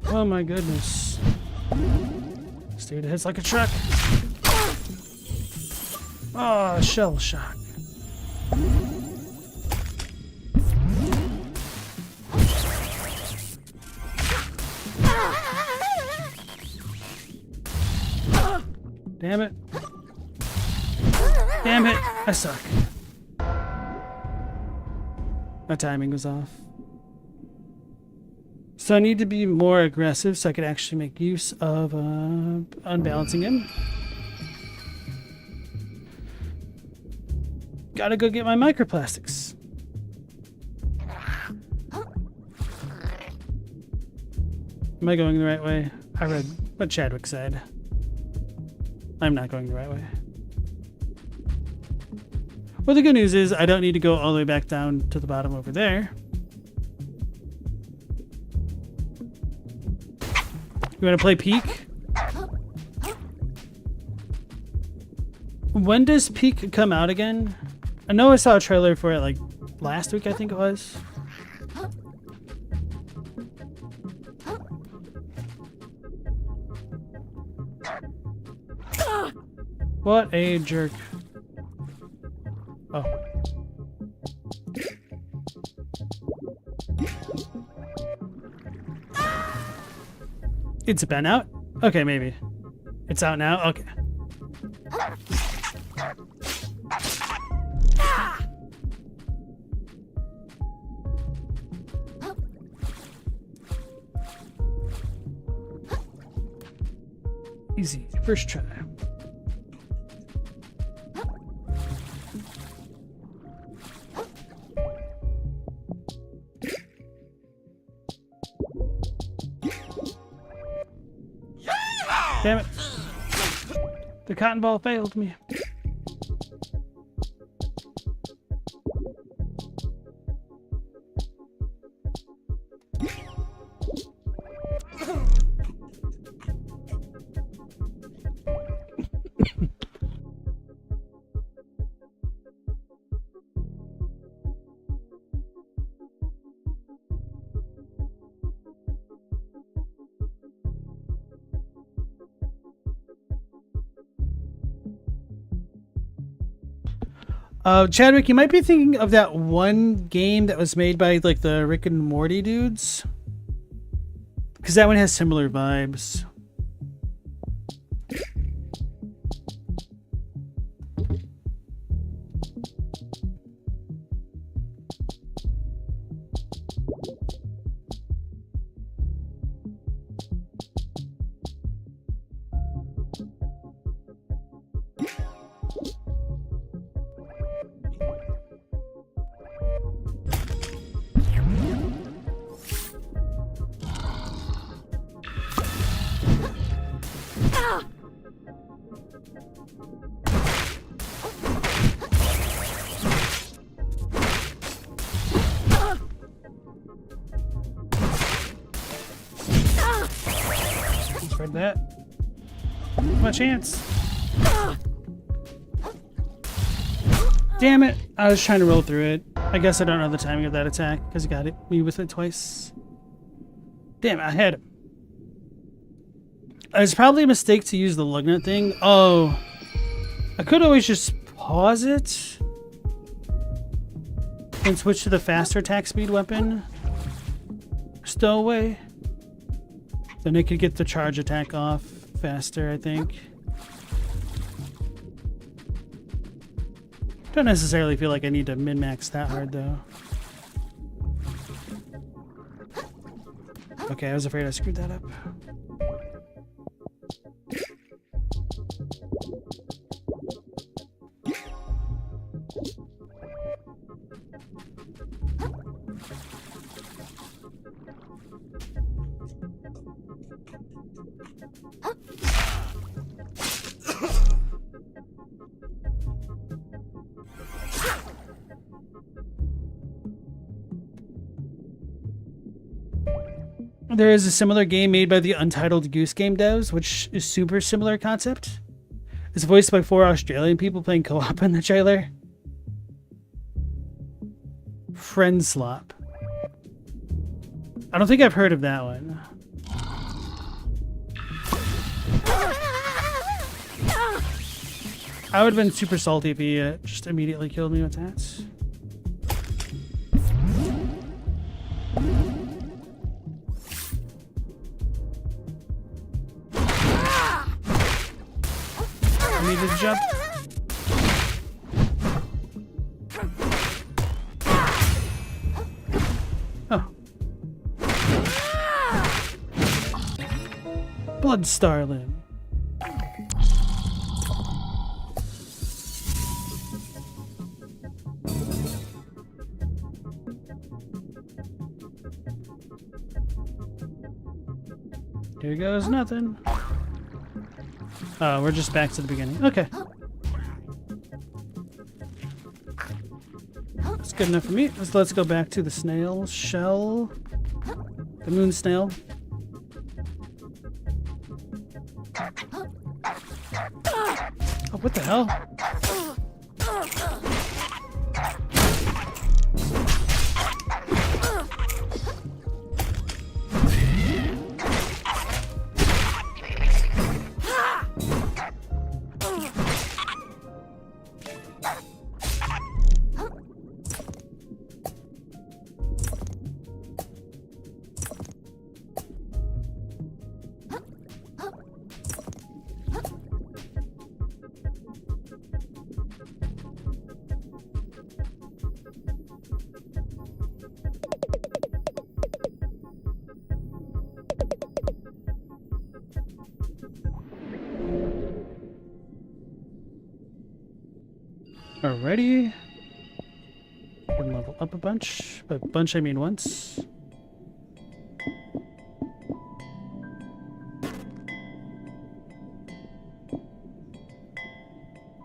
Oh my goodness. This dude hits like a truck. Oh, shell shock. Damn it. Damn it. I suck. My timing was off. So I need to be more aggressive so I could actually make use of unbalancing him. Gotta go get my microplastics. Am I going the right way? I read what Chadwick said. I'm not going the right way. Well, the good news is I don't need to go all the way back down to the bottom over there. You want to play Peak? When does Peak come out again? I know I saw a trailer for it like last week, I think it was. What a jerk. Oh. It's been out? Okay, maybe. It's out now? Okay. Easy. First try. Damn it. The cotton ball failed me. Chadwick, you might be thinking of that one game that was made by like the Rick and Morty dudes, because that one has similar vibes. Heard that. My chance. Damn it. I was trying to roll through it. I guess I don't know the timing of that attack because he got me with it twice. Damn it, I had him. It's probably a mistake to use the lug nut thing. Oh. I could always just pause it and switch to the faster attack speed weapon. Stowaway. Then I could get the charge attack off faster, I think. Don't necessarily feel like I need to min-max that hard, though. Okay, I was afraid I screwed that up. There is a similar game made by the Untitled Goose Game devs, which is super similar concept. It's voiced by 4 Australian people playing co-op in the trailer. Friend Slop. I don't think I've heard of that one. I would have been super salty if he just immediately killed me with that. I needed to jump. Oh. Blood Starling. Here goes nothing. Oh, we're just back to the beginning. Okay. That's good enough for me. Let's go back to the snail shell. The moon snail. Oh, what the hell? Alrighty. Can level up a bunch. By bunch I mean once.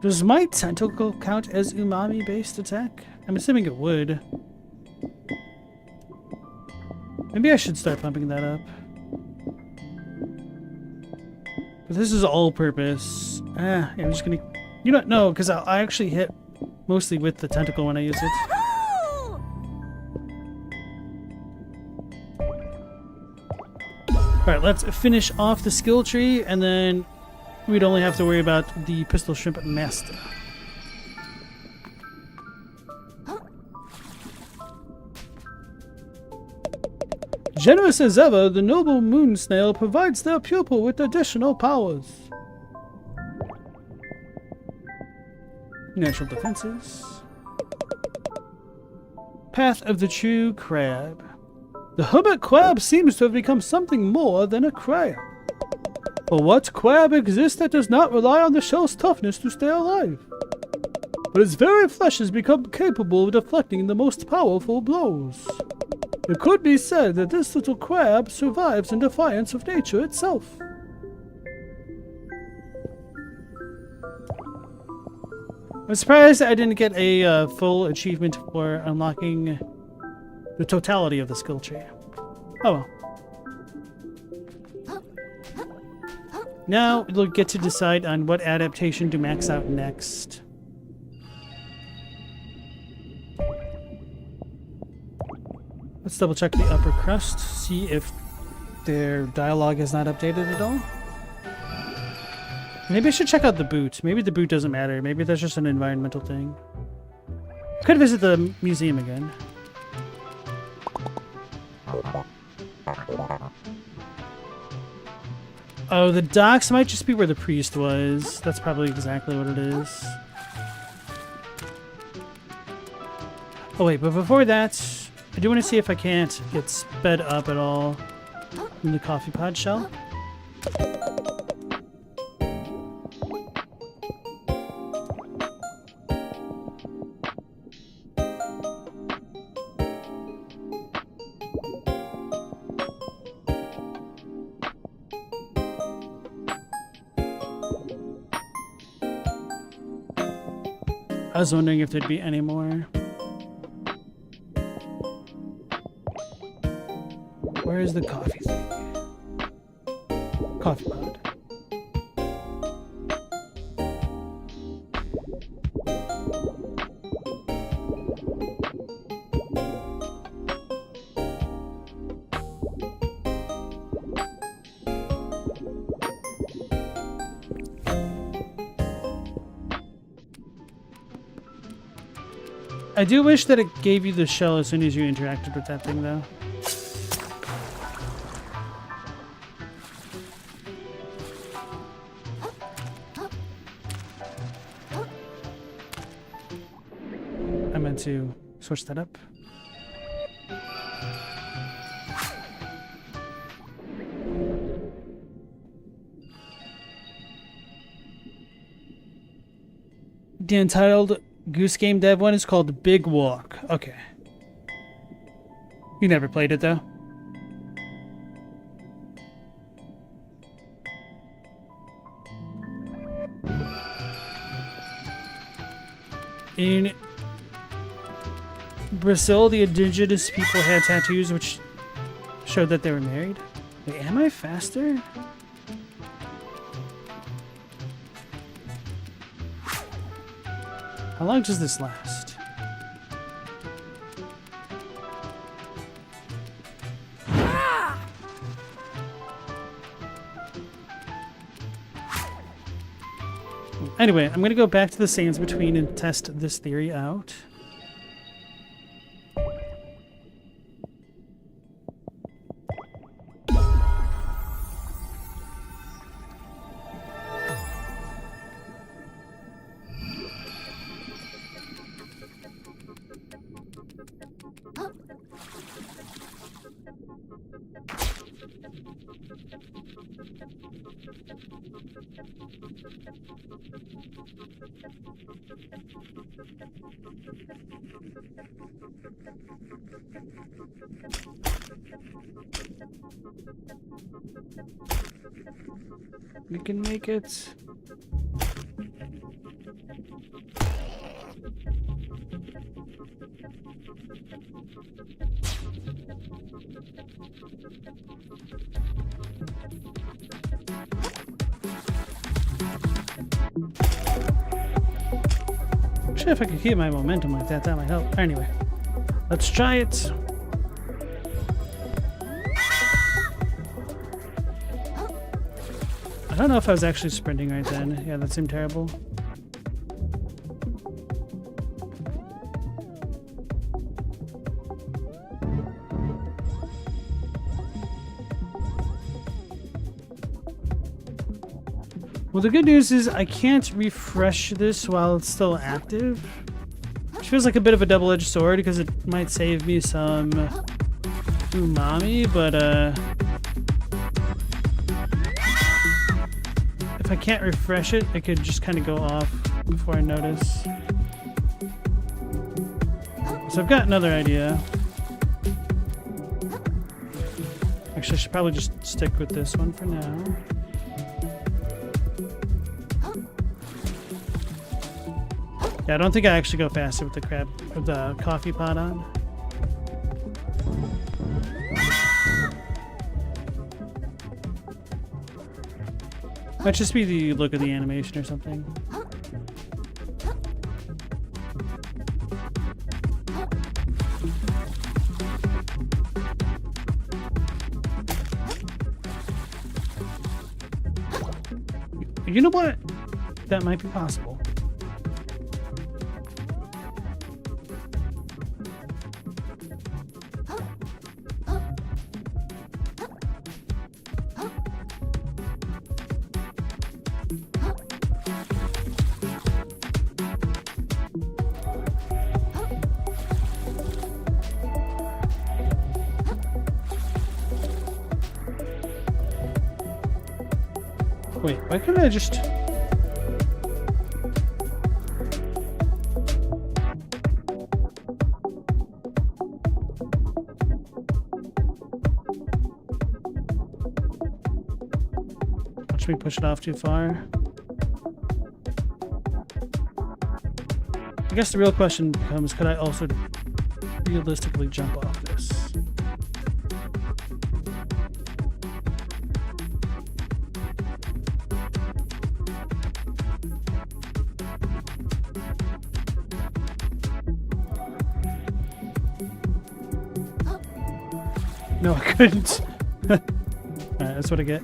Does my tentacle count as umami-based attack? I'm assuming it would. Maybe I should start pumping that up. But this is all-purpose. I'm just gonna... You don't know, because I actually hit mostly with the tentacle when I use it. Alright, let's finish off the skill tree, and then we'd only have to worry about the Pistol Shrimp Master. Generous as ever, the noble moon snail provides their pupil with additional powers. Natural defenses. Path of the True Crab. The hermit crab seems to have become something more than a crab. But what crab exists that does not rely on the shell's toughness to stay alive? But its very flesh has become capable of deflecting the most powerful blows. It could be said that this little crab survives in defiance of nature itself. I'm surprised I didn't get a full achievement for unlocking the totality of the skill tree. Oh well. Now we'll get to decide on what adaptation to max out next. Let's double check the upper crust, see if their dialogue is not updated at all. Maybe I should check out the boot. Maybe the boot doesn't matter. Maybe that's just an environmental thing. Could visit the museum again. Oh, the docks might just be where the priest was. That's probably exactly what it is. Oh wait, but before that, I do want to see if I can't get sped up at all in the coffee pod shell. I was wondering if there'd be any more. Where is the coffee thing? Coffee pod. I do wish that it gave you the shell as soon as you interacted with that thing, though. I meant to switch that up. The entitled Goose Game Dev one is called Big Walk. Okay. You never played it, though? In Brazil, the indigenous people had tattoos which showed that they were married. Wait, am I faster? How long does this last? Anyway, I'm gonna go back to the Sands Between and test this theory out. We can make it. Actually, if I could keep my momentum like that, that might help. Anyway, let's try it. I don't know if I was actually sprinting right then. Yeah, that seemed terrible. Well, the good news is I can't refresh this while it's still active. Which feels like a bit of a double-edged sword because it might save me some umami, but if I can't refresh it, it could just kind of go off before I notice. So I've got another idea. Actually, I should probably just stick with this one for now. Yeah, I don't think I actually go faster with the coffee pot on. Might just be the look of the animation or something. You know what? That might be possible. Wait, why couldn't I just... Watch me push it off too far. I guess the real question becomes, could I also realistically jump off this? No, I couldn't. Alright, that's what I get.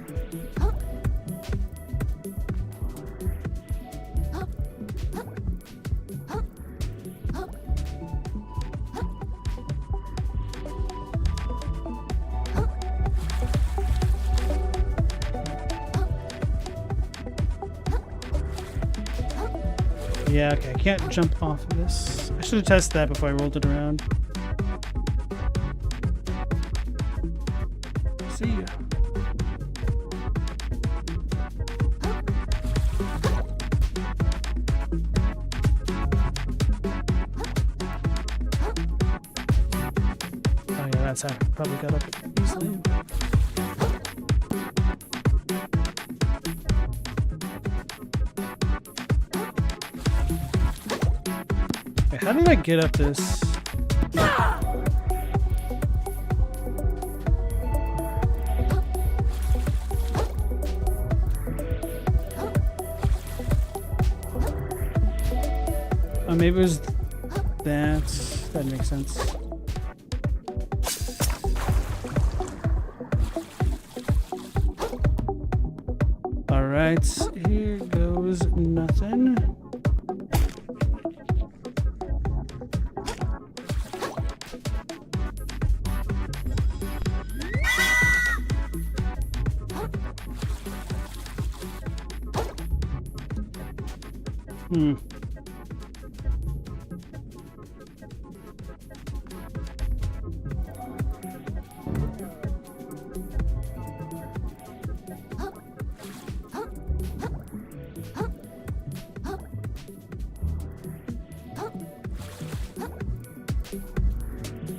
Yeah, okay, I can't jump off of this. I should have tested that before I rolled it around. See ya. Oh yeah, that's how I probably got up easily. Wait, how did I get up this? Oh, maybe it was that. That makes sense. Alright, here goes nothing.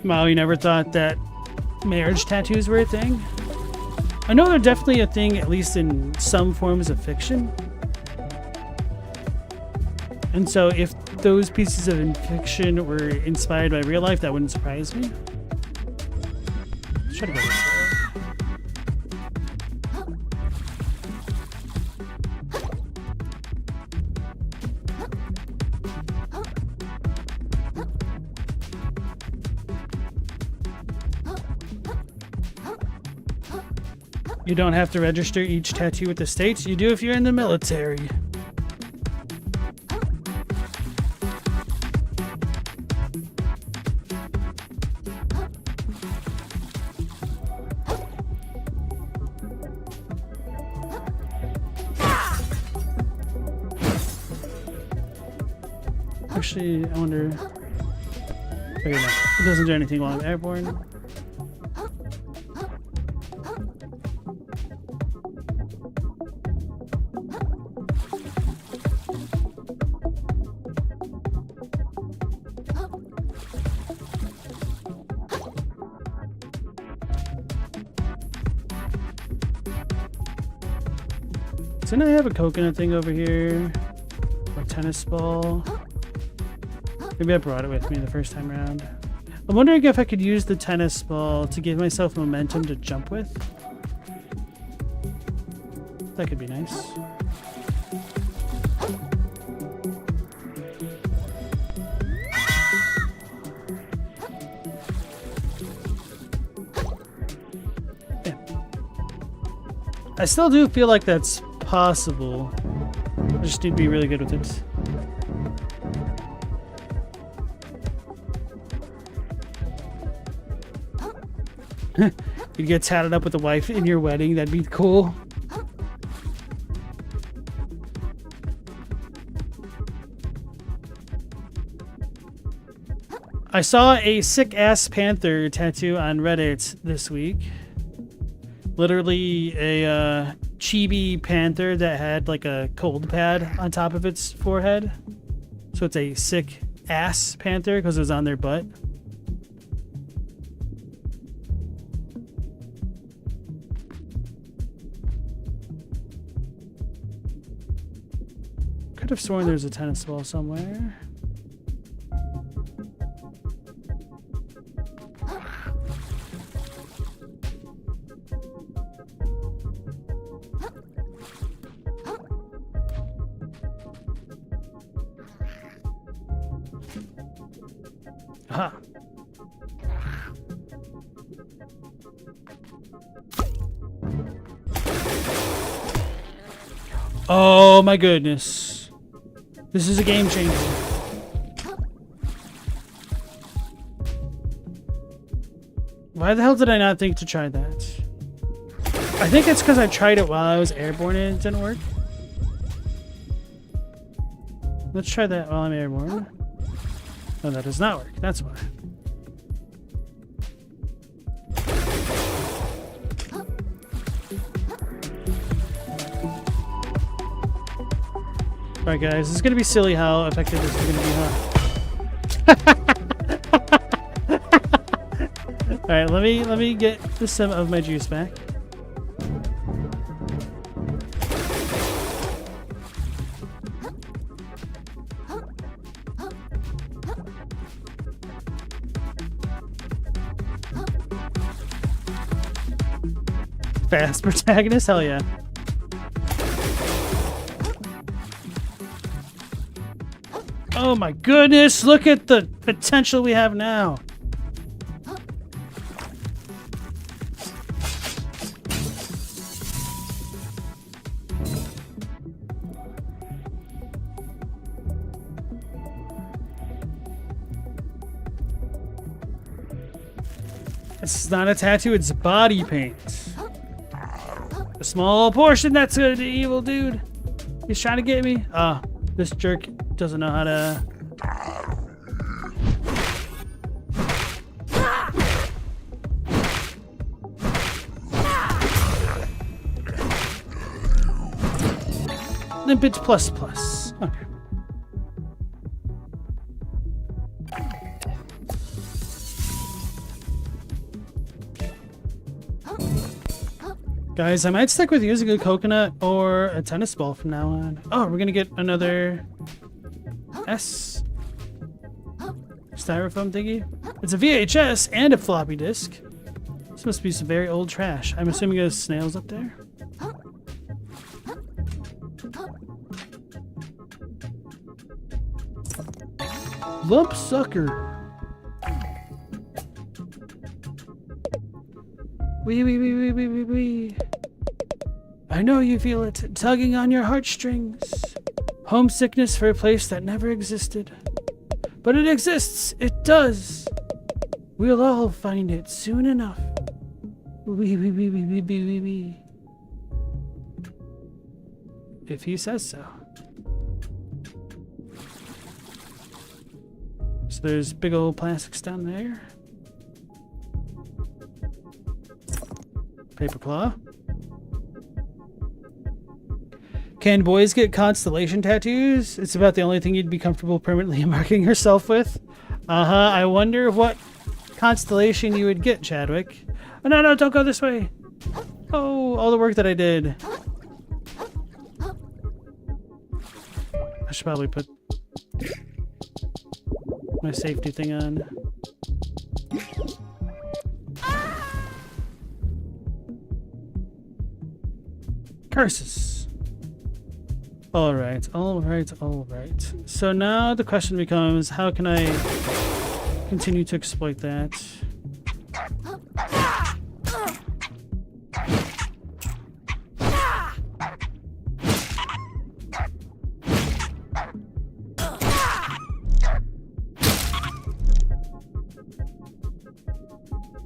Wow, you never thought that marriage tattoos were a thing? I know they're definitely a thing, at least in some forms of fiction. And so if those pieces of fiction were inspired by real life, that wouldn't surprise me. Let's try to go this way. You don't have to register each tattoo with the states. You do if you're in the military. Actually, I wonder... Okay, no. It doesn't do anything while I'm airborne. Didn't I have a coconut thing over here? Or a tennis ball? Maybe I brought it with me the first time around. I'm wondering if I could use the tennis ball to give myself momentum to jump with. That could be nice. Yeah. I still do feel like that's possible. I just need to be really good with it. You'd get tatted up with a wife in your wedding. That'd be cool. I saw a sick-ass panther tattoo on Reddit this week. Literally a chibi panther that had like a cold pad on top of its forehead. So it's a sick-ass panther because it was on their butt. Could have sworn there's a tennis ball somewhere. Aha. Oh my goodness. This is a game changer. Why the hell did I not think to try that? I think it's because I tried it while I was airborne and it didn't work. Let's try that while I'm airborne. No, that does not work. That's why. Alright guys, this is gonna be silly how effective this is gonna be, huh? Alright, let me get some of my juice back. Fast protagonist? Hell yeah. Oh my goodness, look at the potential we have now. This is not a tattoo, it's body paint. A small portion, that's gonna be evil, dude. He's trying to get me. Ah, this jerk doesn't know how to... Limpet plus plus. Okay. Guys, I might stick with using a coconut or a tennis ball from now on. Oh, we're gonna get another S styrofoam thingy. It's a VHS and a floppy disk. This must be some very old trash. I'm assuming there's snails up there. Lump sucker. Wee. I know you feel it, tugging on your heartstrings. Homesickness for a place that never existed. But it exists, it does. We'll all find it soon enough. Wee. If he says so. So there's big old plastics down there. Paper claw. Can boys get constellation tattoos? It's about the only thing you'd be comfortable permanently marking yourself with. I wonder what constellation you would get, Chadwick. Oh, no, don't go this way. Oh, all the work that I did. I should probably put my safety thing on. Curses. All right. So now the question becomes, how can I continue to exploit that?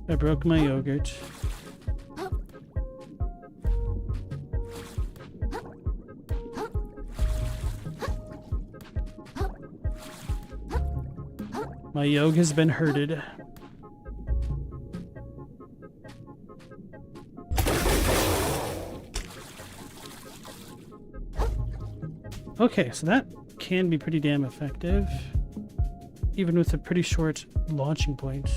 I broke my yogurt. My yog has been hurted. Okay, so that can be pretty damn effective, even with a pretty short launching point.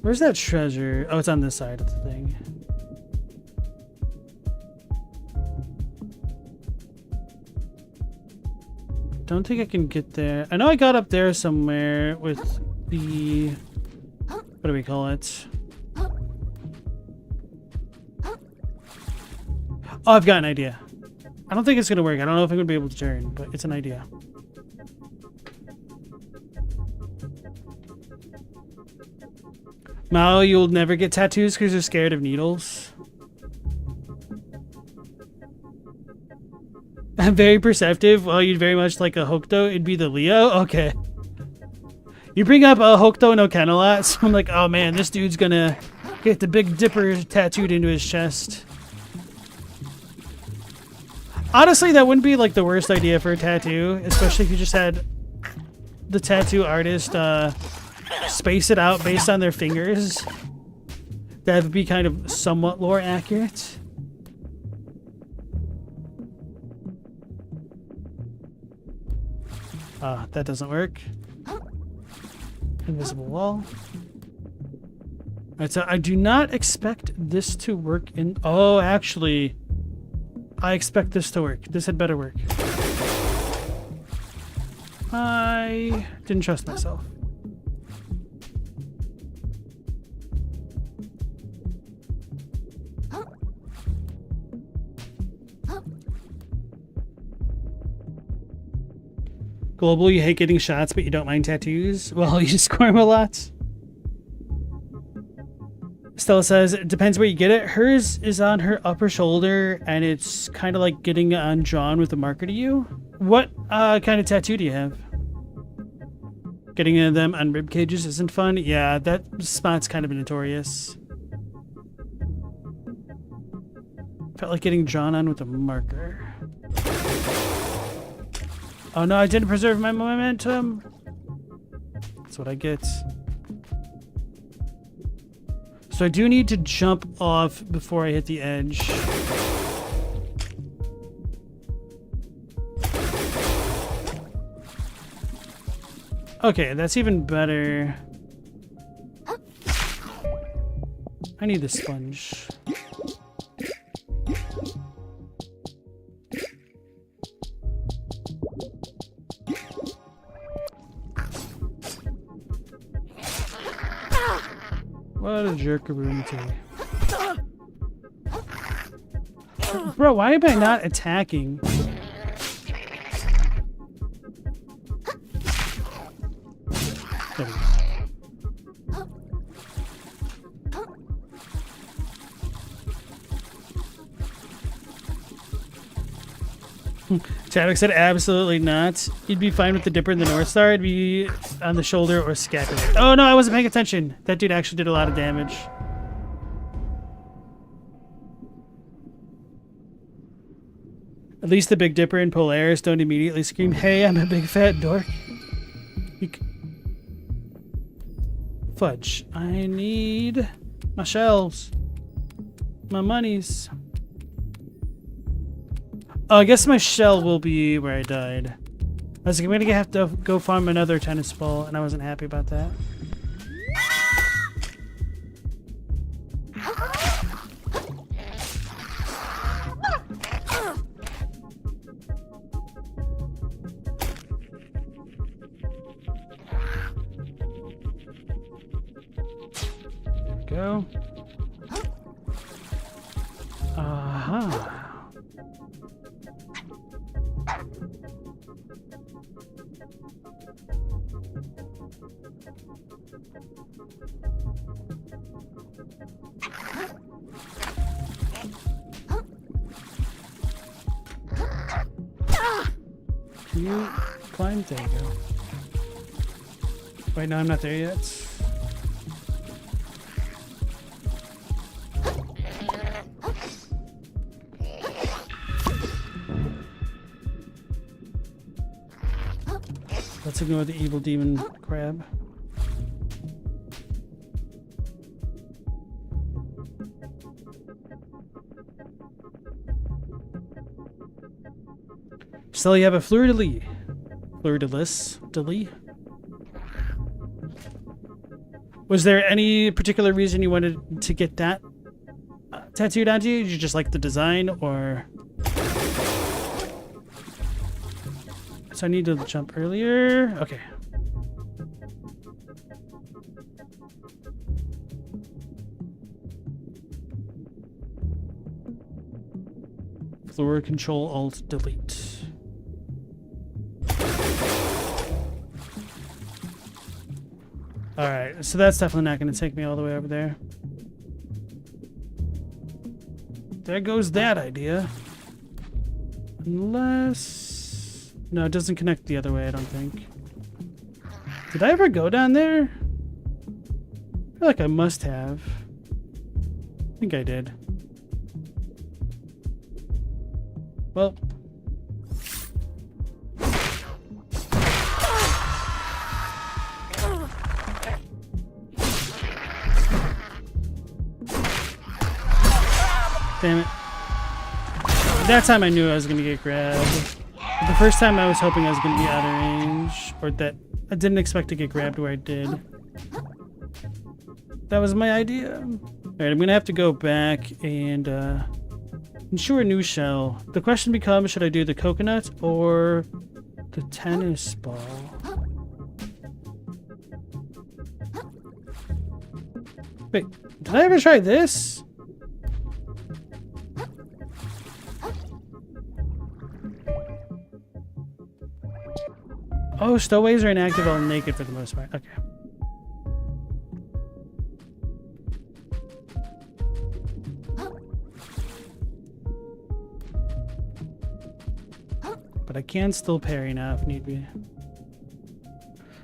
Where's that treasure? Oh, it's on this side of the thing. Don't think I can get there. I know I got up there somewhere with the... what do we call it? Oh, I've got an idea. I don't think it's going to work. I don't know if I'm going to be able to turn, but it's an idea. Mao, you'll never get tattoos because you're scared of needles. I'm very perceptive. Well, you'd very much like a Hokuto. It'd be the Leo? Okay. You bring up a Hokuto no Ken a lot, so I'm like, oh man, this dude's gonna get the Big Dipper tattooed into his chest. Honestly, that wouldn't be like the worst idea for a tattoo, especially if you just had the tattoo artist space it out based on their fingers. That would be kind of somewhat lore accurate. That doesn't work. Invisible wall. Alright, so I do not expect this to work in... Oh, actually, I expect this to work. This had better work. I didn't trust myself. Global, you hate getting shots, but you don't mind tattoos? Well, you squirm a lot. Stella says, it depends where you get it. Hers is on her upper shoulder, and it's kind of like getting on John with a marker to you. What kind of tattoo do you have? Getting them on rib cages isn't fun? Yeah, that spot's kind of notorious. Felt like getting drawn on with a marker. Oh no, I didn't preserve my momentum. That's what I get. So I do need to jump off before I hit the edge. Okay, that's even better. I need the sponge. What a jerkaroo today. Bro, why am I not attacking? There we go. Chadwick said absolutely not. You'd be fine with the Dipper and the North Star. It'd be on the shoulder or scapula. Oh no, I wasn't paying attention. That dude actually did a lot of damage. At least the Big Dipper and Polaris don't immediately scream, "Hey, I'm a big fat dork." Fudge. I need my shells. My monies. Oh, I guess my shell will be where I died. I was like, I'm gonna have to go farm another tennis ball, and I wasn't happy about that. There we go. Aha. Can you climb? There you go. Wait, no, I'm not there yet. Let's ignore the evil demon crab. Still, you have a fleur-de-lis. Fleur-de-lis? Was there any particular reason you wanted to get that tattooed onto you? Did you just like the design, or... So I need to jump earlier. Okay. Floor Control Alt Delete. Alright, so that's definitely not going to take me all the way over there. There goes that idea. Unless... No, it doesn't connect the other way, I don't think. Did I ever go down there? I feel like I must have. I think I did. Well... Damn it. That time I knew I was going to get grabbed. The first time I was hoping I was going to be out of range. Or that I didn't expect to get grabbed where I did. That was my idea. Alright, I'm going to have to go back and ensure a new shell. The question becomes, should I do the coconut or the tennis ball? Wait, did I ever try this? Oh, stowaways are inactive while naked for the most part. Okay. But I can still parry now if need be.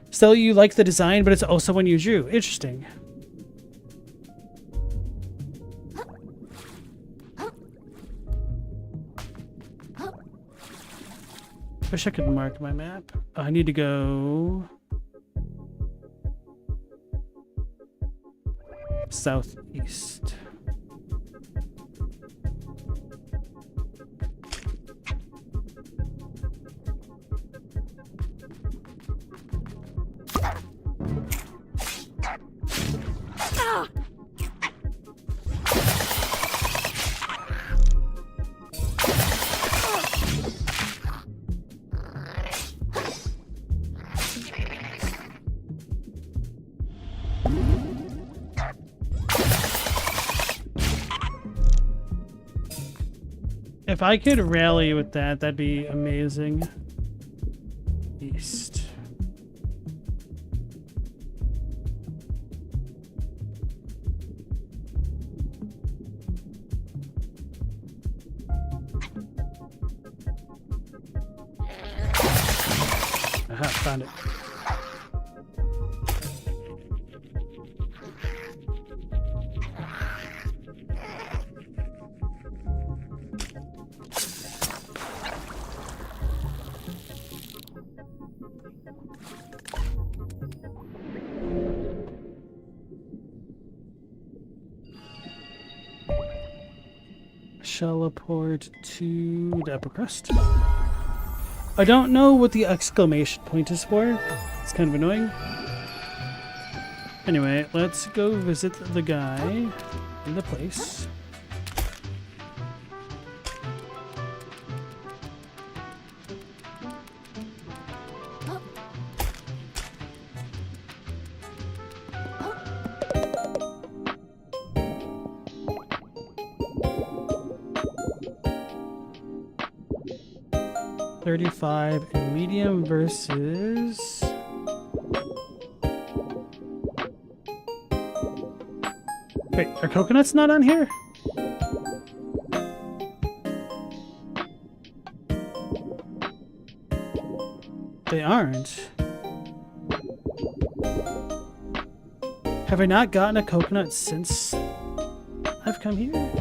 Still, you like the design, but it's also one you drew. Interesting. Wish I could mark my map. Oh, I need to go southeast. If I could rally with that, that'd be amazing. East. Aha, found it. Teleport to the upper crust. I don't know what the exclamation point is for. It's kind of annoying. Anyway, let's go visit the guy in the place. $35 and medium versus... Wait, are coconuts not on here? They aren't. Have I not gotten a coconut since I've come here?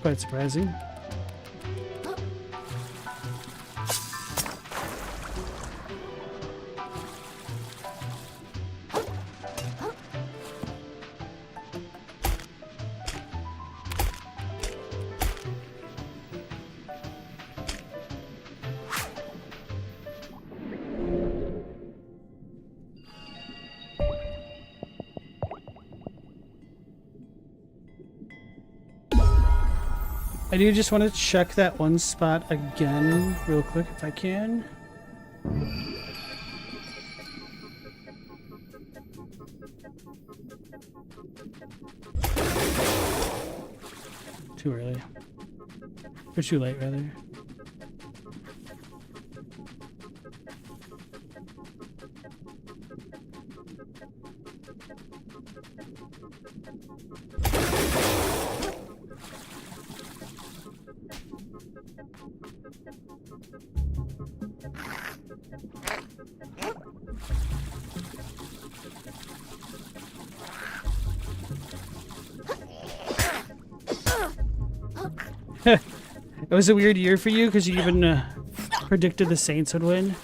Quite surprising. I do just want to check that one spot again real quick if I can. Too early. Or too late, rather. It was a weird year for you because you even predicted the Saints would win.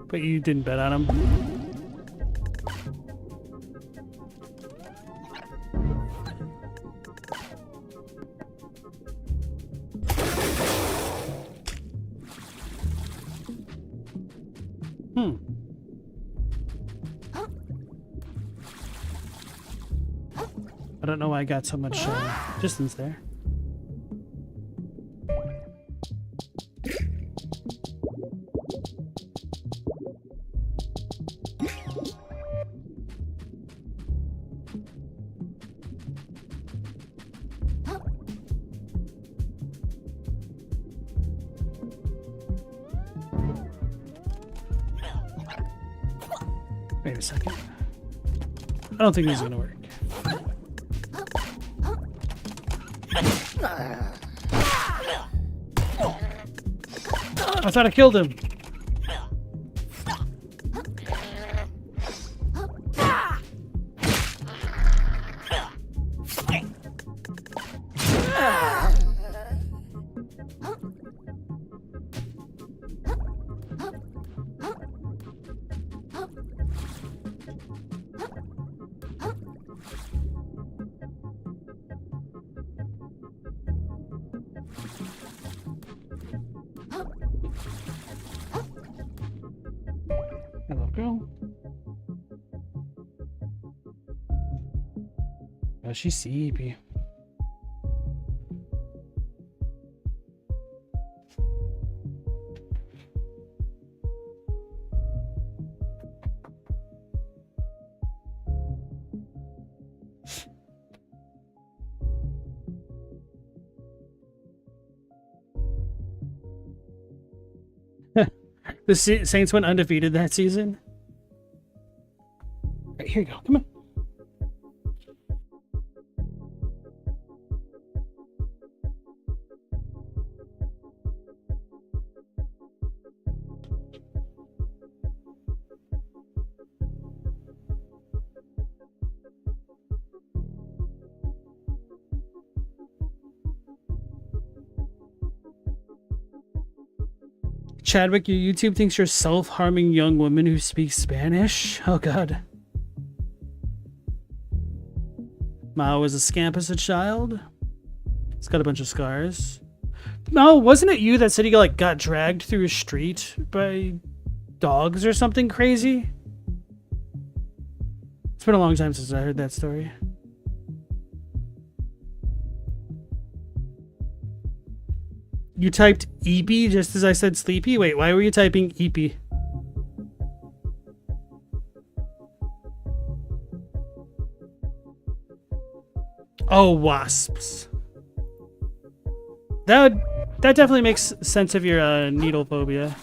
But you didn't bet on them. I don't know why I got so much distance there. Wait a second. I don't think this is gonna work. I thought I killed him. Hello, girl. Oh, she's sleepy. The Saints went undefeated that season. Right, here you go. Come on. Chadwick, your YouTube thinks you're a self-harming young woman who speaks Spanish? Oh god. Mao was a scamp as a child. He's got a bunch of scars. Mao, wasn't it you that said he got dragged through a street by dogs or something crazy? It's been a long time since I heard that story. You typed "eepy" just as I said sleepy? Wait, why were you typing "eepy"? Oh, wasps. That definitely makes sense of your needle phobia.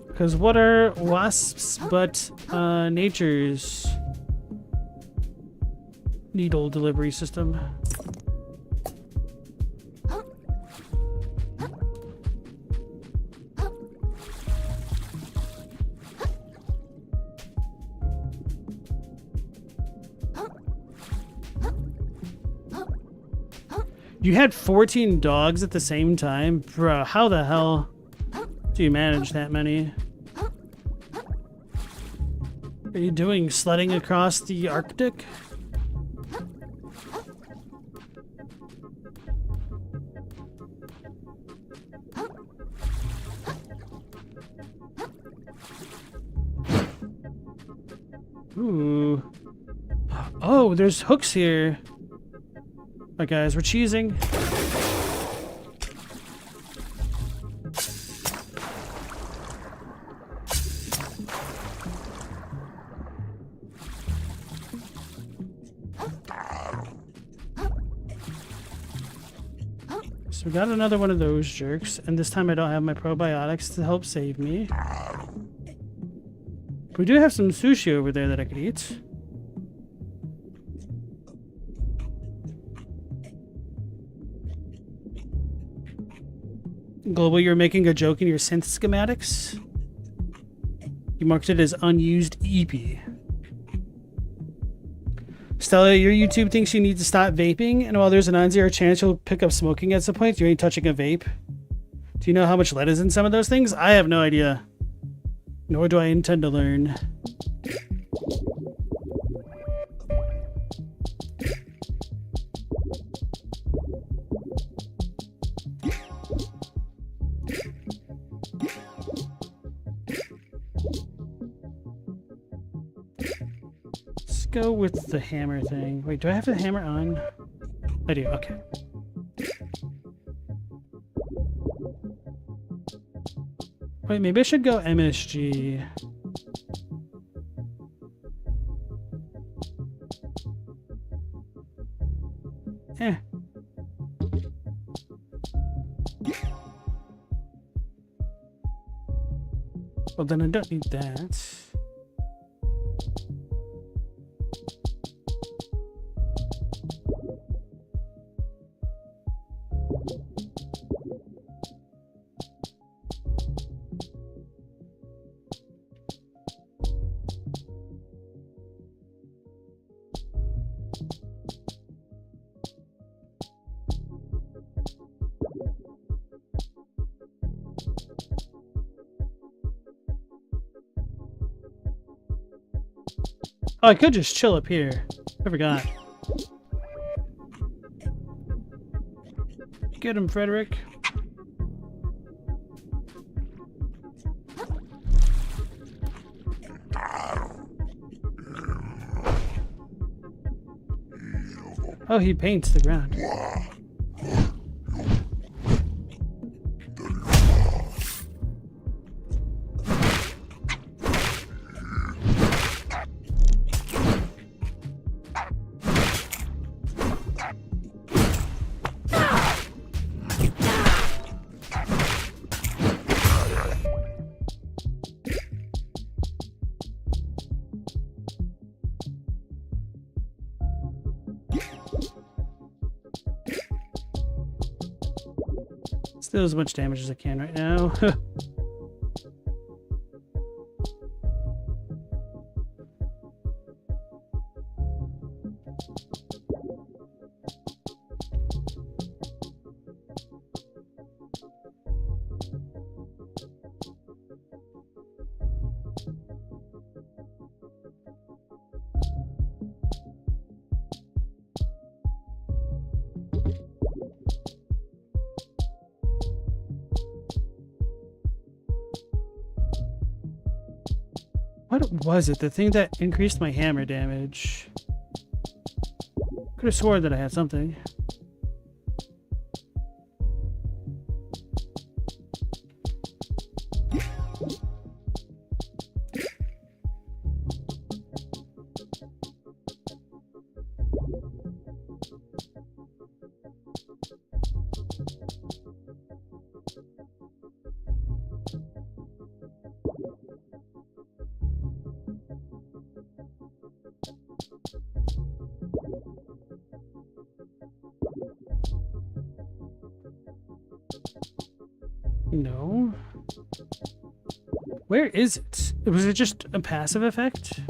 Because what are wasps but nature's needle delivery system? You had 14 dogs at the same time? Bro, how the hell do you manage that many? Are you doing sledding across the Arctic? Ooh. Oh, there's hooks here. Alright guys, we're cheesing. So we got another one of those jerks, and this time I don't have my probiotics to help save me. But we do have some sushi over there that I could eat. Global, you're making a joke in your synth schematics? You marked it as unused EP. Stella, your YouTube thinks you need to stop vaping, and while there's a non-zero chance you'll pick up smoking at some point, you ain't touching a vape. Do you know how much lead is in some of those things? I have no idea. Nor do I intend to learn. Go with the hammer thing. Wait, do I have the hammer on? I do, okay. Wait, maybe I should go MSG. Eh. Well, then I don't need that. Oh, I could just chill up here. I forgot. Get him, Frederick. Oh, he paints the ground. Still as much damage as I can right now. What was it? The thing that increased my hammer damage? Could have sworn that I had something. No. Where is it? Was it just a passive effect?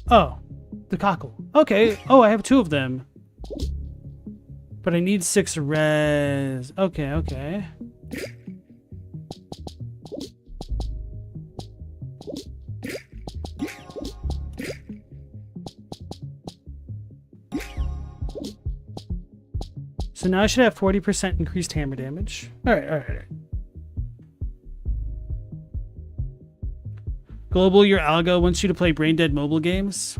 Oh, the cockle. Okay. Oh, I have 2 of them. But I need 6 res. Okay, okay. So now I should have 40% increased hammer damage. Alright, alright. Global, your algo wants you to play brain dead mobile games.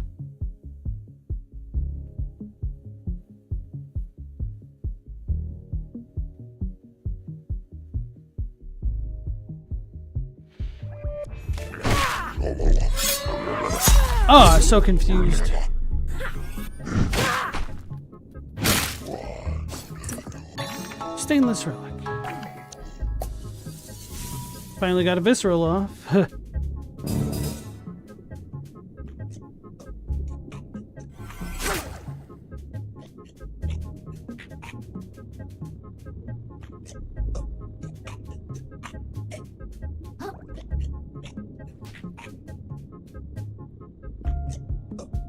Oh, I'm so confused. Stainless relic. Finally got a visceral off.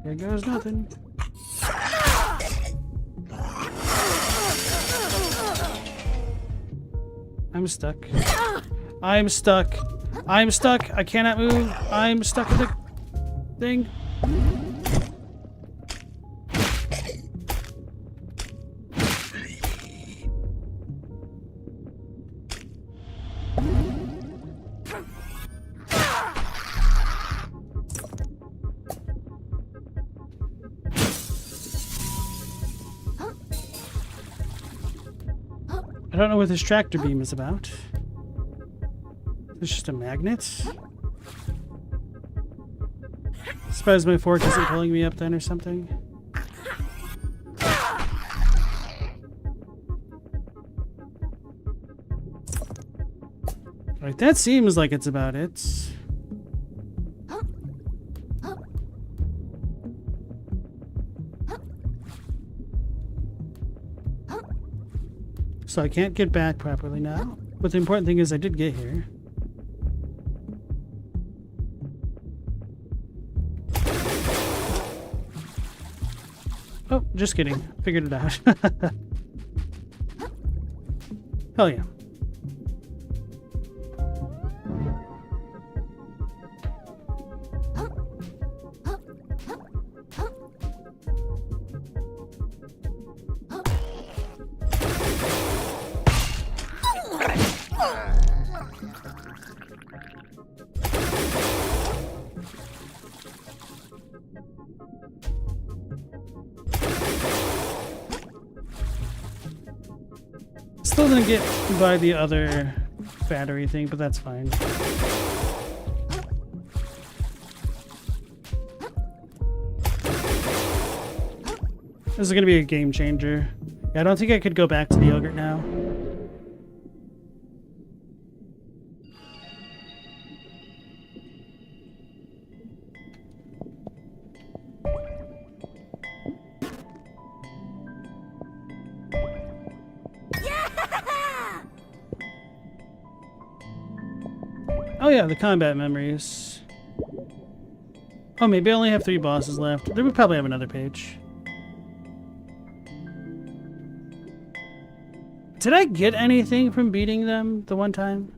There goes nothing. I'm stuck. I'm stuck. I'm stuck. I cannot move. I'm stuck in the thing. I don't know what this tractor beam is about. It's just a magnet? Suppose my fork isn't pulling me up then or something. Right, that seems like it's about it. So I can't get back properly now. But the important thing is I did get here. Oh, just kidding. Figured it out. Hell yeah. Still didn't get by the other battery thing, but that's fine. This is going to be a game changer. Yeah, I don't think I could go back to the yogurt now. Oh yeah, the combat memories. Oh, maybe I only have 3 bosses left. Then we probably have another page. Did I get anything from beating them the one time?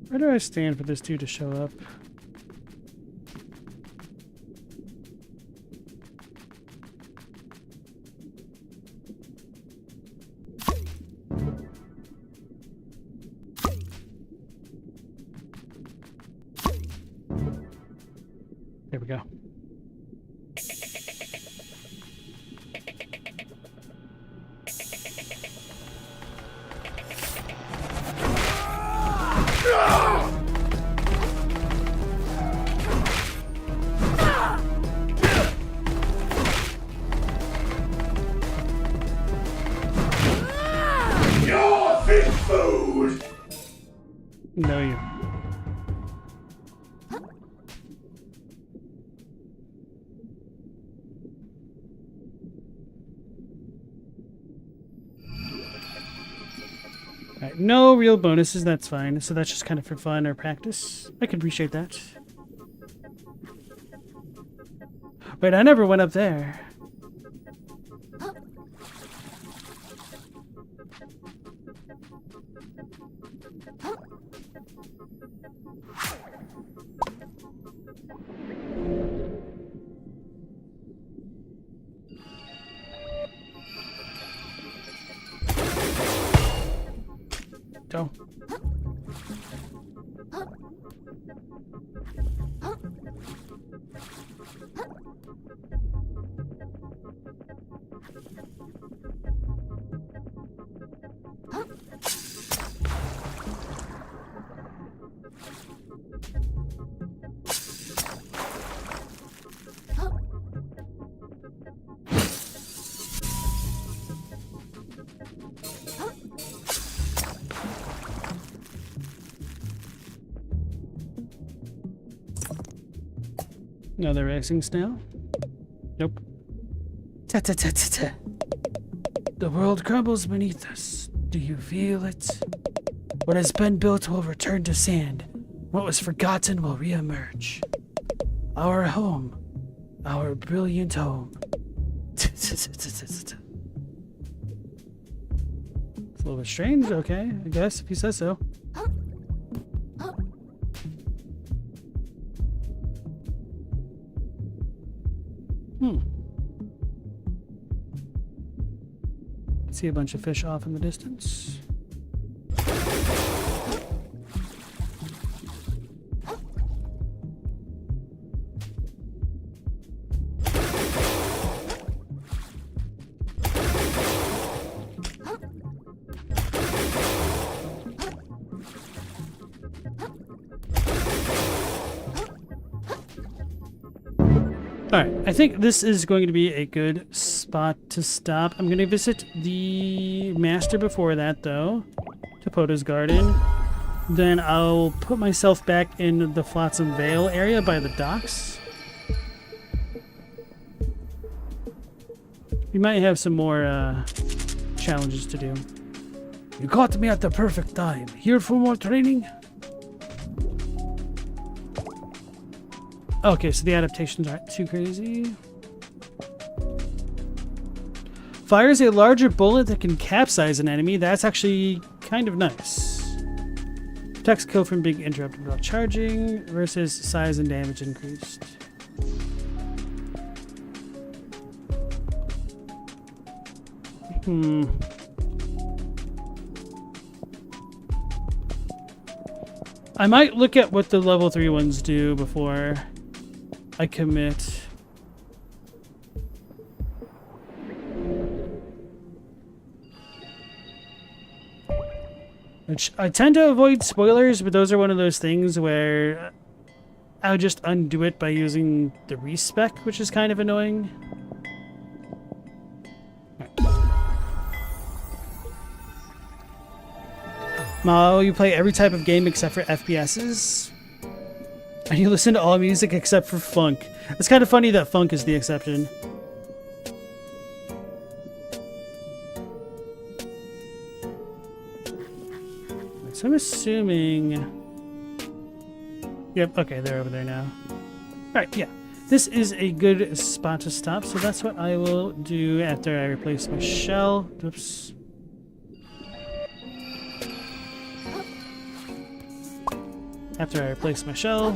Where do I stand for this dude to show up? There we go. No, you. Alright, no real bonuses, that's fine. So that's just kind of for fun or practice. I can appreciate that. Wait, I never went up there. Go. Another racing snail? Nope. Ta-ta-ta-ta-ta. The world crumbles beneath us. Do you feel it? What has been built will return to sand. What was forgotten will reemerge. Our home. Our brilliant home. It's a little bit strange, okay, I guess, if he says so. See a bunch of fish off in the distance. Alright, I think this is going to be a good spot to stop. I'm going to visit the master before that, though, to Pota's garden. Then I'll put myself back in the Flotsam Vale area by the docks. We might have some more challenges to do. You caught me at the perfect time. Here for more training? Okay, so the adaptations aren't too crazy. Fires a larger bullet that can capsize an enemy. That's actually kind of nice. Protects kill from being interrupted while charging versus size and damage increased. I might look at what the level 3 ones do before I commit. Which I tend to avoid spoilers, but those are one of those things where I'll just undo it by using the respec, which is kind of annoying. Mo, you play every type of game except for FPSs? And you listen to all music except for funk. It's kind of funny that funk is the exception. So I'm assuming... Yep, okay, they're over there now. Alright, yeah. This is a good spot to stop, so that's what I will do after I replace my shell. Oops. After I replace my shell.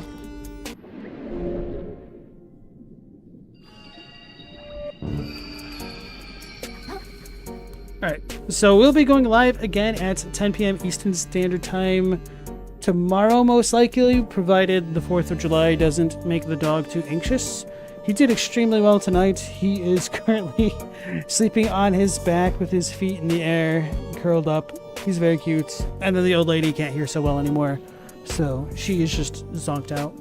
Alright, so we'll be going live again at 10 p.m. Eastern Standard Time tomorrow, most likely, provided the 4th of July doesn't make the dog too anxious. He did extremely well tonight. He is currently sleeping on his back with his feet in the air, curled up. He's very cute. And then the old lady can't hear so well anymore, so she is just zonked out.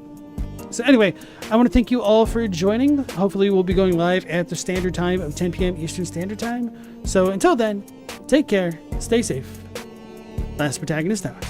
So anyway, I want to thank you all for joining. Hopefully we'll be going live at the standard time of 10 p.m. Eastern Standard Time. So until then, take care, stay safe. Last Protagonist out.